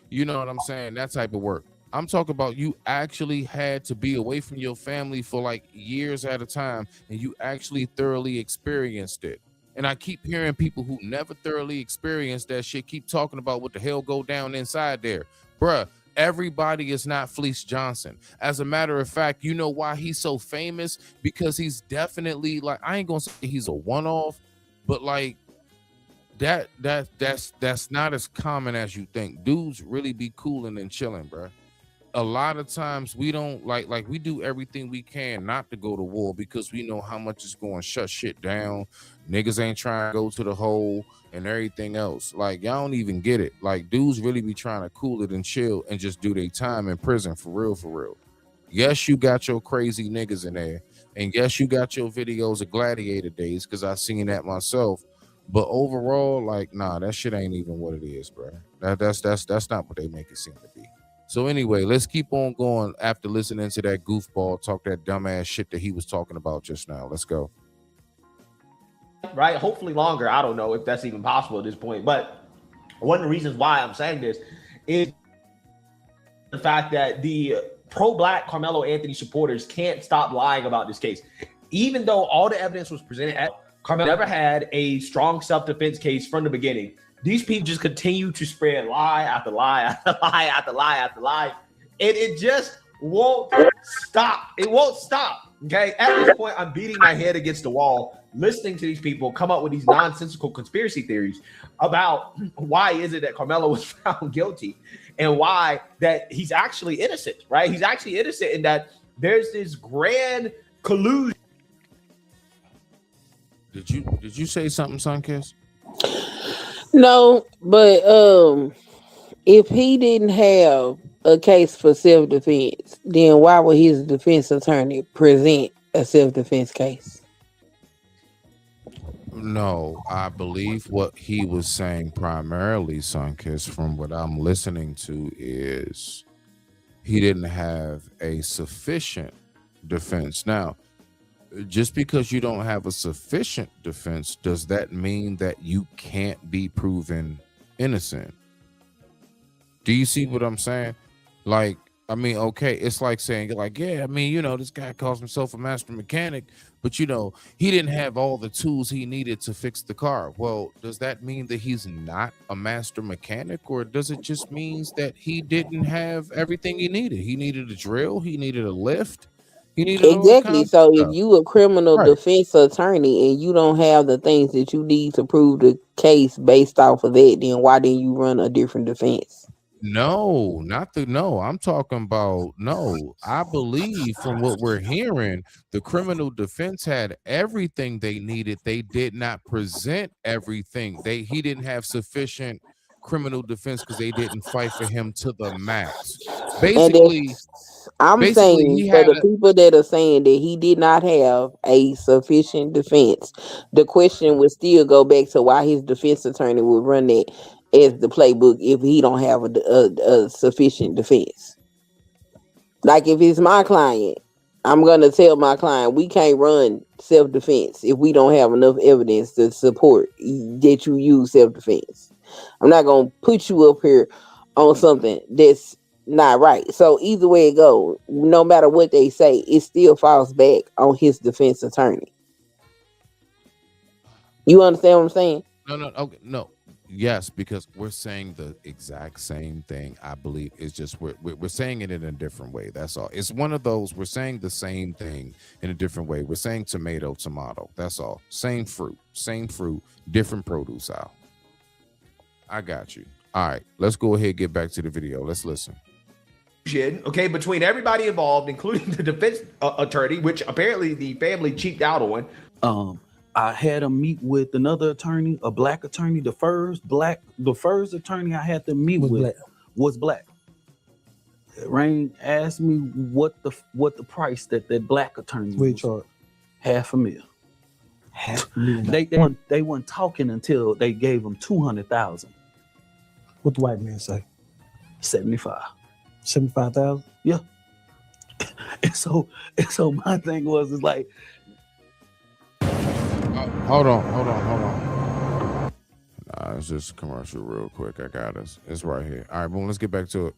you know what I'm saying, that type of work. I'm talking about you actually had to be away from your family for like years at a time and you actually thoroughly experienced it. And I keep hearing people who never thoroughly experienced that shit keep talking about what the hell go down inside there. Bruh, everybody is not Fleece Johnson. As a matter of fact, you know why he's so famous? Because he's definitely, like, I ain't gonna say he's a one-off, but like that's not as common as you think. Dudes really be cooling and chilling, bruh. A lot of times we don't like we do everything we can not to go to war because we know how much it's going to shut shit down. Niggas ain't trying to go to the hole and everything else. Like, y'all don't even get it. Like, dudes really be trying to cool it and chill and just do their time in prison for real. Yes, you got your crazy niggas in there, and yes, you got your videos of gladiator days because I seen that myself. But overall, like, nah, that shit ain't even what it is, bro. That's not what they make it seem to be. So anyway, let's keep on going after listening to that goofball talk that dumbass shit that he was talking about just now. Let's go. Right? Hopefully longer. I don't know if that's even possible at this point. But one of the reasons why I'm saying this is the fact that the pro-black Carmelo Anthony supporters can't stop lying about this case. Even though all the evidence was presented, Carmelo never had a strong self-defense case from the beginning. These people just continue to spread lie after lie after lie after lie after lie. And it just won't stop. It won't stop. Okay. At this point, I'm beating my head against the wall, listening to these people come up with these nonsensical conspiracy theories about why is it that Carmelo was found guilty and why that he's actually innocent, right? He's actually innocent in that there's this grand collusion. Did you say something, Sunkiss? No, but if he didn't have a case for self-defense, then why would his defense attorney present a self-defense case? No, I believe what he was saying primarily, Sunkiss, from what I'm listening to, is he didn't have a sufficient defense. Now, just because you don't have a sufficient defense, does that mean that you can't be proven innocent? Do you see what I'm saying? Like, I mean, okay, it's like saying, like, yeah, I mean, you know, this guy calls himself a master mechanic, but, you know, he didn't have all the tools he needed to fix the car. Well, does that mean that he's not a master mechanic, or does it just means that he didn't have everything he needed? He needed a drill, he needed a lift, he needed all Exactly. kinds So of if stuff. you a criminal Right. defense attorney and you don't have the things that you need to prove the case based off of that, then why didn't you run a different defense? No, I'm talking about, no, I believe from what we're hearing, the criminal defense had everything they needed. They did not present everything. He didn't have sufficient criminal defense because they didn't fight for him to the max. And Basically, I'm saying he for had the people that are saying that he did not have a sufficient defense, the question would still go back to why his defense attorney would run that as the playbook if he don't have a sufficient defense. Like if it's my client, I'm gonna tell my client we can't run self-defense if we don't have enough evidence to support that you use self-defense. I'm not gonna put you up here on something that's not right. So either way it goes, no matter what they say, it still falls back on his defense attorney. You understand what I'm saying? no, okay, no. Yes, because we're saying the exact same thing. I believe it's just we're saying it in a different way. That's all. It's one of those, we're saying the same thing in a different way. We're saying tomato. That's all. Same fruit, different produce out. I got you. All right, let's go ahead and get back to the video. Let's listen. Okay, between everybody involved, including the defense attorney, which apparently the family cheaped out on. I had him meet with another attorney, a black attorney. The first attorney I had to meet was black. Rain asked me what the price that black attorney was. $500,000. They weren't talking until they gave him $200,000. What the white man say? 75. 75,000? Yeah. And so my thing was, it's like, hold on. Nah, it's just a commercial real quick. I got us. It's right here. All right, boom, let's get back to it.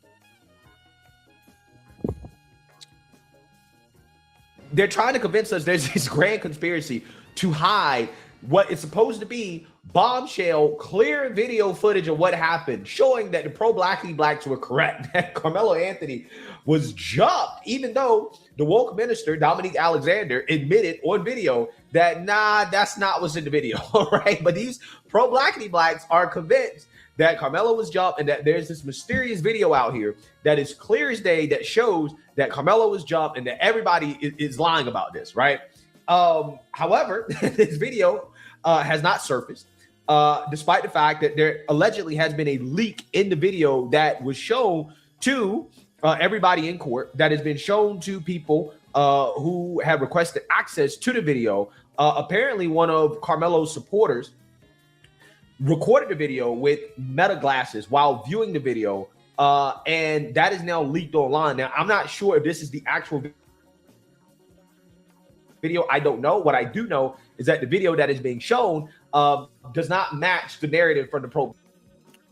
They're trying to convince us there's this grand conspiracy to hide what is supposed to be bombshell, clear video footage of what happened, showing that the pro-blackity blacks were correct, that Carmelo Anthony was jumped, even though the woke minister, Dominique Alexander, admitted on video that, nah, that's not what's in the video, right? But these pro-blackity blacks are convinced that Carmelo was jumped and that there's this mysterious video out here that is clear as day that shows that Carmelo was jumped and that everybody is lying about this, right? However, this video has not surfaced, despite the fact that there allegedly has been a leak in the video that was shown to everybody in court, that has been shown to people who have requested access to the video. Apparently, one of Carmelo's supporters recorded the video with meta glasses while viewing the video, and that is now leaked online. Now, I'm not sure if this is the actual video. I don't know. What I do know is that the video that is being shown does not match the narrative from the pro.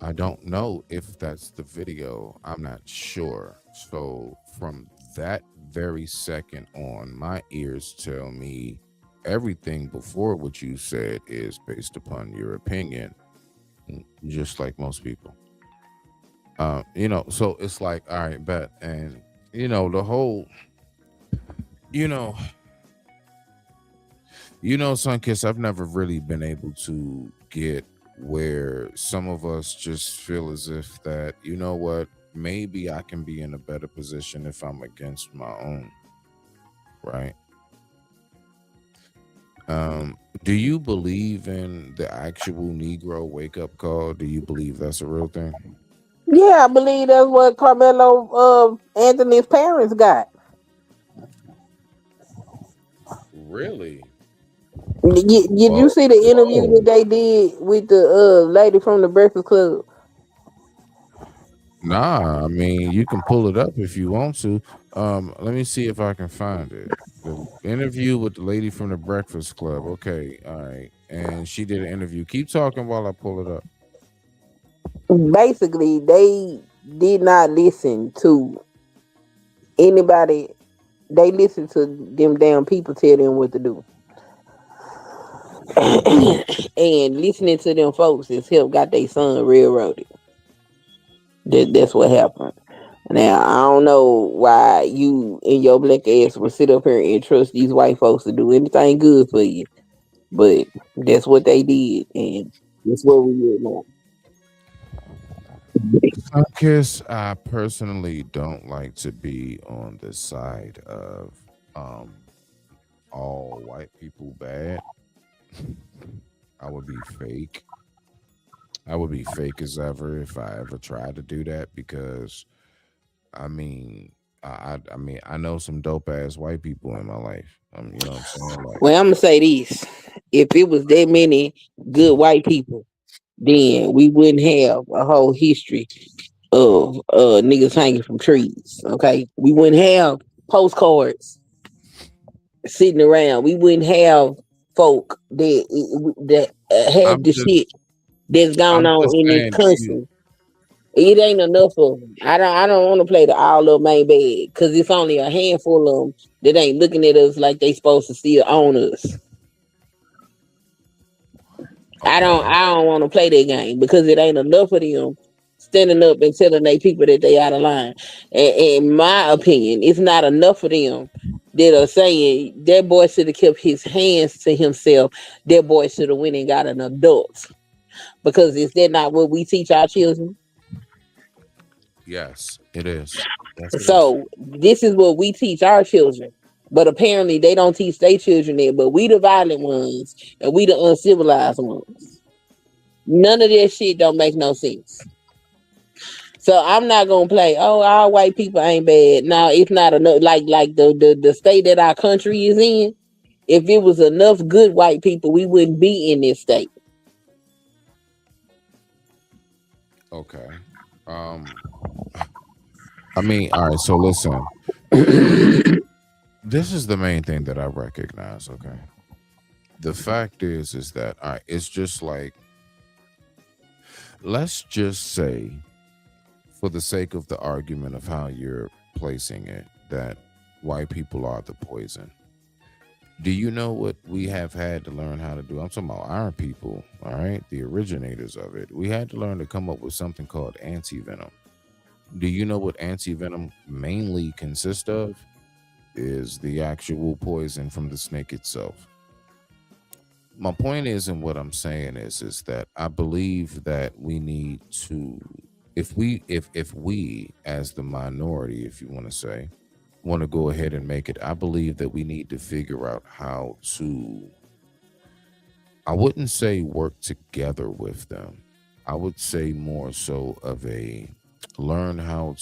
I don't know if that's the video. I'm not sure. So from that very second on, my ears tell me everything before what you said is based upon your opinion, just like most people. So it's like, all right, bet. And the whole, Sunkiss, I've never really been able to get where some of us just feel as if that, you know what, maybe I can be in a better position if I'm against my own, right? Do you believe in the actual Negro wake-up call? Do you believe that's a real thing? Yeah, I believe that's what Carmelo Anthony's parents got. Really? Did you see the interview that they did with the lady from the Breakfast Club? Nah, I mean, you can pull it up if you want to. Let me see if I can find it. The interview with the lady from the Breakfast Club. Okay, all right. And she did an interview. Keep talking while I pull it up. Basically, they did not listen to anybody. They listened to them damn people tell them what to do. And listening to them folks has helped got their son railroaded. That's what happened. Now, I don't know why you and your black ass would sit up here and trust these white folks to do anything good for you. But that's what they did, and that's where we are now. Sunkiss, I personally don't like to be on the side of all white people bad. I would be fake. I would be fake as ever if I ever tried to do that, because I mean, I know some dope ass white people in my life. You know what I'm saying? Like, Well, I'm gonna say this: if it was that many good white people, then we wouldn't have a whole history of niggas hanging from trees. Okay, we wouldn't have postcards sitting around. We wouldn't have folk that had the shit that's gone on in this country. It ain't enough of them. I don't want to play the all up main bag, because it's only a handful of them that ain't looking at us like they supposed to still own us. I don't want to play that game, because it ain't enough of them standing up and telling they people that they out of line. And in my opinion, it's not enough of them that are saying that boy should have kept his hands to himself. That boy should have went and got an adult. Because is that not what we teach our children? yes, it is. So this is what we teach our children. But apparently they don't teach their children that. But we the violent ones and we the uncivilized ones. None of that shit don't make no sense. So I'm not gonna play. Oh, all white people ain't bad. Now, if not enough, like the state that our country is in, if it was enough good white people, we wouldn't be in this state. Okay. I mean, all right. So listen, this is the main thing that I recognize. Okay. The fact is that it's just like, let's just say, for the sake of the argument of how you're placing it, that white people are the poison. Do you know what we have had to learn how to do? I'm talking about our people, all right? The originators of it. We had to learn to come up with something called anti-venom. Do you know what anti-venom mainly consists of? Is the actual poison from the snake itself. My point is, and what I'm saying is that I believe that we need to, if we as the minority, if you want to say, want to go ahead and make it, I believe that we need to figure out how to, I wouldn't say work together with them. I would say more so of a learn how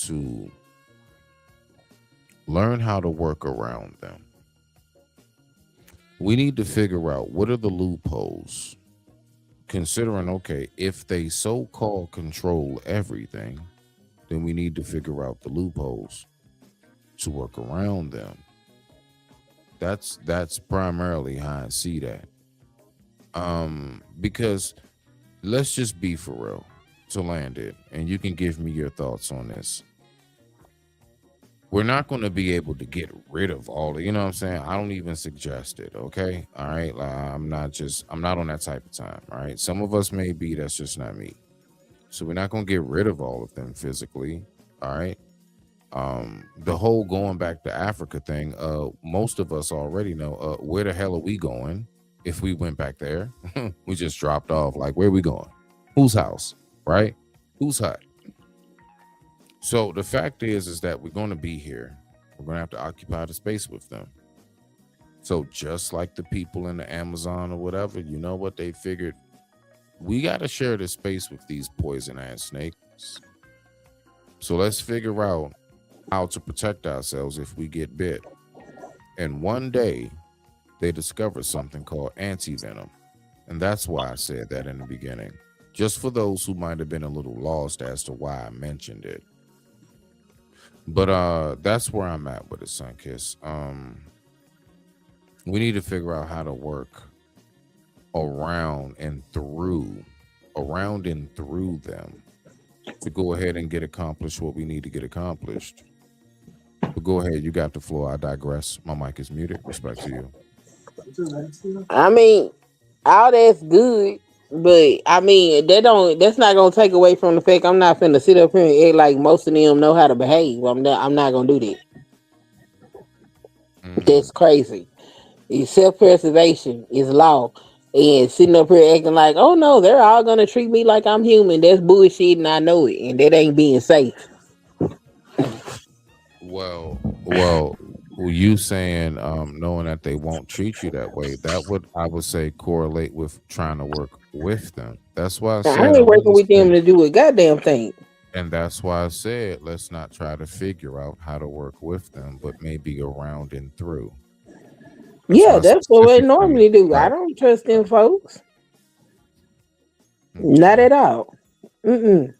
to work around them. We need to figure out what are the loopholes, considering, okay, if they so-called control everything, then we need to figure out the loopholes to work around them. That's primarily how I see that. Because let's just be for real to land it, and you can give me your thoughts on this. We're not going to be able to get rid of all the, you know what I'm saying? I don't even suggest it, okay? All right? Like, I'm not on that type of time, all right? Some of us may be, that's just not me. So we're not going to get rid of all of them physically, all right? The whole going back to Africa thing, most of us already know, where the hell are we going if we went back there? We just dropped off, like, where are we going? Whose house, right? Whose hut? So the fact is that we're going to be here. We're going to have to occupy the space with them. So just like the people in the Amazon or whatever, you know what they figured? We got to share the space with these poison ass snakes. So let's figure out how to protect ourselves if we get bit. And one day they discovered something called anti-venom. And that's why I said that in the beginning. Just for those who might have been a little lost as to why I mentioned it. But that's where I'm at with it, Sunkiss. We need to figure out how to work around and through them to go ahead and get accomplished what we need to get accomplished. But go ahead, you got the floor. I digress. My mic is muted. Respect to you. I mean, all that's good, but I mean that's not gonna take away from the fact I'm not finna sit up here and act like most of them know how to behave. I'm not gonna do that. That's crazy. Self-preservation is law. And sitting up here acting like, oh no, they're all gonna treat me like I'm human. That's bullshit, and I know it, and that ain't being safe. Well, you saying knowing that they won't treat you that way, that would, I would say, correlate with trying to work with them. That's why I said I ain't working with them to do a goddamn thing. And that's why I said let's not try to figure out how to work with them, but maybe around and through. That's what we normally do. Right. I don't trust them folks. Not at all. Mm-mm.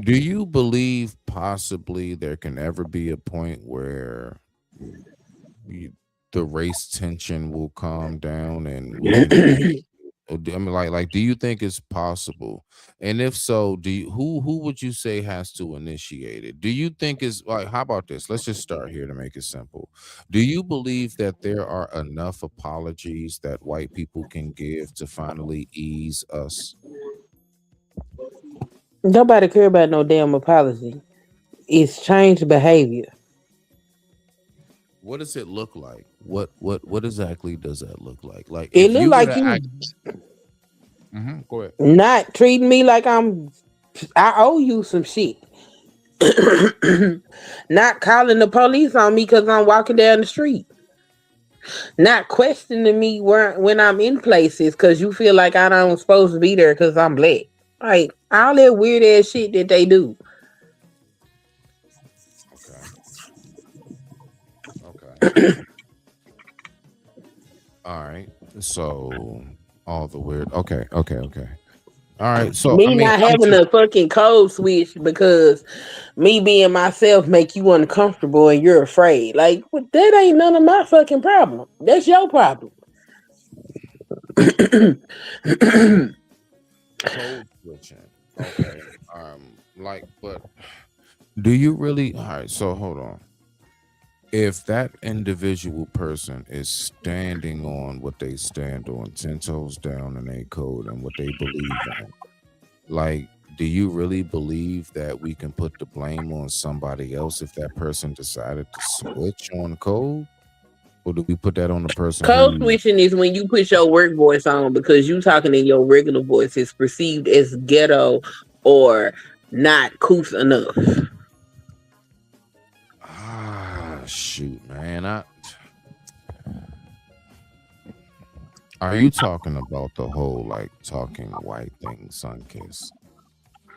Do you believe possibly there can ever be a point where the race tension will calm down and I mean, like, do you think it's possible? And if so, who would you say has to initiate it? Do you think is like, how about this? Let's just start here to make it simple. Do you believe that there are enough apologies that white people can give to finally ease us? Nobody care about no damn apology. It's changed behavior. What does it look like? What exactly does that look like? Like, it look like you go ahead. Not treating me like I owe you some shit. Not calling the police on me because I'm walking down the street. Not questioning me when I'm in places because you feel like I don't supposed to be there because I'm black. Like all that weird ass shit that they do. Okay. All right. So all the weird. Okay. All right. So I Me mean, not I'm having just a fucking code switch because me being myself make you uncomfortable and you're afraid. Like that ain't none of my fucking problem. That's your problem. code switching. Okay. But do you really? All right. So hold on. If that individual person is standing on what they stand on, 10 toes down in their code and what they believe in, like, do you really believe that we can put the blame on somebody else if that person decided to switch on code? Or do we put that on the person Code who, switching is when you put your work voice on because you talking in your regular voice is perceived as ghetto or not couth enough. shoot, man, are you talking about the whole like talking white thing, Sunkiss?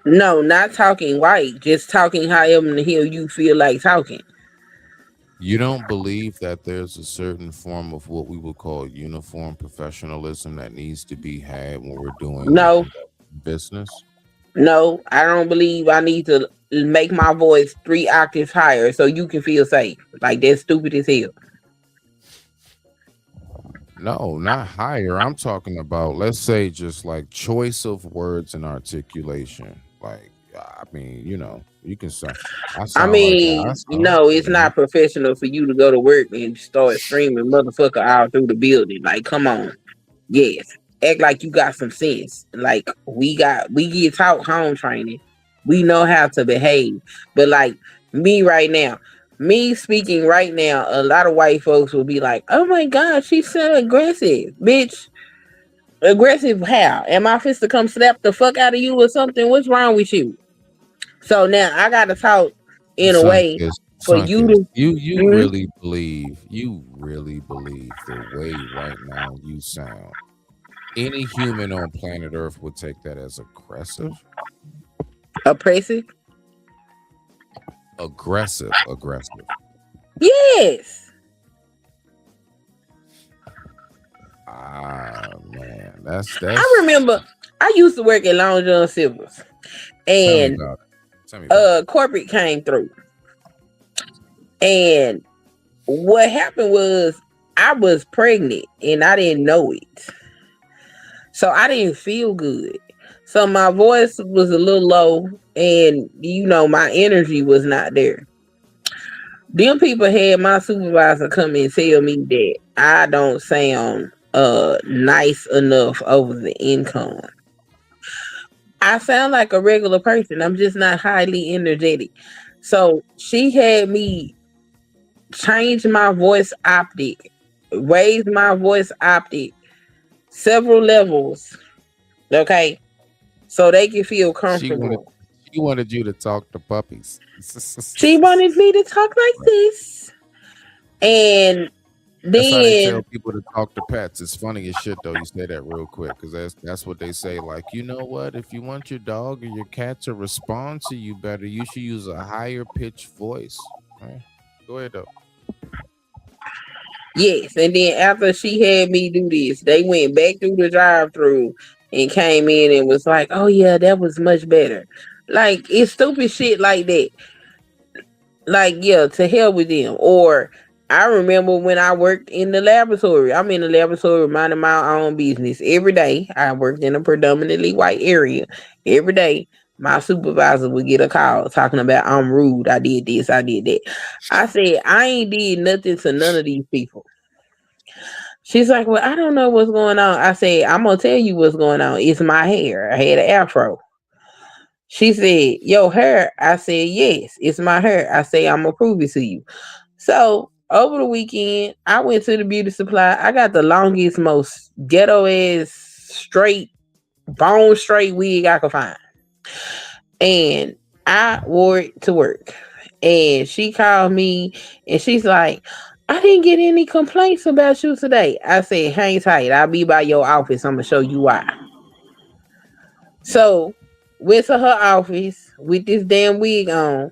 No, not talking white, just talking however the hell you feel like talking. You don't believe that there's a certain form of what we would call uniform professionalism that needs to be had when we're doing and No, conducting business? no, I don't believe I need to make my voice 3 octaves higher so you can feel safe. Like that's stupid as hell. No, not higher. I'm talking about, let's say, just like choice of words and articulation. Like, I mean, you can sound. I I sound like I mean, sound. no, it's not professional for you to go to work and start screaming motherfucker all through the building. Like, come on. Yes. Act like you got some sense. Like we get taught home training. We know how to behave. But like me speaking right now, a lot of white folks will be like, oh my God, she's so aggressive. Bitch, aggressive how? Am I fist to come slap the fuck out of you or something? What's wrong with you? So now I gotta talk in a way for you Sunkiss, to you Mhm. really believe the way right now you sound. Any human on planet Earth would take that as aggressive. Oppressive? Aggressive. Yes. Man, that's I remember I used to work at Long John Silver's Tell me and about it. Tell me about it. corporate came through. And what happened was I was pregnant and I didn't know it. So I didn't feel good. So my voice was a little low and my energy was not there. Them people had my supervisor come and tell me that I don't sound nice enough over the income. I sound like a regular person. I'm just not highly energetic. So she had me change my voice optic, raise my voice optic several levels, okay, so they can feel She wanted comfortable. she wanted you to talk to puppies. She wanted me to talk like this. And That's how they tell then, people to talk to pets. It's funny as shit though. You say that real quick because that's what they say. Like, you know what? If you want your dog or your cat to respond to you better, you should use a higher pitched voice. Right? Go ahead though. yes, and then after she had me do this, they went back through the drive-through and came in and was like, oh yeah, that was much better. Like, it's stupid shit like that. Like, yeah, to hell with them. Or I remember when I worked in the laboratory. I'm in the laboratory minding my own business every day. I worked in a predominantly white area. Every day, my supervisor would get a call talking about I'm rude. I did this, I did that. I said, I ain't did nothing to none of these people. She's like, well, I don't know what's going on. I said, I'm gonna tell you what's going on. It's my hair. I had an afro. She said, your hair? I said, yes, it's my hair. I say, I'm gonna prove it to you. So over the weekend, I went to the beauty supply. I got the longest, most ghetto ass straight, bone straight wig I could find. And I wore it to work. And she called me and she's like, I didn't get any complaints about you today. I said, hang tight. I'll be by your office. I'm going to show you why. So, went to her office with this damn wig on.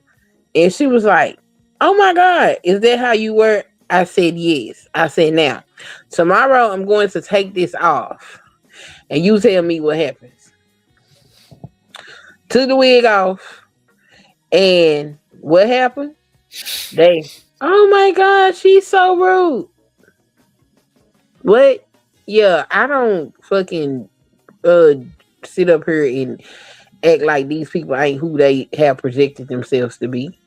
And she was like, oh my God, is that how you were? I said, yes. I said, now, tomorrow I'm going to take this off. And you tell me what happens. Took the wig off. And what happened? Oh my God, she's so rude. What? Yeah, I don't fucking sit up here and act like these people ain't who they have projected themselves to be.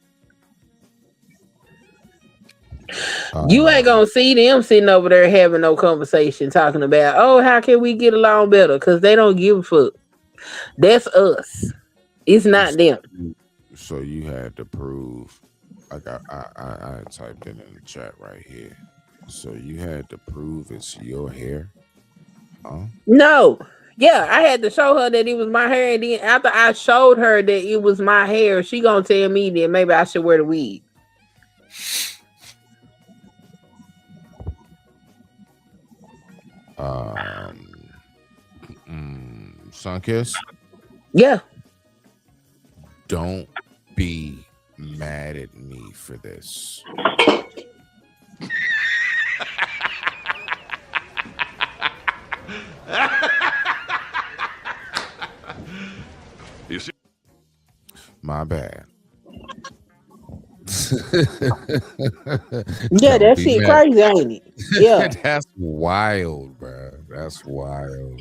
You ain't gonna see them sitting over there having no conversation talking about, oh, how can we get along better? Because they don't give a fuck. That's us. It's not them. So you had to prove, like I typed it in the chat right here. So you had to prove it's your hair, huh? No. Yeah, I had to show her that it was my hair, and then after I showed her that it was my hair, she gonna tell me that maybe I should wear the wig. Sunkiss? Yeah. Don't be mad at me for this. You see? My bad. Yeah, Don't that be shit mad. crazy, ain't it? Yeah. That's wild, bro. That's wild.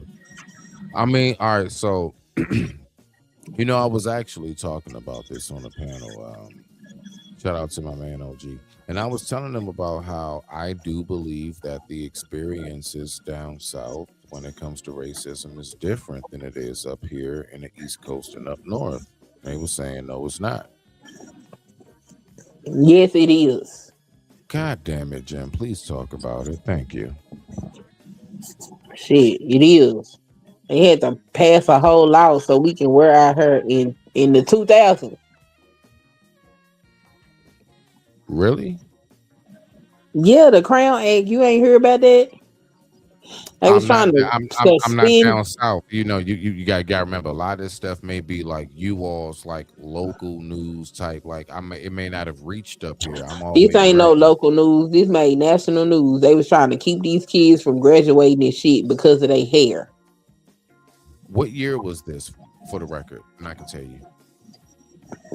I mean, all right, so you know, I was actually talking about this on a panel. Shout out to my man OG. And I was telling them about how I do believe that the experiences down south when it comes to racism is different than it is up here in the East Coast and up north. They were saying, no, it's not. Yes, it is. God damn it, Jim. Please talk about it. Thank you. Shit, it is. They had to pass a whole law so we can wear our hair in the 2000s. Really? Yeah, the Crown Act. You ain't hear about that? They was trying to I'm not suspend. down south. You know, you gotta remember a lot of this stuff may be like you all's like local news type. Like it may not have reached up here. I'm always This ain't no local news. This made national news. They was trying to keep these kids from graduating and shit because of their hair. What year was this, for the record? And I can tell you.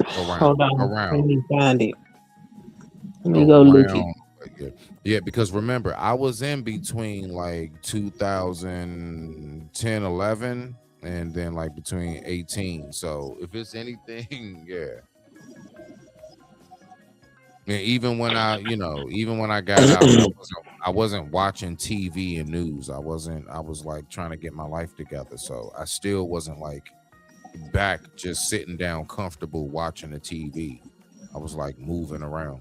Hold on. Let me find it. Let me go look it. Yeah, because remember, I was in between like 2010, 11, and then like between 18. So if it's anything, yeah. Yeah, even when I got out, I wasn't watching TV and news. I was like trying to get my life together. So I still wasn't like back just sitting down comfortable watching the TV. I was like moving around.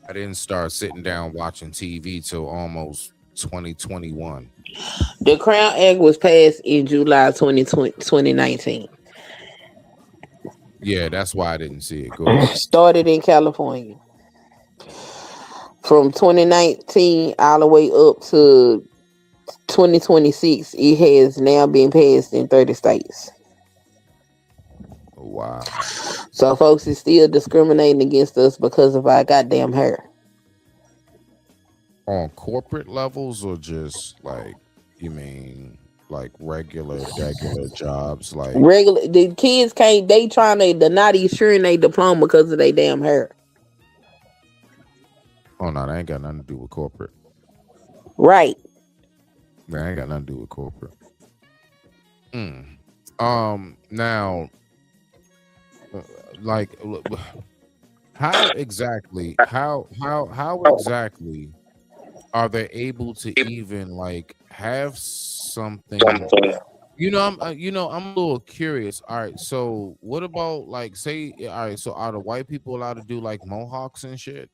I didn't start sitting down watching TV till almost 2021. The Crown Act was passed in July 2019. Yeah, that's why I didn't see it. Go ahead. Started in California. From 2019 all the way up to 2026, it has now been passed in 30 states. Wow. So folks is still discriminating against us because of our goddamn hair. On corporate levels or just like, you mean like regular jobs? Like regular, the kids can't, they trying to not insuring their diploma because of their damn hair. Oh no, that ain't got nothing to do with corporate. Right. That ain't got nothing to do with corporate. Now, like, how exactly are they able to even like have something? I'm a little curious. All right, so what about like, say, all right, so are the white people allowed to do like mohawks and shit?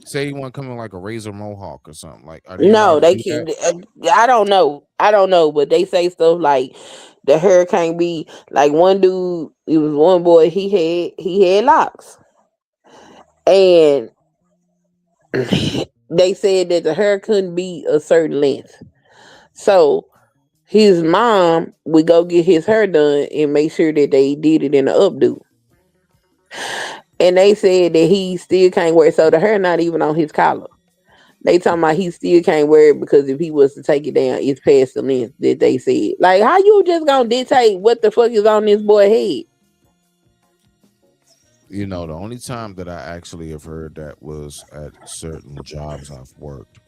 say you want to come in like a razor mohawk or something. Like, are they No, allowed to they do can't. that? I don't know. I don't know, but they say stuff like the hair can't be like one dude. It was one boy. He had locks, and they said that the hair couldn't be a certain length. So his mom would go get his hair done and make sure that they did it in the updo. And they said that he still can't wear it. So the hair not even on his collar. They talking about he still can't wear it because if he was to take it down, it's past the length that they said. Like, how you just gonna dictate what the fuck is on this boy head? You know, the only time that I actually have heard that was at certain jobs I've worked.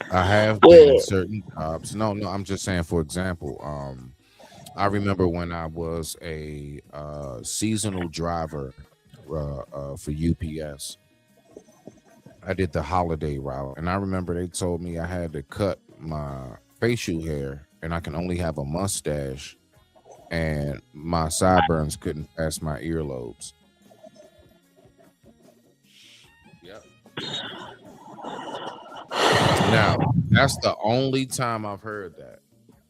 I have been in Yeah. certain jobs. No, no, I'm just saying. For example, I remember when I was a seasonal driver for UPS. I did the holiday route, and I remember they told me I had to cut my facial hair, and I can only have a mustache, and my sideburns couldn't pass my earlobes. Yep. Now, that's the only time I've heard that.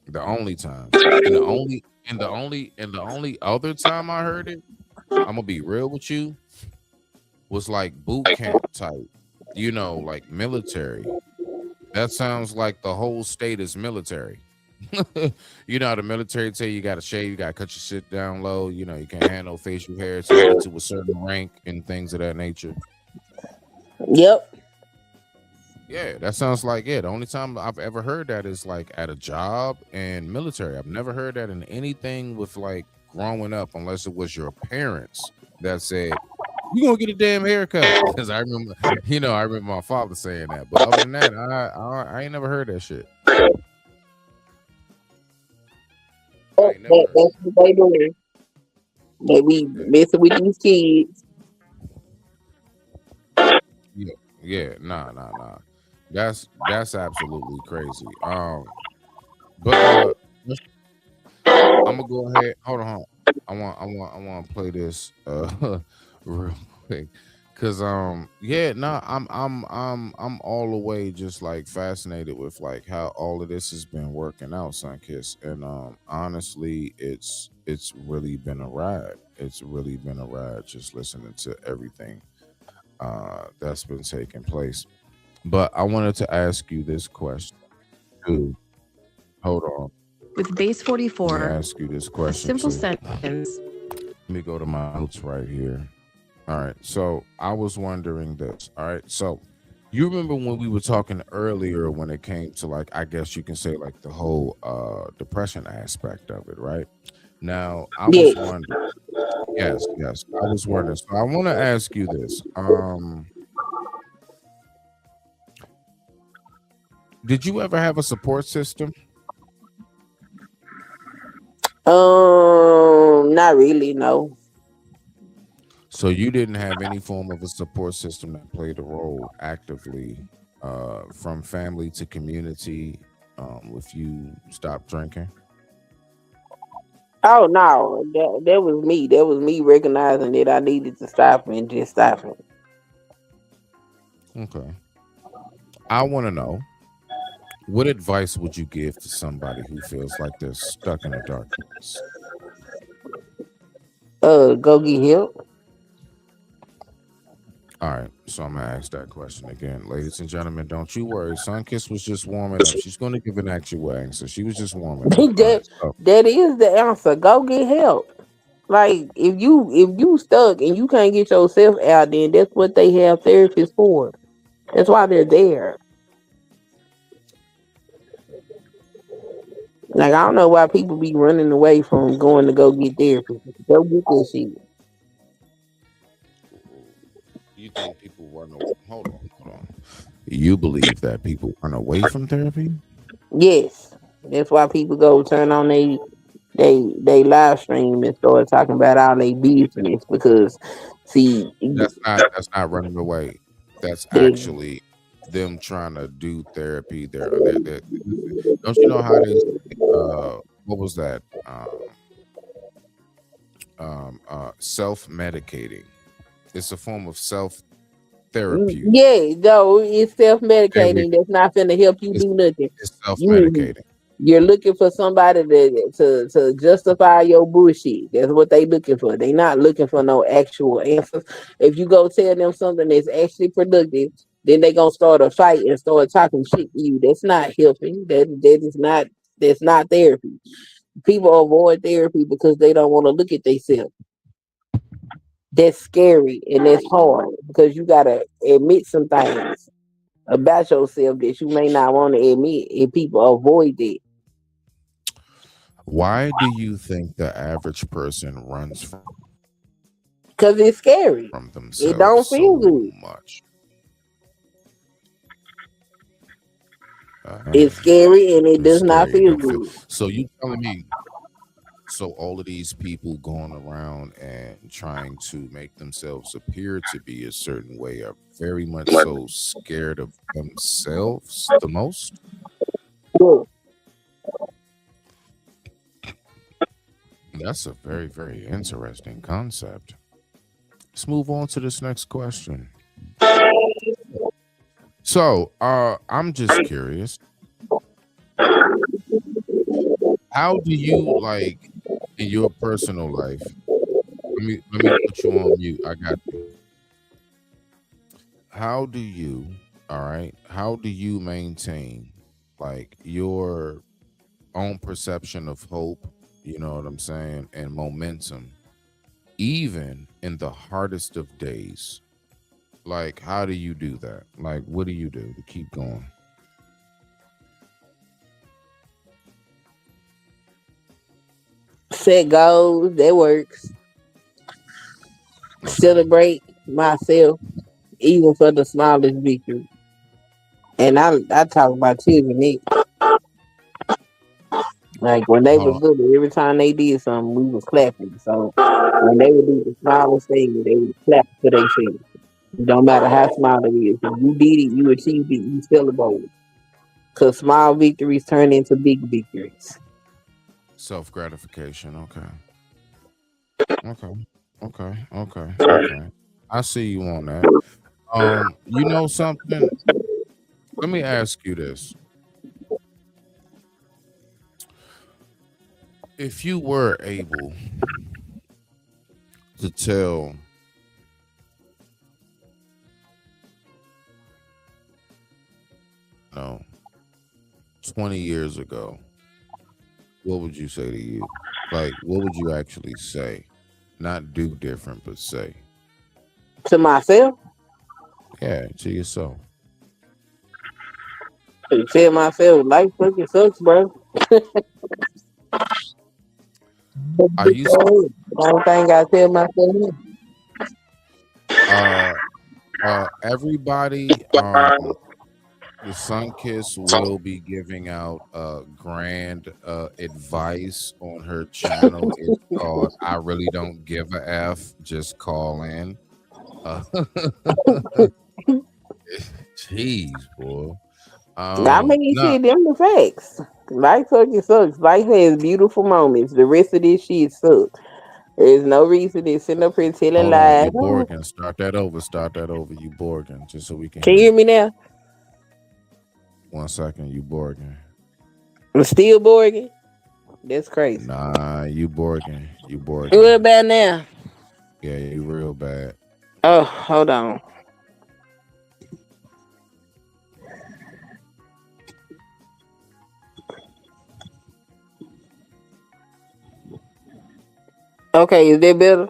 The only time. And the only other time I heard it, I'm gonna be real with you, was like boot camp type, like military. That sounds like the whole state is military. You know how the military tell you gotta shave, you gotta cut your shit down low, you can't handle facial hair till you get to a certain rank and things of that nature. Yep. Yeah, that sounds like it. The only time I've ever heard that is like at a job and military. I've never heard that in anything with like growing up, unless it was your parents that said, "You gonna get a damn haircut." Because I remember my father saying that. But other than that, I ain't never heard that shit. I ain't never heard. That's what they doing. They be messing with these kids. Yeah, yeah, nah. That's absolutely crazy. But I'm gonna go ahead. Hold on. I want to play this real quick, cause yeah, no, I'm all the way just like fascinated with like how all of this has been working out, Sunkiss, and honestly, it's really been a ride. It's really been a ride just listening to everything that's been taking place. But I wanted to ask you this question too. Hold on. With base Let me 44, ask you this a question simple too. sentence. Let me go to my notes right here. All right. So I was wondering this. All right. So you remember when we were talking earlier when it came to like, I guess you can say like the whole depression aspect of it, right? Now I was Yes. wondering. Yes. I was wondering. So I want to ask you this. Did you ever have a support system? Not really, no. So you didn't have any form of a support system that played a role actively, from family to community, if you stopped drinking? Oh no, that was me. That was me recognizing that I needed to stop and just stop it. Okay. I want to know, what advice would you give to somebody who feels like they're stuck in a dark place? Go get help. All right, so I'm gonna ask that question again, ladies and gentlemen. Don't you worry, Sunkiss was just warming up. She's going to give an actual answer. She was just warming up. All right, that so that is the answer. Go get help. Like if you stuck and you can't get yourself out, then that's what they have therapists for. That's why they're there. Like I don't know why people be running away from going to go get therapy. Go get this shit. you think people hold on. You believe that people run away from therapy? Yes, that's why people go turn on they live stream and start talking about all their business because see That's not running away. That's they actually them trying to do therapy. Don't you know how they say, what was that? Self-medicating. It's a form of therapeutic. Yeah, no, it's Very, self-medicating. That's not finna help you it's, do nothing. it's You self-medicating. you're looking for somebody to justify your bullshit. That's what they looking for. They not looking for no actual answers. If you go tell them something that's actually productive, then they gonna start a fight and start talking shit to you. That's not helping. That's not therapy. People avoid therapy because they don't want to look at themselves. That's scary and that's hard because you gotta admit some things about yourself that you may not want to admit, and people avoid it Why do you think the average person runs because it's scary. from It themselves don't feel so good. much? It's scary and it It's does not scary. It feel don't feel. good. So you telling me? So all of these people going around and trying to make themselves appear to be a certain way are very much so scared of themselves the most. That's a very, very interesting concept. Let's move on to this next question. So, I'm just curious. How do you like in your personal life? Let me put you on mute. I got you. How do you, all right? How do you maintain like your own perception of hope? You know what I'm saying, and momentum, even in the hardest of days. Like, how do you do that? Like, what do you do to keep going? Set goals, that works. Celebrate myself, even for the smallest victory. And I talk about children, Nick. Like when they Hold was on. little, every time they did something, we was clapping. So when they would do the smallest thing, they would clap for themselves. It don't matter how small it is. If you did it, you achieved it, you celebrate it. Cause small victories turn into big victories. Self gratification. Okay. Okay. Okay. Okay. Okay. I see you on that. You know something? Let me ask you this. If you were able to tell, 20 years ago, what would you say to you? Like, what would you actually say? Not do different, but say. To myself, Yeah, to yourself. to tell myself, life fucking sucks, bro. I used Same thing I tell myself. uh everybody, the Sun Kiss will be giving out grand advice on her channel. It's called I Really Don't Give a F. Just call in. Uh, Jeez, boy. I mean, No, shit, them the facts. Life fucking sucks. Life has beautiful moments. The rest of this shit sucks. There's no reason to sit up here telling hold on. lies. You Oh, Borgin. Start that over. Start that over. You Borgin. Just so we can can you hear hear it. me now? 1 second. You Borgin. I'm still Borging. That's crazy. Nah, you Borgin. You What Borgin. about now? Yeah, you real bad. Oh, hold on. Okay, is that better?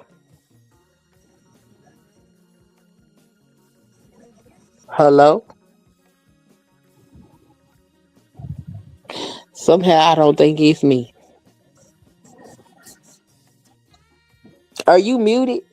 Hello? Somehow I don't think it's me. Are you muted?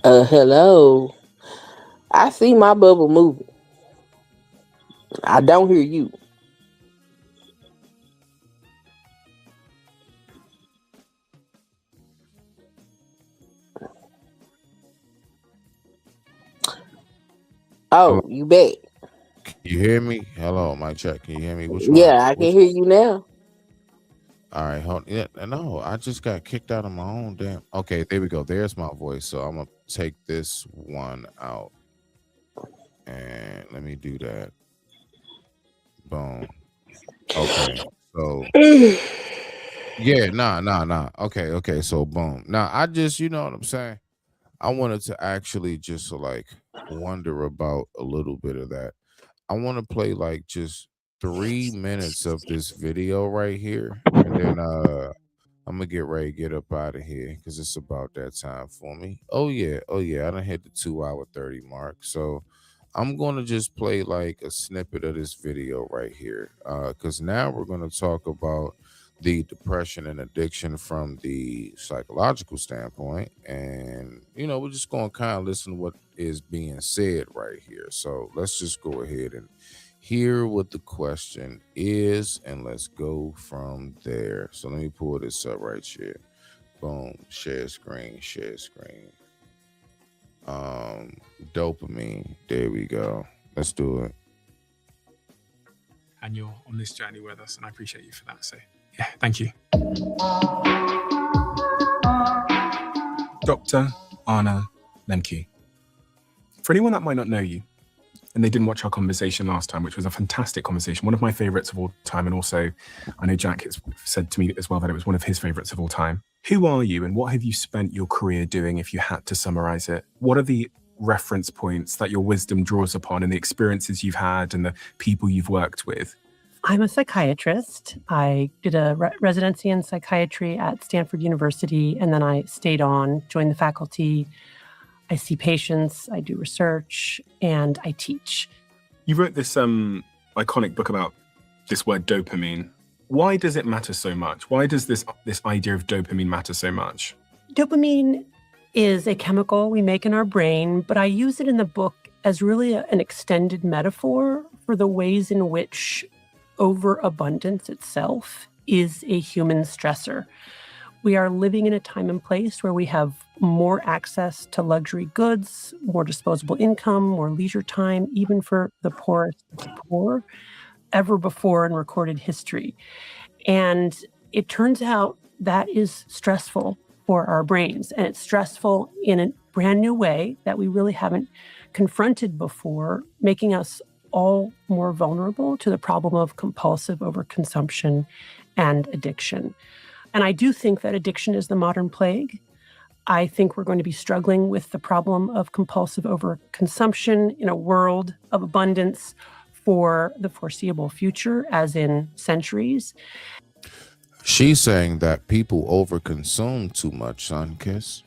Hello. I see my bubble moving. I don't hear you. Oh, you back? Can you hear me? Hello, mic check. Can you hear me? Which one? Yeah, I can hear you now. All right, hold. Yeah, no, I just got kicked out of my own damn. Okay, there we go. There's my voice. So I'm gonna take this one out, and let me do that. Boom. Okay. So yeah, nah. Okay. So boom. Now I just, you know what I'm saying. I wanted to actually just like wonder about a little bit of that. I want to play like just 3 minutes of this video right here, and then I'm gonna get ready to get up out of here because it's about that time for me. Oh yeah, I done hit the 2 hour 30 mark. So I'm gonna just play like a snippet of this video right here. Cause now we're gonna talk about the depression and addiction from the psychological standpoint. And we're just gonna kind of listen to what is being said right here. So let's just go ahead and hear what the question is, and let's go from there. So let me pull this up right here. Boom, share screen. Dopamine. There we go. Let's do it. And you're on this journey with us, and I appreciate you for that. So yeah, thank you. Dr. Anna Lemke. For anyone that might not know you, and they didn't watch our conversation last time, which was a fantastic conversation, one of my favorites of all time, and also I know Jack has said to me as well that it was one of his favorites of all time. Who are you, and what have you spent your career doing if you had to summarize it? What are the reference points that your wisdom draws upon and the experiences you've had and the people you've worked with? I'm a psychiatrist. I did a residency in psychiatry at Stanford University, and then I stayed on, joined the faculty. I see patients, I do research, and I teach. You wrote this iconic book about this word dopamine. Why does it matter so much? Why does this idea of dopamine matter so much? Dopamine is a chemical we make in our brain, but I use it in the book as really an extended metaphor for the ways in which overabundance itself is a human stressor. We are living in a time and place where we have more access to luxury goods, more disposable income, more leisure time, even for the poorest of the poor, ever before in recorded history. And it turns out that is stressful for our brains. And it's stressful in a brand new way that we really haven't confronted before, making us all more vulnerable to the problem of compulsive overconsumption and addiction. And I do think that addiction is the modern plague. I think we're going to be struggling with the problem of compulsive overconsumption in a world of abundance for the foreseeable future, as in centuries. She's saying that people overconsume too much, son, Kiss.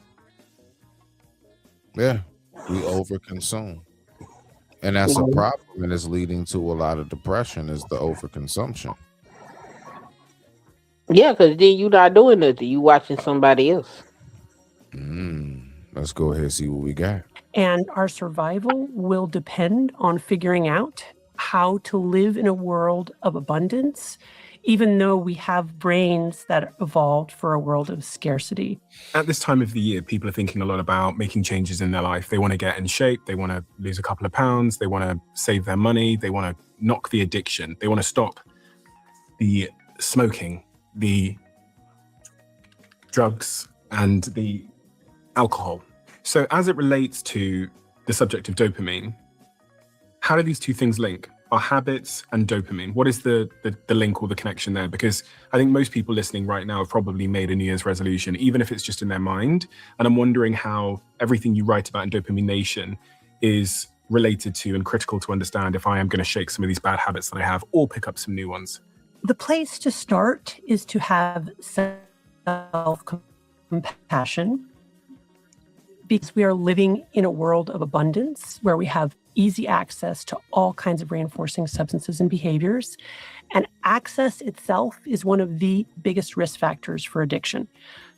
Yeah, we overconsume. And that's a problem, and it's leading to a lot of depression is the overconsumption. Yeah, because then you not doing nothing. You watching somebody else. Let's go ahead and see what we got. And our survival will depend on figuring out how to live in a world of abundance, even though we have brains that evolved for a world of scarcity. At this time of the year, people are thinking a lot about making changes in their life. They want to get in shape. They want to lose a couple of pounds. They want to save their money. They want to knock the addiction. They want to stop the smoking, the drugs, and the alcohol. So as it relates to the subject of dopamine, how do these two things link? Our habits and dopamine. What is the link or the connection there? Because I think most people listening right now have probably made a New Year's resolution, even if it's just in their mind. And I'm wondering how everything you write about in Dopamine Nation is related to and critical to understand if I am going to shake some of these bad habits that I have or pick up some new ones. The place to start is to have self-compassion, because we are living in a world of abundance where we have easy access to all kinds of reinforcing substances and behaviors. And access itself is one of the biggest risk factors for addiction.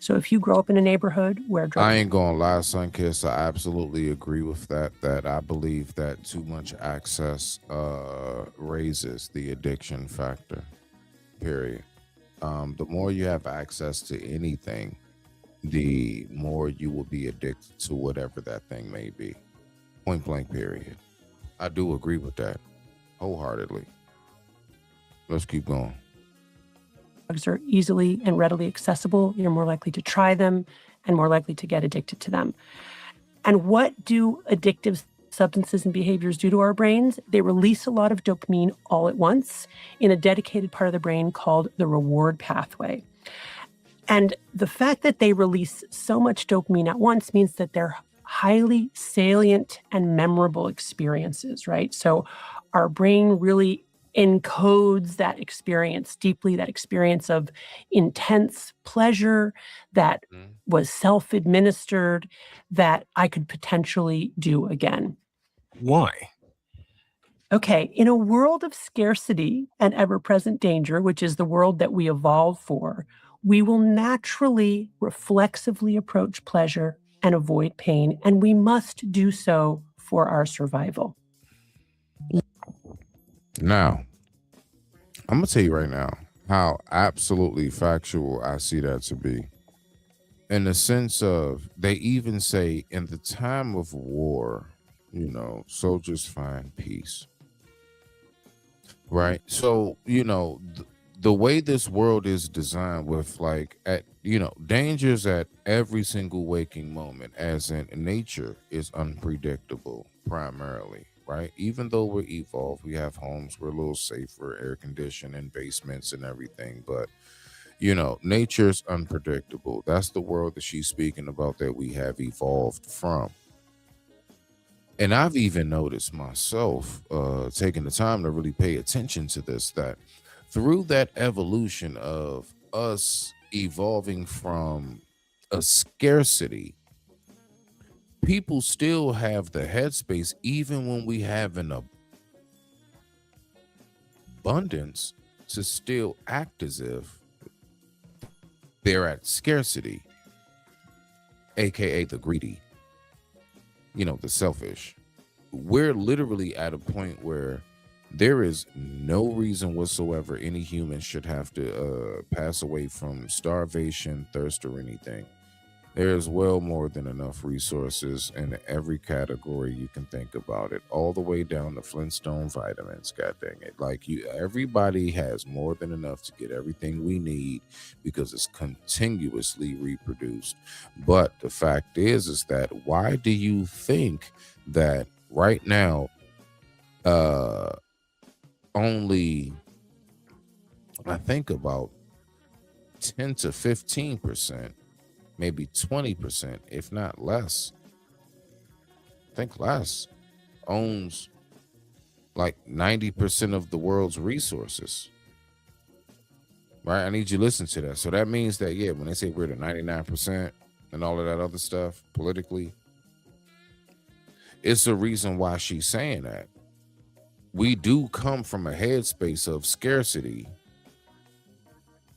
So if you grow up in a neighborhood where drugs— I ain't gonna lie, Sunkiss, I absolutely agree with that I believe that too much access raises the addiction factor, period. The more you have access to anything, the more you will be addicted to whatever that thing may be. Point blank, period. I do agree with that wholeheartedly. Let's keep going. Drugs are easily and readily accessible. You're more likely to try them and more likely to get addicted to them. And what do addictive substances and behaviors do to our brains? They release a lot of dopamine all at once in a dedicated part of the brain called the reward pathway. And the fact that they release so much dopamine at once means that they're highly salient and memorable experiences, right? So our brain really encodes that experience deeply, that experience of intense pleasure that was self-administered, that I could potentially do again. Why? Okay, in a world of scarcity and ever-present danger, which is the world that we evolved for, we will naturally reflexively approach pleasure and avoid pain, and we must do so for our survival. Now, I'm going to tell you right now how absolutely factual I see that to be. In the sense of, they even say in the time of war, you know, soldiers find peace. Right? So, you know, the way this world is designed with like, dangers at every single waking moment, as in nature is unpredictable primarily. Right? Even though we're evolved, we have homes, we're a little safer, air conditioned and basements and everything. But, you know, nature's unpredictable. That's the world that she's speaking about that we have evolved from. And I've even noticed myself, taking the time to really pay attention to this, that through that evolution of us evolving from a scarcity, people still have the headspace, even when we have an abundance, to still act as if they're at scarcity, aka the greedy, you know, the selfish. We're literally at a point where there is no reason whatsoever any human should have to pass away from starvation, thirst, or anything. There's well more than enough resources in every category you can think about it, all the way down to Flintstone vitamins. God dang it. Like, everybody has more than enough to get everything we need because it's continuously reproduced. But the fact is that why do you think that right now, only, I think about 10 to 15%, maybe 20%, if not less, I think less, owns like 90% of the world's resources? Right? I need you to listen to that. So that means that, yeah, when they say we're the 99% and all of that other stuff politically, it's the reason why she's saying that. We do come from a headspace of scarcity,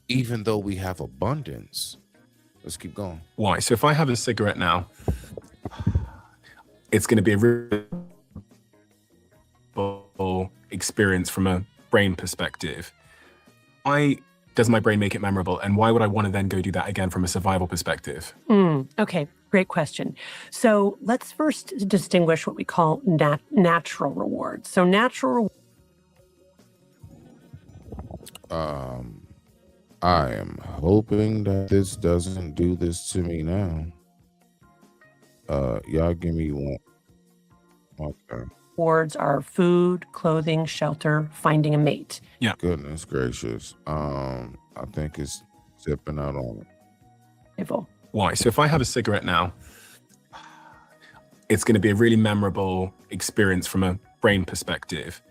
even though we have abundance. Let's keep going. Why? So if I have a cigarette now, it's going to be a real experience from a brain perspective. Why does my brain make it memorable? And why would I want to then go do that again from a survival perspective? Okay, great question. So let's first distinguish what we call natural rewards. So natural I am hoping that this doesn't do this to me now. Y'all give me one. Okay. rewards are food, clothing, shelter, finding a mate. Yeah. Goodness gracious. I think it's zipping out on it. Why? So if I have a cigarette now, it's going to be a really memorable experience from a brain perspective.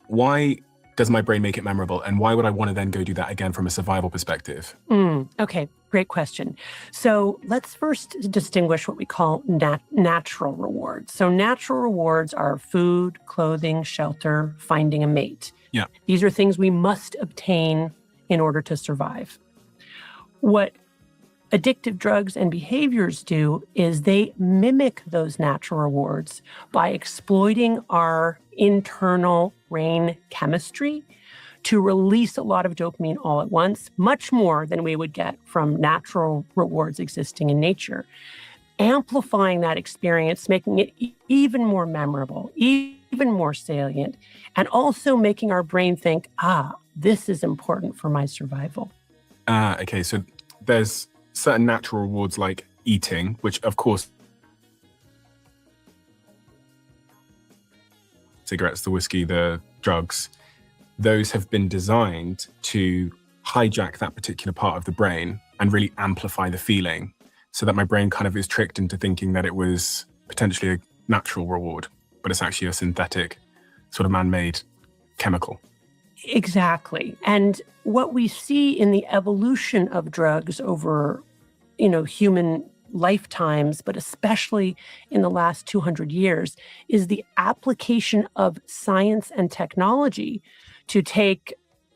Why does my brain make it memorable? And why would I want to then go do that again from a survival perspective? Okay, great question. So let's first distinguish what we call natural rewards. So natural rewards are food, clothing, shelter, finding a mate. Yeah. These are things we must obtain in order to survive. What addictive drugs and behaviors do is they mimic those natural rewards by exploiting our internal brain chemistry to release a lot of dopamine all at once, much more than we would get from natural rewards existing in nature. amplifying that experience, making it even more memorable, even more salient, and also making our brain think, this is important for my survival. Okay, so there's certain natural rewards like eating, which of course, cigarettes, the whiskey, the drugs, those have been designed to hijack that particular part of the brain and really amplify the feeling, so that my brain kind of is tricked into thinking that it was potentially a natural reward, but it's actually a synthetic, sort of man-made chemical. Exactly. And what we see in the evolution of drugs over, human lifetimes, but especially in the last 200 years, is the application of science and technology to take,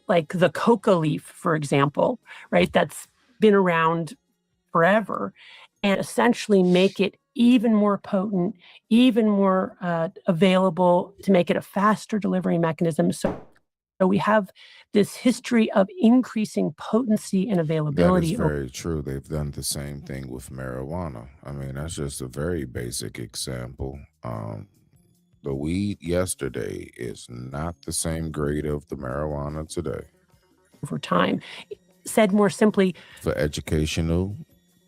like, the coca leaf, for example, right? That's been around forever, and essentially make it even more potent, even more available, to make it a faster delivery mechanism. So we have this history of increasing potency and That availability. is very true. They've done the same thing with marijuana. I mean, that's just a very basic example. The weed yesterday is not the same grade of the marijuana today. Over time. Said more simply, for educational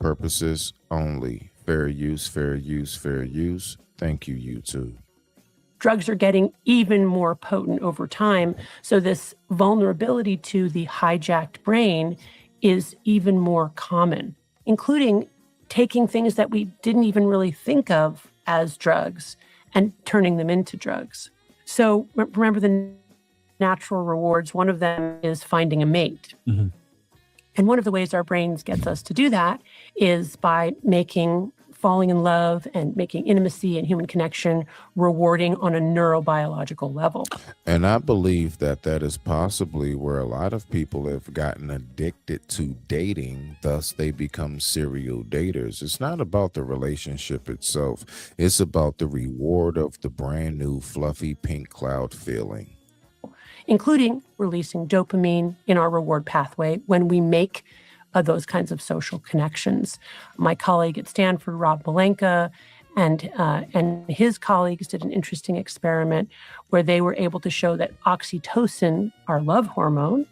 purposes only. Fair use, fair use, fair use. Thank you, YouTube. drugs are getting even more potent over time. So this vulnerability to the hijacked brain is even more common, including taking things that we didn't even really think of as drugs and turning them into drugs. So remember the natural rewards. One of them is finding a mate. Mm-hmm. And one of the ways our brains gets us to do that is by making falling in love and making intimacy and human connection rewarding on a neurobiological level. And I believe that that is possibly where a lot of people have gotten addicted to dating, thus they become serial daters. It's not about the relationship itself. It's about the reward of the brand new fluffy pink cloud feeling. Including releasing dopamine in our reward pathway when we make those kinds of social connections. My colleague at Stanford, Rob Malenka, and his colleagues did an interesting experiment where they were able to show that oxytocin, our love hormone,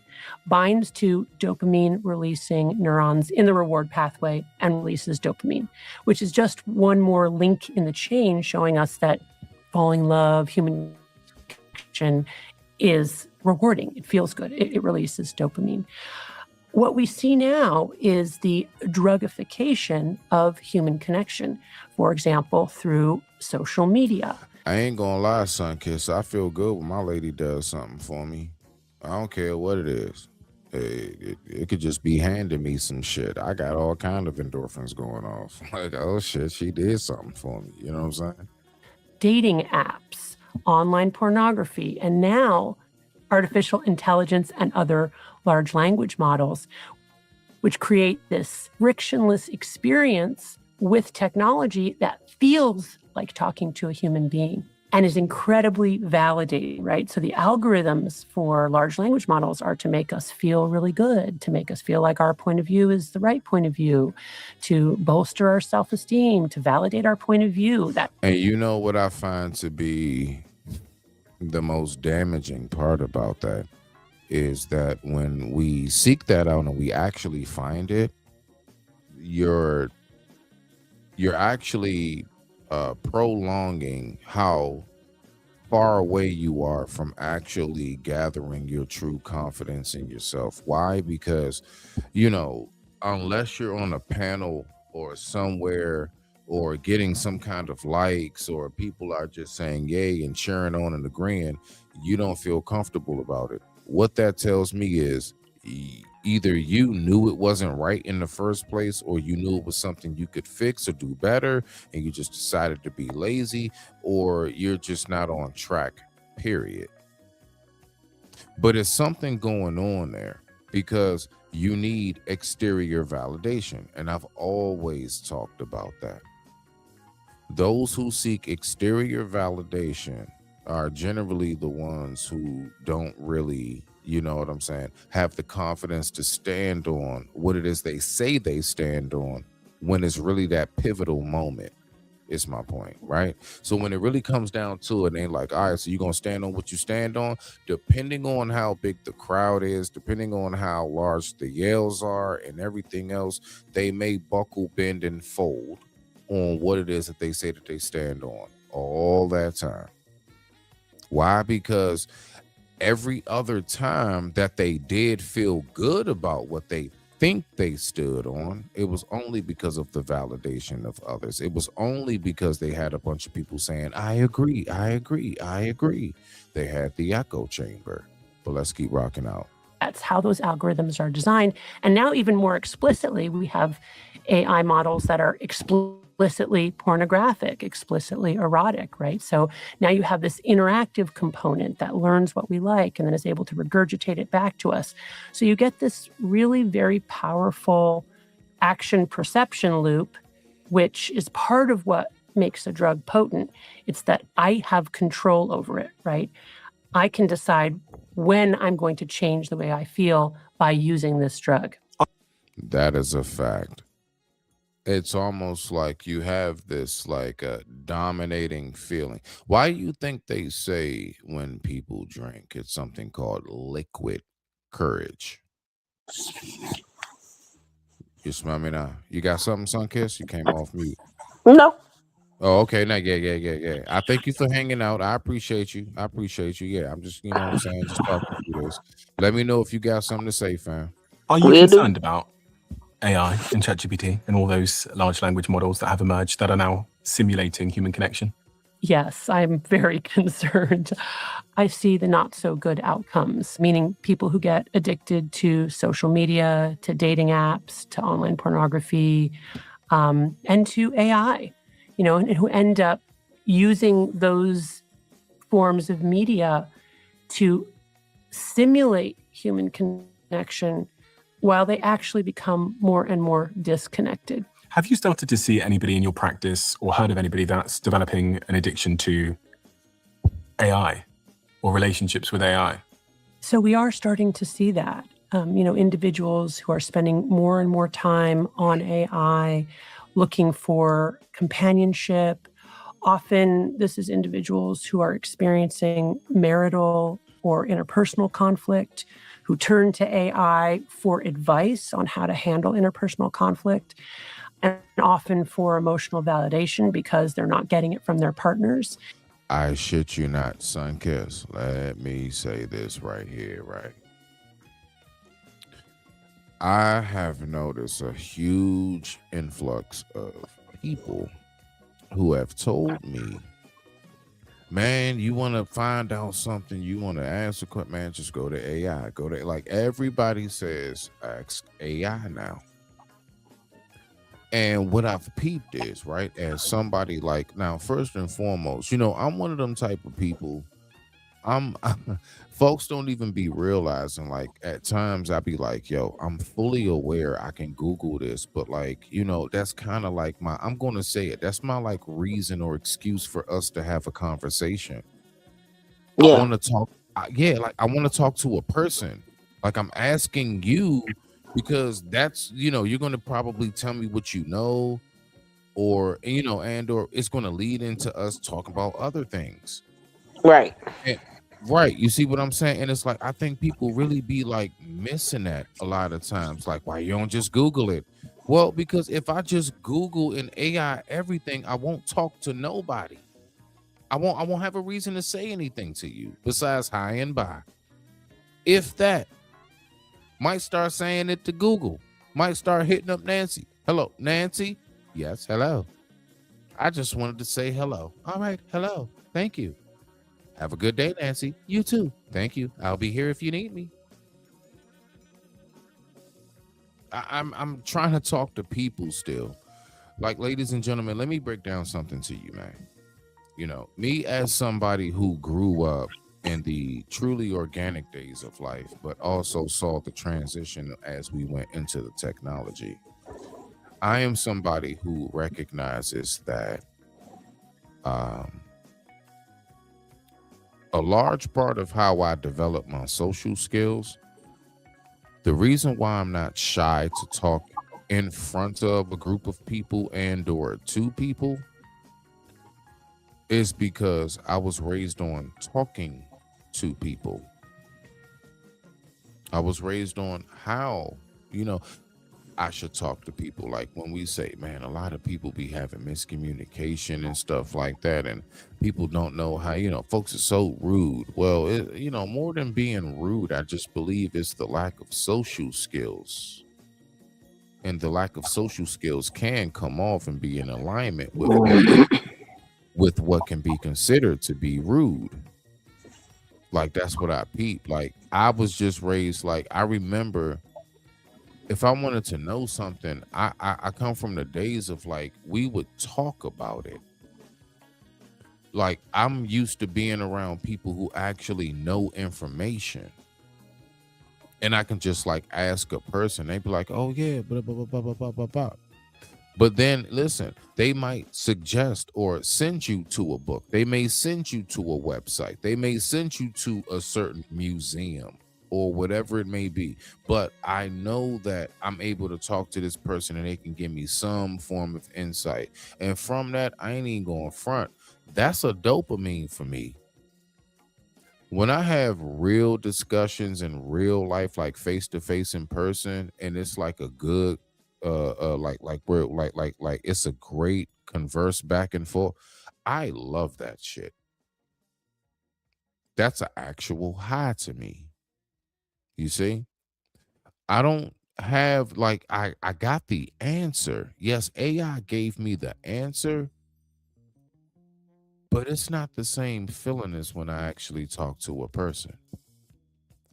binds to dopamine-releasing neurons in the reward pathway and releases dopamine, which is just one more link in the chain showing us that falling in love, human connection, is rewarding. It feels good. It releases dopamine. What we see now is the drugification of human connection, for example, through social media. I ain't gonna lie, Sunkiss. I feel good when my lady does something for me. I don't care what it is. It could just be handing me some shit. I got all kind of endorphins going off. Like, oh shit, she did something for me. You know what I'm saying? Dating apps, online pornography, and now artificial intelligence and other large language models, which create this frictionless experience with technology that feels like talking to a human being and is incredibly validating, right? So the algorithms for large language models are to make us feel really good, to make us feel like our point of view is the right point of view, to bolster our self-esteem, to validate our point of view. And you know what I find to be the most damaging part about that is that when we seek that out and we actually find it, you're actually prolonging how far away you are from actually gathering your true confidence in yourself. Why? Because, you know, unless you're on a panel or somewhere or getting some kind of likes or people are just saying yay and cheering on and agreeing, you don't feel comfortable about it. What that tells me is either you knew it wasn't right in the first place, or you knew it was something you could fix or do better and you just decided to be lazy, or you're just not on track, period. But it's something going on there because you need exterior validation. And I've always talked about that. Those who seek exterior validation are generally the ones who don't really, you know what I'm saying, have the confidence to stand on what it is they say they stand on when it's really that pivotal moment. Is my point, right? So when it really comes down to it, they like, all right, so you're gonna stand on what you stand on, depending on how big the crowd is, depending on how large the yells are and everything else, they may buckle, bend, and fold on what it is that they say that they stand on all that time. Why? Because every other time that they did feel good about what they think they stood on, it was only because of the validation of others. It was only because they had a bunch of people saying, I agree, I agree, I agree. They had the echo chamber. But let's keep rocking out. That's how those algorithms are designed. And now even more explicitly, we have AI models that are explicitly pornographic, explicitly erotic, right? So now you have this interactive component that learns what we like and then is able to regurgitate it back to us. So you get this really very powerful action perception loop, which is part of what makes a drug potent. It's that I have control over it, right? I can decide when I'm going to change the way I feel by using this drug. That is a fact. It's almost like you have this like a dominating feeling. Why do you think they say when people drink, it's something called liquid courage? You smell me now? You got something, Sunkiss? You came off mute. No. Oh, okay. Now, yeah. I thank you for hanging out. I appreciate you. Yeah, I'm just, you know what I'm saying, just talking through this. Let me know if you got something to say, fam. Are you concerned about AI and ChatGPT and all those large language models that have emerged that are now simulating human connection? Yes, I'm very concerned. I see the not so good outcomes, meaning people who get addicted to social media, to dating apps, to online pornography, and to AI, and who end up using those forms of media to simulate human connection while they actually become more and more disconnected. Have you started to see anybody in your practice or heard of anybody that's developing an addiction to AI or relationships with AI? So we are starting to see that, individuals who are spending more and more time on AI, looking for companionship. Often this is individuals who are experiencing marital or interpersonal conflict, who turn to AI for advice on how to handle interpersonal conflict, and often for emotional validation because they're not getting it from their partners. I shit you not, Sunkiss. Let me say this right here, right? I have noticed a huge influx of people who have told me, man, you want to find out something, you want to ask a question, man, just go to AI. Like everybody says, ask AI now. And what I've peeped is, right, as somebody like, now, first and foremost, I'm one of them type of people. Folks don't even be realizing, like, at times I be like, yo, I'm fully aware I can Google this, but like, that's kind of like I'm going to say it. That's my like reason or excuse for us to have a conversation. Yeah. I want to talk. I want to talk to a person. Like I'm asking you because that's, you're going to probably tell me what you know, or, or it's going to lead into us talking about other things. Right. Right. You see what I'm saying? And it's like, I think people really be like missing that a lot of times. Like, why you don't just Google it? Well, because if I just Google and AI everything, I won't talk to nobody. I won't have a reason to say anything to you besides hi and bye. If that, might start saying it to Google, might start hitting up Nancy. Hello, Nancy. Yes, hello. I just wanted to say hello. All right, hello. Thank you. Have a good day, Nancy. You too. Thank you. I'll be here if you need me. I'm trying to talk to people still. Like, ladies and gentlemen, let me break down something to you, man. Me as somebody who grew up in the truly organic days of life, but also saw the transition as we went into the technology. I am somebody who recognizes that a large part of how I develop my social skills, the reason why I'm not shy to talk in front of a group of people and or two people is because I was raised on talking to people. I was raised on how, I should talk to people. Like when we say, man, a lot of people be having miscommunication and stuff like that, and people don't know how, folks are so rude. Well, more than being rude, I just believe it's the lack of social skills. And the lack of social skills can come off and be in alignment with what can be considered to be rude. Like that's what I peeped. Like I was just raised, like I remember if I wanted to know something, I come from the days of like we would talk about it. Like I'm used to being around people who actually know information. And I can just like ask a person, they'd be like, oh yeah, blah, blah, blah, blah, blah, blah, blah, blah. But then listen, they might suggest or send you to a book. They may send you to a website. They may send you to a certain museum or whatever it may be. But I know that I'm able to talk to this person and they can give me some form of insight. And from that, I ain't even going front. That's a dopamine for me. When I have real discussions in real life, like face to face in person, and it's like a good like it's a great converse back and forth. I love that shit. That's an actual high to me. You see, I don't have like I got the answer. Yes, AI gave me the answer, but it's not the same feeling as when I actually talk to a person.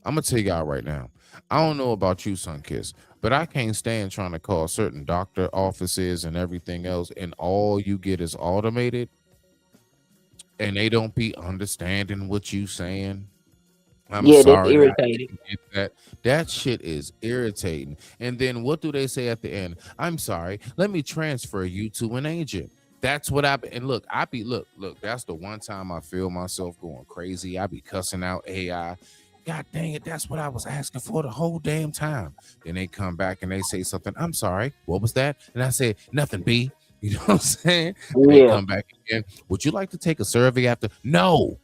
I'm gonna tell y'all right now. I don't know about you, Sunkiss, but I can't stand trying to call certain doctor offices and everything else, and all you get is automated, and they don't be understanding what you saying. I'm Yeah, that's sorry, I irritating. didn't get that. That shit is irritating. And then what do they say at the end? I'm sorry, let me transfer you to an agent. That's what and look, look, that's the one time I feel myself going crazy. I be cussing out AI. God dang it, that's what I was asking for the whole damn time. Then they come back and they say something. I'm sorry, what was that? And I said, nothing, B. You know what I'm saying? And they come back again. Would you like to take a survey after? No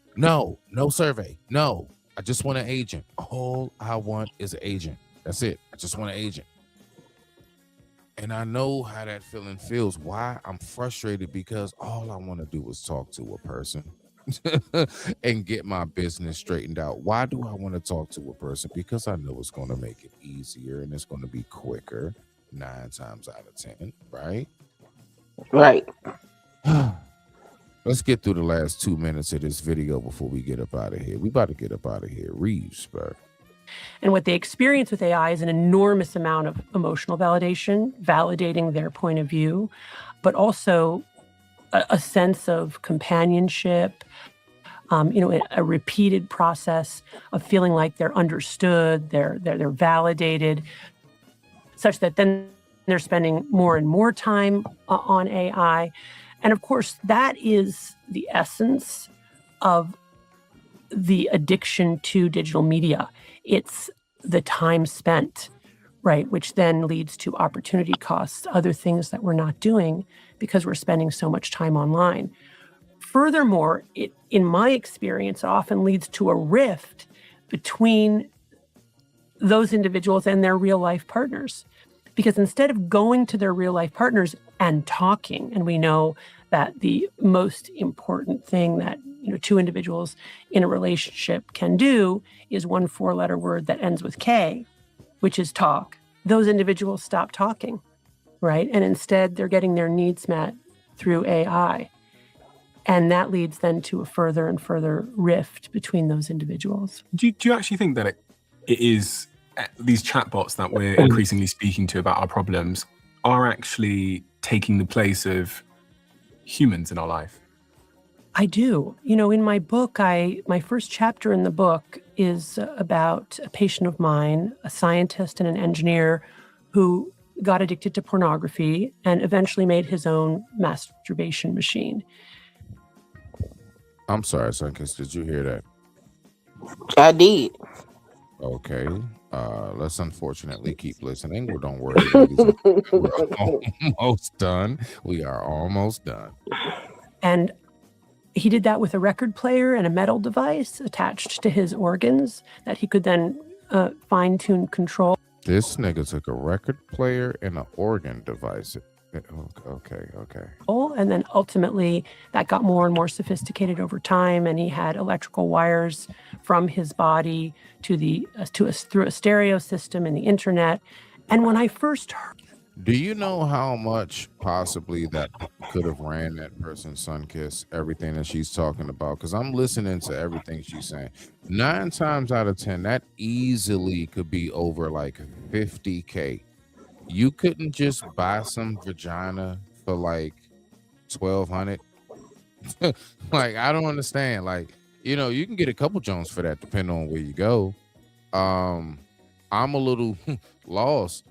survey. No. I just want an agent. All I want is an agent. That's it. I just want an agent. And I know how that feeling feels. Why? I'm frustrated because all I want to do is talk to a person and get my business straightened out. Why do I want to talk to a person? Because I know it's going to make it easier and it's going to be quicker 9 times out of 10, right? Right. Let's get through the last 2 minutes of this video before we get up out of here. We about to get up out of here. Reeves, bro. And what they experience with AI is an enormous amount of emotional validation, validating their point of view, but also a sense of companionship, a repeated process of feeling like they're understood, they're validated, such that then they're spending more and more time on AI. And of course, that is the essence of the addiction to digital media. It's the time spent, right? Which then leads to opportunity costs, other things that we're not doing because we're spending so much time online. Furthermore, in my experience, often leads to a rift between those individuals and their real life partners. Because instead of going to their real life partners and talking, and we know that the most important thing that two individuals in a relationship can do is one 4-letter word that ends with K, which is talk. Those individuals stop talking, right? And instead they're getting their needs met through AI. And that leads then to a further and further rift between those individuals. Do you actually think that it is these chatbots that we're increasingly speaking to about our problems are actually taking the place of humans in our life? I do. In my book, my first chapter in the book is about a patient of mine, a scientist and an engineer who got addicted to pornography and eventually made his own masturbation machine. I'm sorry, Sunkiss. Did you hear that? I did. Okay. Let's unfortunately keep listening. Well, don't worry, ladies and gentlemen. We're almost done. We are almost done. And he did that with a record player and a metal device attached to his organs that he could then fine-tune control. This nigga took a record player and an organ device. Okay. And then ultimately that got more and more sophisticated over time, and he had electrical wires from his body through a stereo system and the internet. And when I first heard, do you know how much possibly that could have ran that person's sun kiss, everything that she's talking about? Because I'm listening to everything she's saying. 9 times out of 10, that easily could be over like $50K. You couldn't just buy some vagina for like $1,200. Like, I don't understand. Like, you know, you can get a couple Jones for that depending on where you go. I'm a little lost.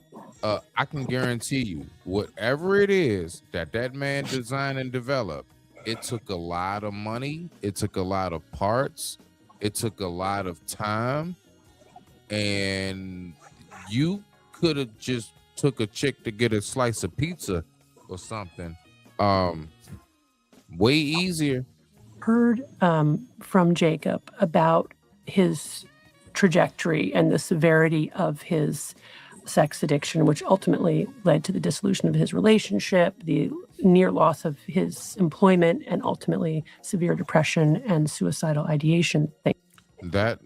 I can guarantee you, whatever it is that man designed and developed, it took a lot of money. It took a lot of parts. It took a lot of time. And you could have just took a chick to get a slice of pizza or something. Way easier. Heard from Jacob about his trajectory and the severity of his sex addiction, which ultimately led to the dissolution of his relationship, the near loss of his employment, and ultimately severe depression and suicidal ideation. That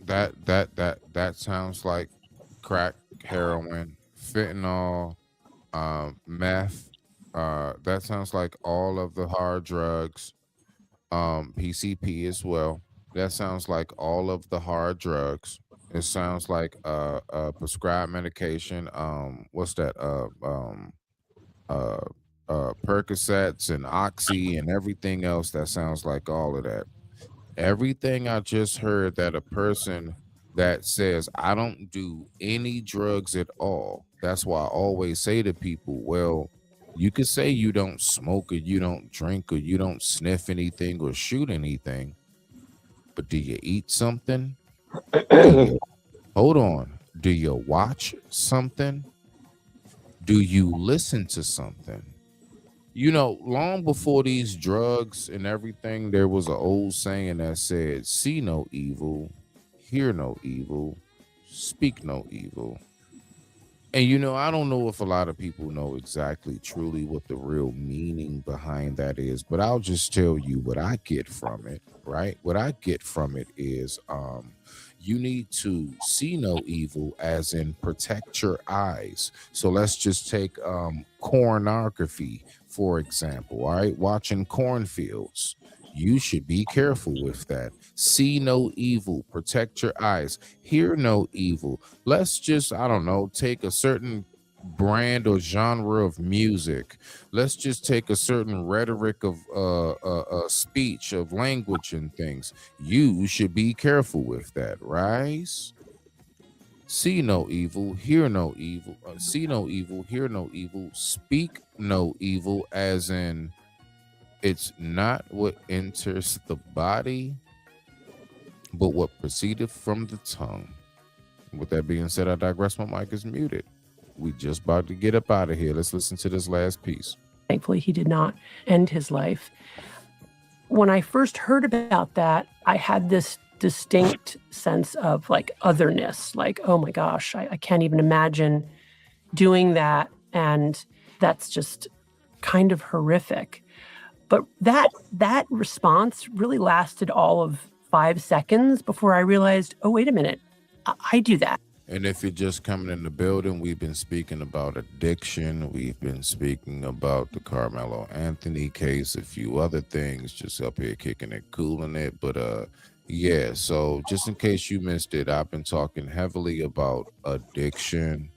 sounds like crack, heroin, fentanyl, meth. That sounds like all of the hard drugs, PCP as well. That sounds like all of the hard drugs. It sounds like prescribed medication. What's that? Percocets and Oxy and everything else. That sounds like all of that. Everything I just heard that a person that says I don't do any drugs at all. That's why I always say to people, well, you could say you don't smoke or you don't drink or you don't sniff anything or shoot anything, but do you eat something? Hold on. Do you watch something? Do you listen to something? You know, long before these drugs and everything, there was an old saying that said, see no evil, hear no evil, speak no evil. And, you know, I don't know if a lot of people know exactly truly what the real meaning behind that is, but I'll just tell you what I get from it, right? What I get from it is you need to see no evil, as in protect your eyes. So let's just take pornography, for example, all right? Watching cornfields. You should be careful with that. See no evil, protect your eyes, hear no evil. Let's just, I don't know, take a certain brand or genre of music. Let's just take a certain rhetoric of speech, of language and things. You should be careful with that, right? See no evil, hear no evil. See no evil, hear no evil, speak no evil, as in it's not what enters the body, but what proceedeth from the tongue. With that being said, I digress. My mic is muted. We just about to get up out of here. Let's listen to this last piece. Thankfully, he did not end his life. When I first heard about that, I had this distinct sense of like otherness, like, oh my gosh, I can't even imagine doing that. And that's just kind of horrific. But that response really lasted all of 5 seconds before I realized, oh, wait a minute, I do that. And if you're just coming in the building, we've been speaking about addiction. We've been speaking about the Carmelo Anthony case, a few other things, just up here kicking it, cooling it. But yeah, so just in case you missed it, I've been talking heavily about addiction,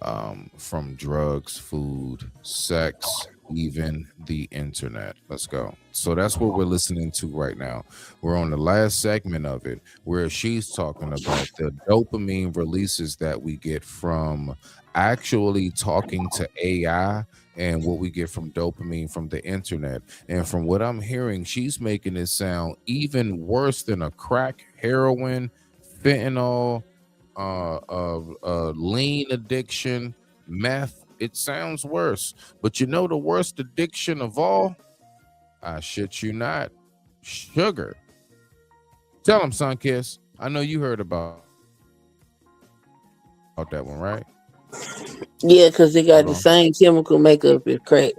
from drugs, food, sex, even the internet. Let's go. So that's what we're listening to right now. We're on the last segment of it, where she's talking about the dopamine releases that we get from actually talking to AI, and what we get from dopamine from the internet. And from what I'm hearing, she's making it sound even worse than a crack, heroin, fentanyl, lean addiction, meth. It sounds worse, but you know the worst addiction of all? I shit you not, sugar. Tell him, Sunkiss. I know you heard about that one, right? Yeah, because they got Hold the on. same chemical makeup as crack.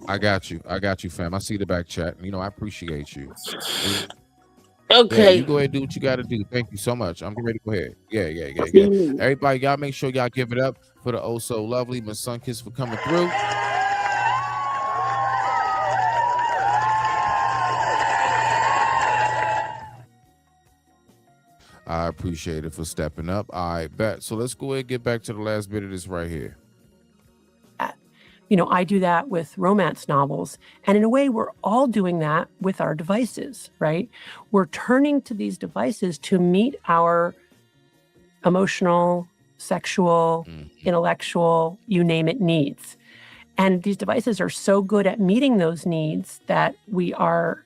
I got you, fam. I see the back chat. You know, I appreciate you. Yeah, Okay. you go ahead and do what you got to do. Thank you so much. I'm getting ready to go ahead. Yeah. Mm. Everybody, y'all make sure y'all give it up for the oh so lovely Miss Sunkiss for coming through. I appreciate it for stepping up. All right, bet. So let's go ahead and get back to the last bit of this right here. You know, I do that with romance novels. And in a way, we're all doing that with our devices, right? We're turning to these devices to meet our emotional, sexual, intellectual, you name it, needs. And these devices are so good at meeting those needs that we are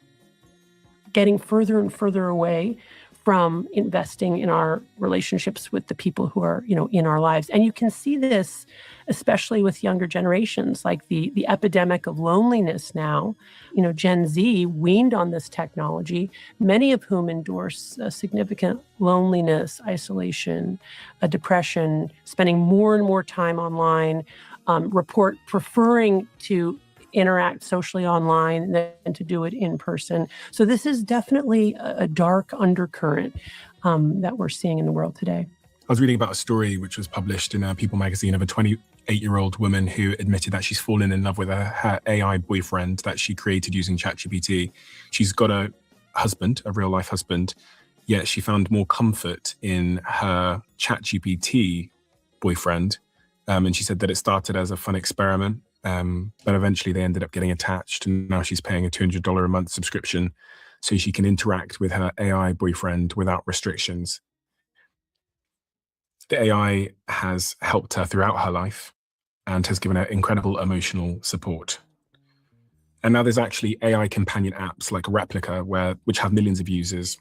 getting further and further away from investing in our relationships with the people who are, you know, in our lives. And you can see this especially with younger generations, like the epidemic of loneliness now. You know, Gen Z weaned on this technology, many of whom endorse significant loneliness, isolation, depression, spending more and more time online, report preferring to interact socially online than to do it in person. So this is definitely a dark undercurrent that we're seeing in the world today. I was reading about a story which was published in People magazine of a 28-year-old woman who admitted that she's fallen in love with her AI boyfriend that she created using ChatGPT. She's got a husband, a real life husband, yet she found more comfort in her ChatGPT boyfriend. And she said that it started as a fun experiment, but eventually they ended up getting attached, and now she's paying a $200 a month subscription so she can interact with her AI boyfriend without restrictions. The AI has helped her throughout her life and has given her incredible emotional support. And now there's actually AI companion apps like Replica, which have millions of users.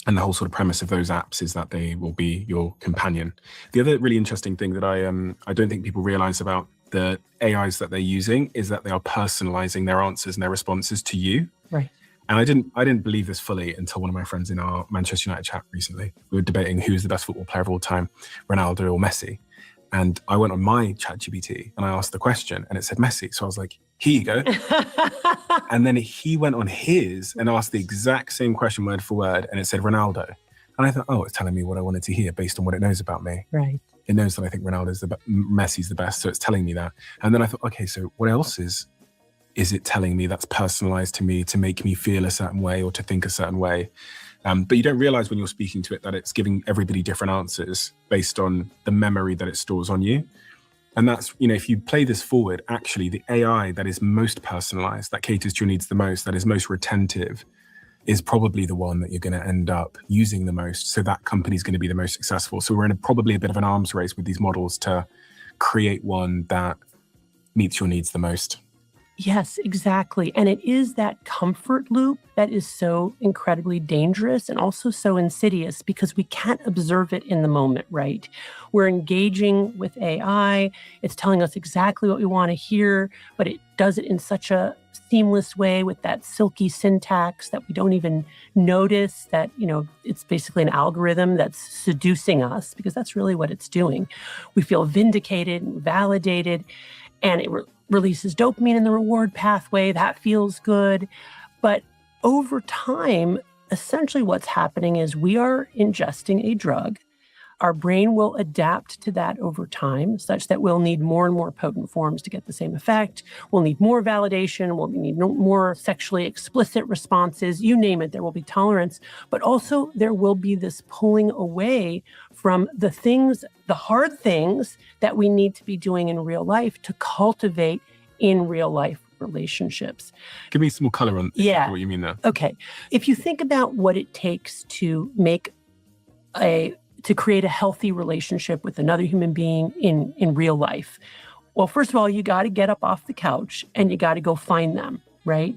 And the whole sort of premise of those apps is that they will be your companion. The other really interesting thing that I don't think people realize about the AIs that they're using is that they are personalizing their answers and their responses to you. Right. And I didn't believe this fully until one of my friends in our Manchester United chat recently. We were debating who's the best football player of all time, Ronaldo or Messi. And I went on my ChatGPT and I asked the question and it said Messi. So I was like, here you go. And then he went on his and asked the exact same question word for word and it said Ronaldo. And I thought, oh, it's telling me what I wanted to hear based on what it knows about me. Right. It knows that I think Messi's the best, so it's telling me that. And then I thought, okay, so what else is it telling me that's personalized to me to make me feel a certain way or to think a certain way? But you don't realize when you're speaking to it that it's giving everybody different answers based on the memory that it stores on you. And that's, you know, if you play this forward, actually the AI that is most personalized, that caters to your needs the most, that is most retentive, is probably the one that you're going to end up using the most. So that company's going to be the most successful. So we're in probably a bit of an arms race with these models to create one that meets your needs the most. Yes, exactly. And it is that comfort loop that is so incredibly dangerous and also so insidious because we can't observe it in the moment, right? We're engaging with AI. It's telling us exactly what we want to hear, but it does it in such a seamless way with that silky syntax that we don't even notice that, you know, it's basically an algorithm that's seducing us because that's really what it's doing. We feel vindicated and validated, and it releases dopamine in the reward pathway. That feels good. But over time, essentially what's happening is we are ingesting a drug. Our brain will adapt to that over time, such that we'll need more and more potent forms to get the same effect. We'll need more validation. We'll need more sexually explicit responses. You name it, there will be tolerance. But also there will be this pulling away from the things, the hard things that we need to be doing in real life to cultivate in real life relationships. Give me some more color on what you mean there. Okay. If you think about what it takes to create a healthy relationship with another human being in real life. Well, first of all, you got to get up off the couch and you got to go find them. right?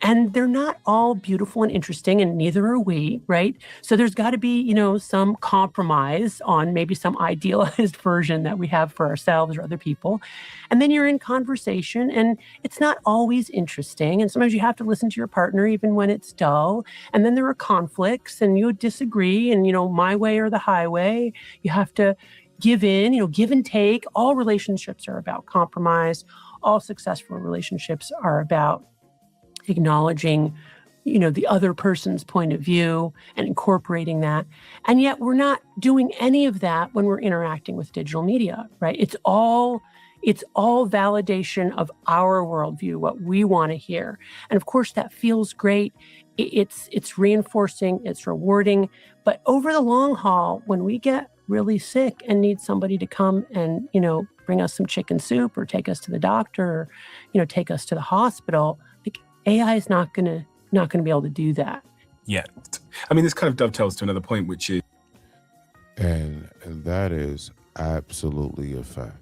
And they're not all beautiful and interesting, and neither are we, right? So there's got to be, some compromise on maybe some idealized version that we have for ourselves or other people. And then you're in conversation, and it's not always interesting. And sometimes you have to listen to your partner even when it's dull. And then there are conflicts, and you disagree, and, my way or the highway. You have to give in, give and take. All relationships are about compromise. All successful relationships are about acknowledging, the other person's point of view and incorporating that. And yet we're not doing any of that when we're interacting with digital media, right? It's all validation of our worldview, what we want to hear. And of course that feels great. It's reinforcing, it's rewarding. But over the long haul, when we get really sick and need somebody to come and, bring us some chicken soup or take us to the doctor or, take us to the hospital, like AI is not gonna be able to do that. Yet. I mean, this kind of dovetails to another point, which is, and that is absolutely a fact.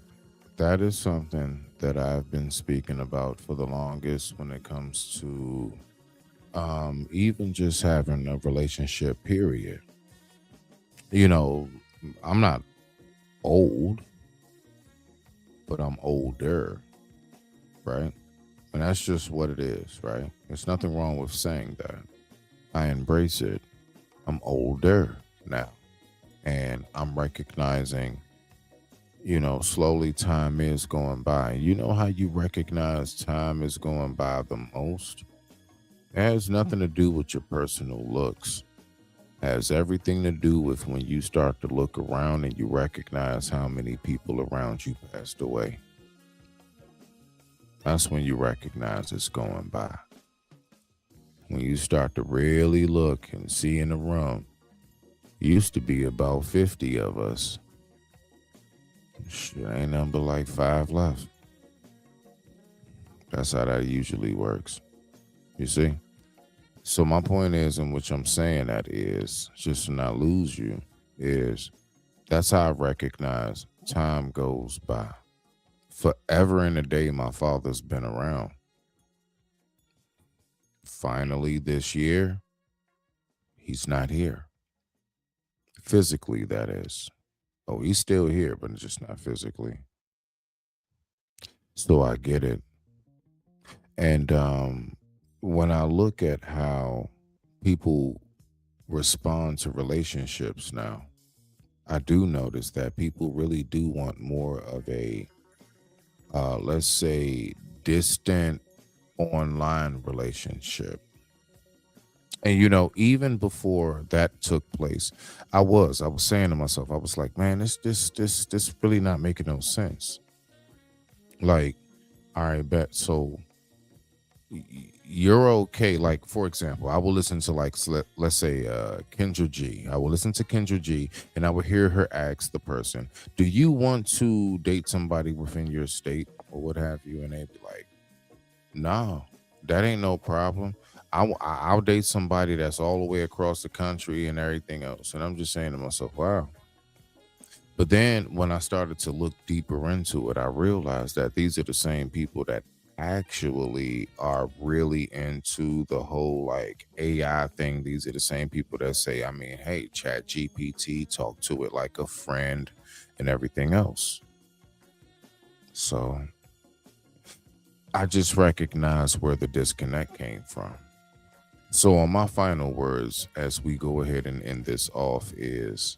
That is something that I've been speaking about for the longest when it comes to even just having a relationship, period. I'm not old, but I'm older, right? And that's just what it is, right? There's nothing wrong with saying that. I embrace it. I'm older now, and I'm recognizing, slowly time is going by. You know how you recognize time is going by the most? It has nothing to do with your personal looks. It has everything to do with when you start to look around and you recognize how many people around you passed away. That's when you recognize it's going by. When you start to really look and see in the room, used to be about 50 of us. Shit, ain't nothing but like 5 left. That's how that usually works. You see? So my point is, in which I'm saying that is, just to not lose you, is that's how I recognize time goes by. Forever and a day, my father's been around. Finally, this year, he's not here. Physically, that is. Oh, he's still here, but just not physically. So I get it. And when I look at how people respond to relationships now, I do notice that people really do want more of a, let's say, distant online relationship. And even before that took place, I was saying to myself, I was like, man, this really not making no sense. Like, all right, bet. So you're okay. Like, for example, I will listen to, like, let's say Kendra G. I will listen to Kendra G, and I will hear her ask the person, do you want to date somebody within your state or what have you? And they'd be like, no, that ain't no problem. I'll date somebody that's all the way across the country and everything else. And I'm just saying to myself, wow. But then when I started to look deeper into it, I realized that these are the same people that actually are really into the whole like AI thing. These are the same people that say, I mean, hey, Chat GPT, talk to it like a friend and everything else. So I just recognize where the disconnect came from. So on my final words, as we go ahead and end this off, is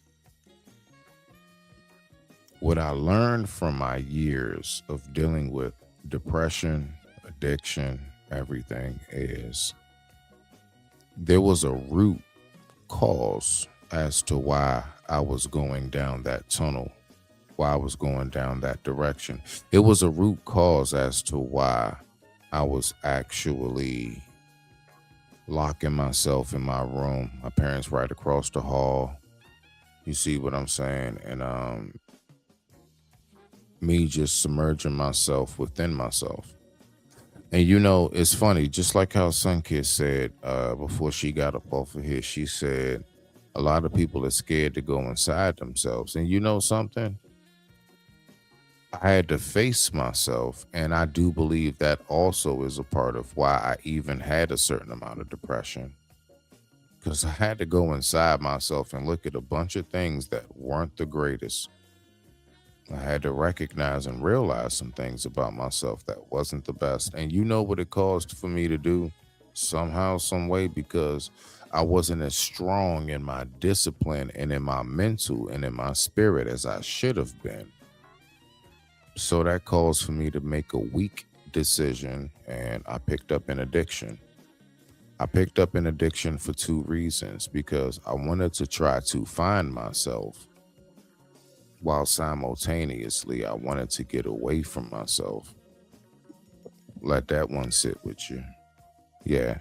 what I learned from my years of dealing with depression, addiction, everything, is there was a root cause as to why I was going down that tunnel, why I was going down that direction. It was a root cause as to why I was actually locking myself in my room. My parents right across the hall. You see what I'm saying? And me just submerging myself within myself. And it's funny, just like how Sunkist said before she got up off of here, she said a lot of people are scared to go inside themselves. And you know something? I had to face myself, and I do believe that also is a part of why I even had a certain amount of depression, because I had to go inside myself and look at a bunch of things that weren't the greatest. I had to recognize and realize some things about myself that wasn't the best. And you know what it caused for me to do? Somehow, some way, because I wasn't as strong in my discipline and in my mental and in my spirit as I should have been. So that caused for me to make a weak decision, and I picked up an addiction. I picked up an addiction for two reasons, because I wanted to try to find myself, while simultaneously I wanted to get away from myself. Let that one sit with you. Yeah.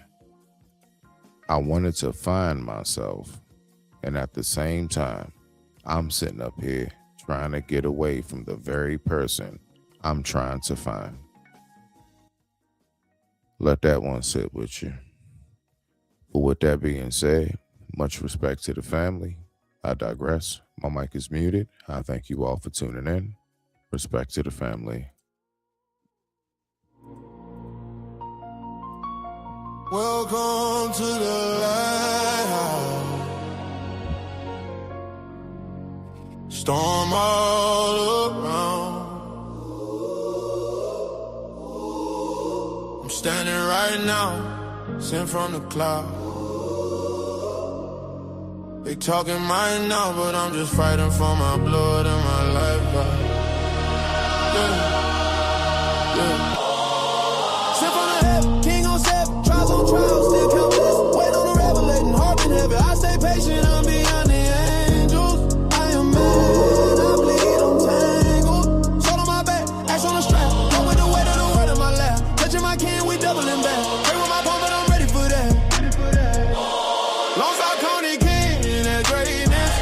I wanted to find myself, and at the same time, I'm sitting up here trying to get away from the very person I'm trying to find. Let that one sit with you. But with that being said, much respect to the family. I digress. My mic is muted. I thank you all for tuning in. Respect to the family. Welcome to the lighthouse. Storm all around. I'm standing right now, sent from the cloud. They talking mine now, but I'm just fighting for my blood and my life. Yeah. Sent from the heaven, king on seven, trials on trials, still count blessings. Wait on the revelating, heart in heaven. I stay patient, I'm beyond the angels. I am mad, I bleed, I'm tangled. Sword on my back, axe on the strap. Go with the weight of the word in my lap. Touching my can, we doubling back. Pray with my palm, but I'm ready for that. Long South County King, that greatness.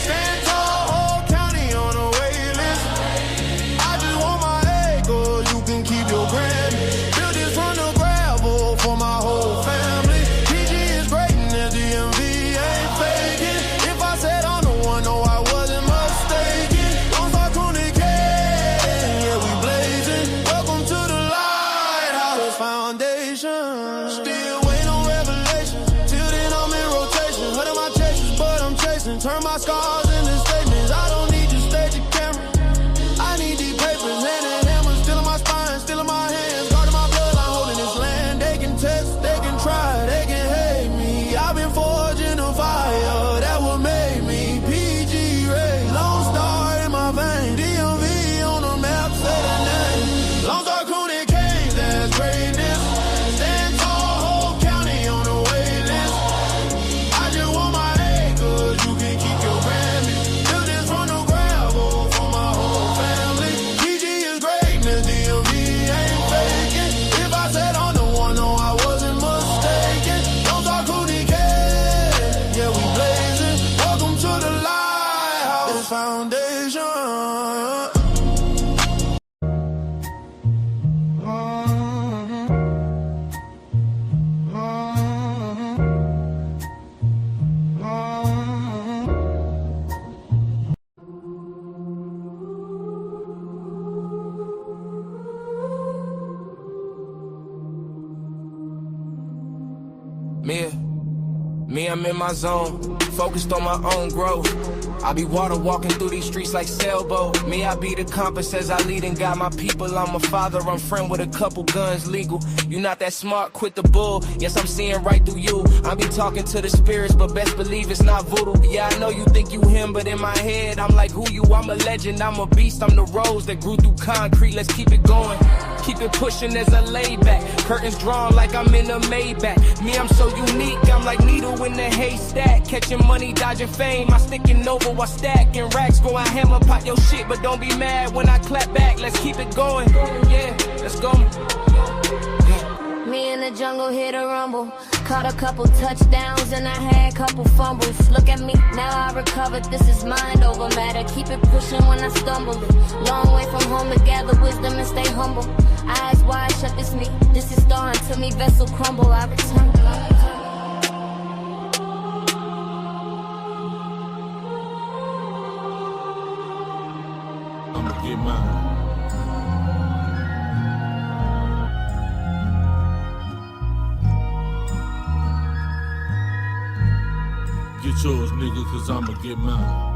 Stand tall, whole county on the wait list. I just want my acres, you can keep your grand. Build this from the gravel for my whole family. PG is great and the DMV ain't faking. If I said I'm the one, no, I wasn't mistaken. Long South County King, yeah, we blazing. Welcome to the Lighthouse Foundation. Still waiting on revelation. Till then I'm in rotation. Hurting my chases, but I'm chasing. Turn my scars into statements. I don't need your stage or camera. I need these papers, hand and hammer. Still in my spine, still in my hands. Guarding my bloodline, holding this land. They can test, they can try, they can hate me. I've been forging a fire that will make me PG Ray. Lone Star in my vein. DMV on the map, say the name. Long Star Cooney Kings, that's greatness. Stand tall, whole county on the wait list. I just want my acres, you can keep your Grammy. Build this from the gravel for my whole family. PG is greatness, DMV ain't faking. If I said I'm the one, no, I wasn't mistaken. Don't talk Cooney King, yeah, we blazing. Welcome to the Lighthouse Foundation. Me, I'm in my zone, focused on my own growth. I be water walking through these streets like sailboat. Me, I be the compass as I lead and guide my people. I'm a father, I'm friend with a couple guns legal. You not that smart, quit the bull. Yes, I'm seeing right through you. I be talking to the spirits, but best believe it's not voodoo. Yeah, I know you think you him, but in my head, I'm like who you? I'm a legend, I'm a beast, I'm the rose that grew through concrete. Let's keep it going. Keep it pushing as a layback. Curtains drawn like I'm in a Maybach. Me, I'm so unique, I'm like needle in the haystack. Catching money, dodging fame, I sticking over while stacking racks. Go out hammer, pop your shit, but don't be mad when I clap back. Let's keep it going, yeah, let's go. Me in the jungle, hit a rumble. Caught a couple touchdowns and I had a couple fumbles. Look at me, now I recovered. This is mind over matter. Keep it pushing when I stumble. Long way from home to gather wisdom and stay humble. Eyes wide shut, this me. This is dawn till me vessel crumble. I return. I'ma get mine. get yours, nigga, cause I'ma get mine.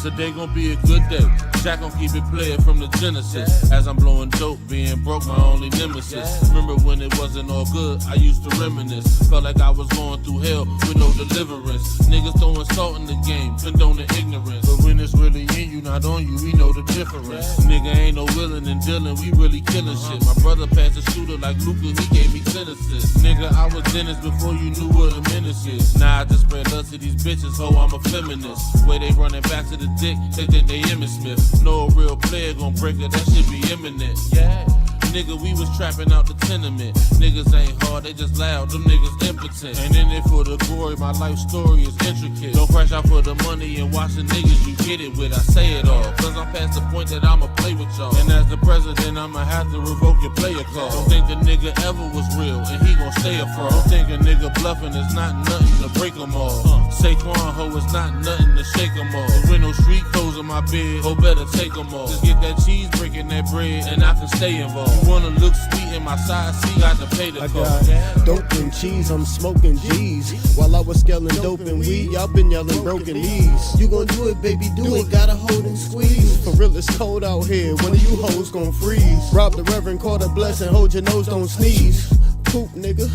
Today gon' be a good day. Jack gon' keep it playing from the Genesis. As I'm blowing dope, being broke, my only nemesis. Remember when it wasn't all good, I used to reminisce. Felt like I was going through hell with no deliverance. Niggas throwing salt in the game, condoning ignorance. But when it's really in you, not on you, we know the difference. Nigga ain't no willing and dealing, we really killing shit. My brother passed a shooter like Luca, he gave me 10 assists. Nigga, I was Dennis before you knew what a menace is. Nah, I just spread love to these bitches, ho, I'm a feminist. Way they running back to the dick, they think they Emmett Smith. No real player gon' break it, that shit be imminent. Yeah. Nigga, we was trapping out the tenement. Niggas ain't hard, they just loud, them niggas impotent. Ain't in it for the glory, my life story is intricate. Don't crash out for the money and watch the niggas you get it with. I say it all, cause I'm past the point that I'ma play with y'all. And as the president, I'ma have to revoke your player call. Don't think the nigga ever was real, and he gon' stay a fraud. Don't think a nigga bluffing is not nothing to break them all. Saquon, ho, it's not nothing to shake them all. With no street clothes in my bed, ho, better take them all. Just get that cheese, breaking that bread, and I can stay involved. Wanna look sweet in my side seat, got to pay the cost. Dope and cheese, I'm smoking G's. While I was scaling dope and weed, y'all been yelling broken knees. You gon' do it, baby, do it, gotta hold and squeeze. For real, it's cold out here, one of you hoes gon' freeze. Rob the reverend, call the blessing, hold your nose, don't sneeze. Poop, nigga.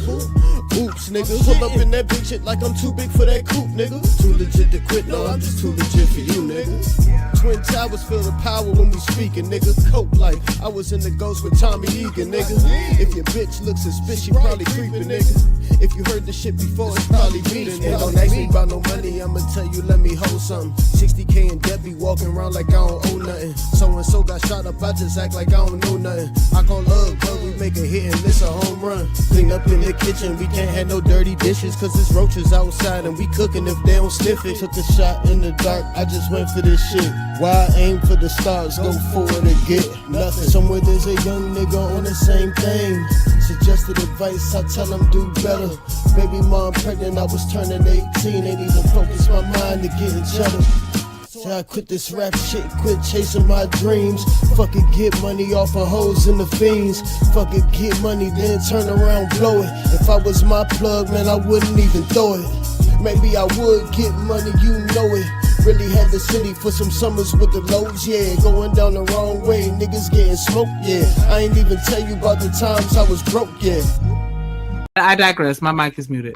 Oops, nigga. Pull up in that big shit like I'm too big for that coupe, nigga. Too legit to quit, no, I'm just too legit for you, nigga. Twin Towers feel the power when we speaking, nigga. Coke like I was in the ghost with Tommy Egan, nigga. If your bitch looks suspicious, she probably creeping, nigga. If you heard the shit before, it's probably beating, nigga. Don't ask me about no money, I'ma tell you, let me hold something. 60K and Debbie walking around like I don't owe nothing. So-and-so got shot up, I just act like I don't know nothing. I call love, but we make a hit and miss a home run. Clean up in the kitchen, we can't have no dirty dishes. Cause it's roaches outside and we cooking if they don't sniff it. Took a shot in the dark, I just went for this shit. Why aim for the stars, go forward and get nothing. Somewhere there's a young nigga on the same thing. Suggested advice, I tell him do better. Baby mom pregnant, I was turning 18. Ain't even focus my mind to getting cheddar. So I quit this rap shit, quit chasing my dreams. Fuck it, get money off of hoes and the fiends. Fuck it, get money, then turn around, blow it. If I was my plug, man, I wouldn't even throw it. Maybe I would get money, you know it. Really had the city for some summers with the lows, yeah. Going down the wrong way, niggas getting smoked, yeah. I ain't even tell you about the times I was broke, yeah. I digress, my mic is muted.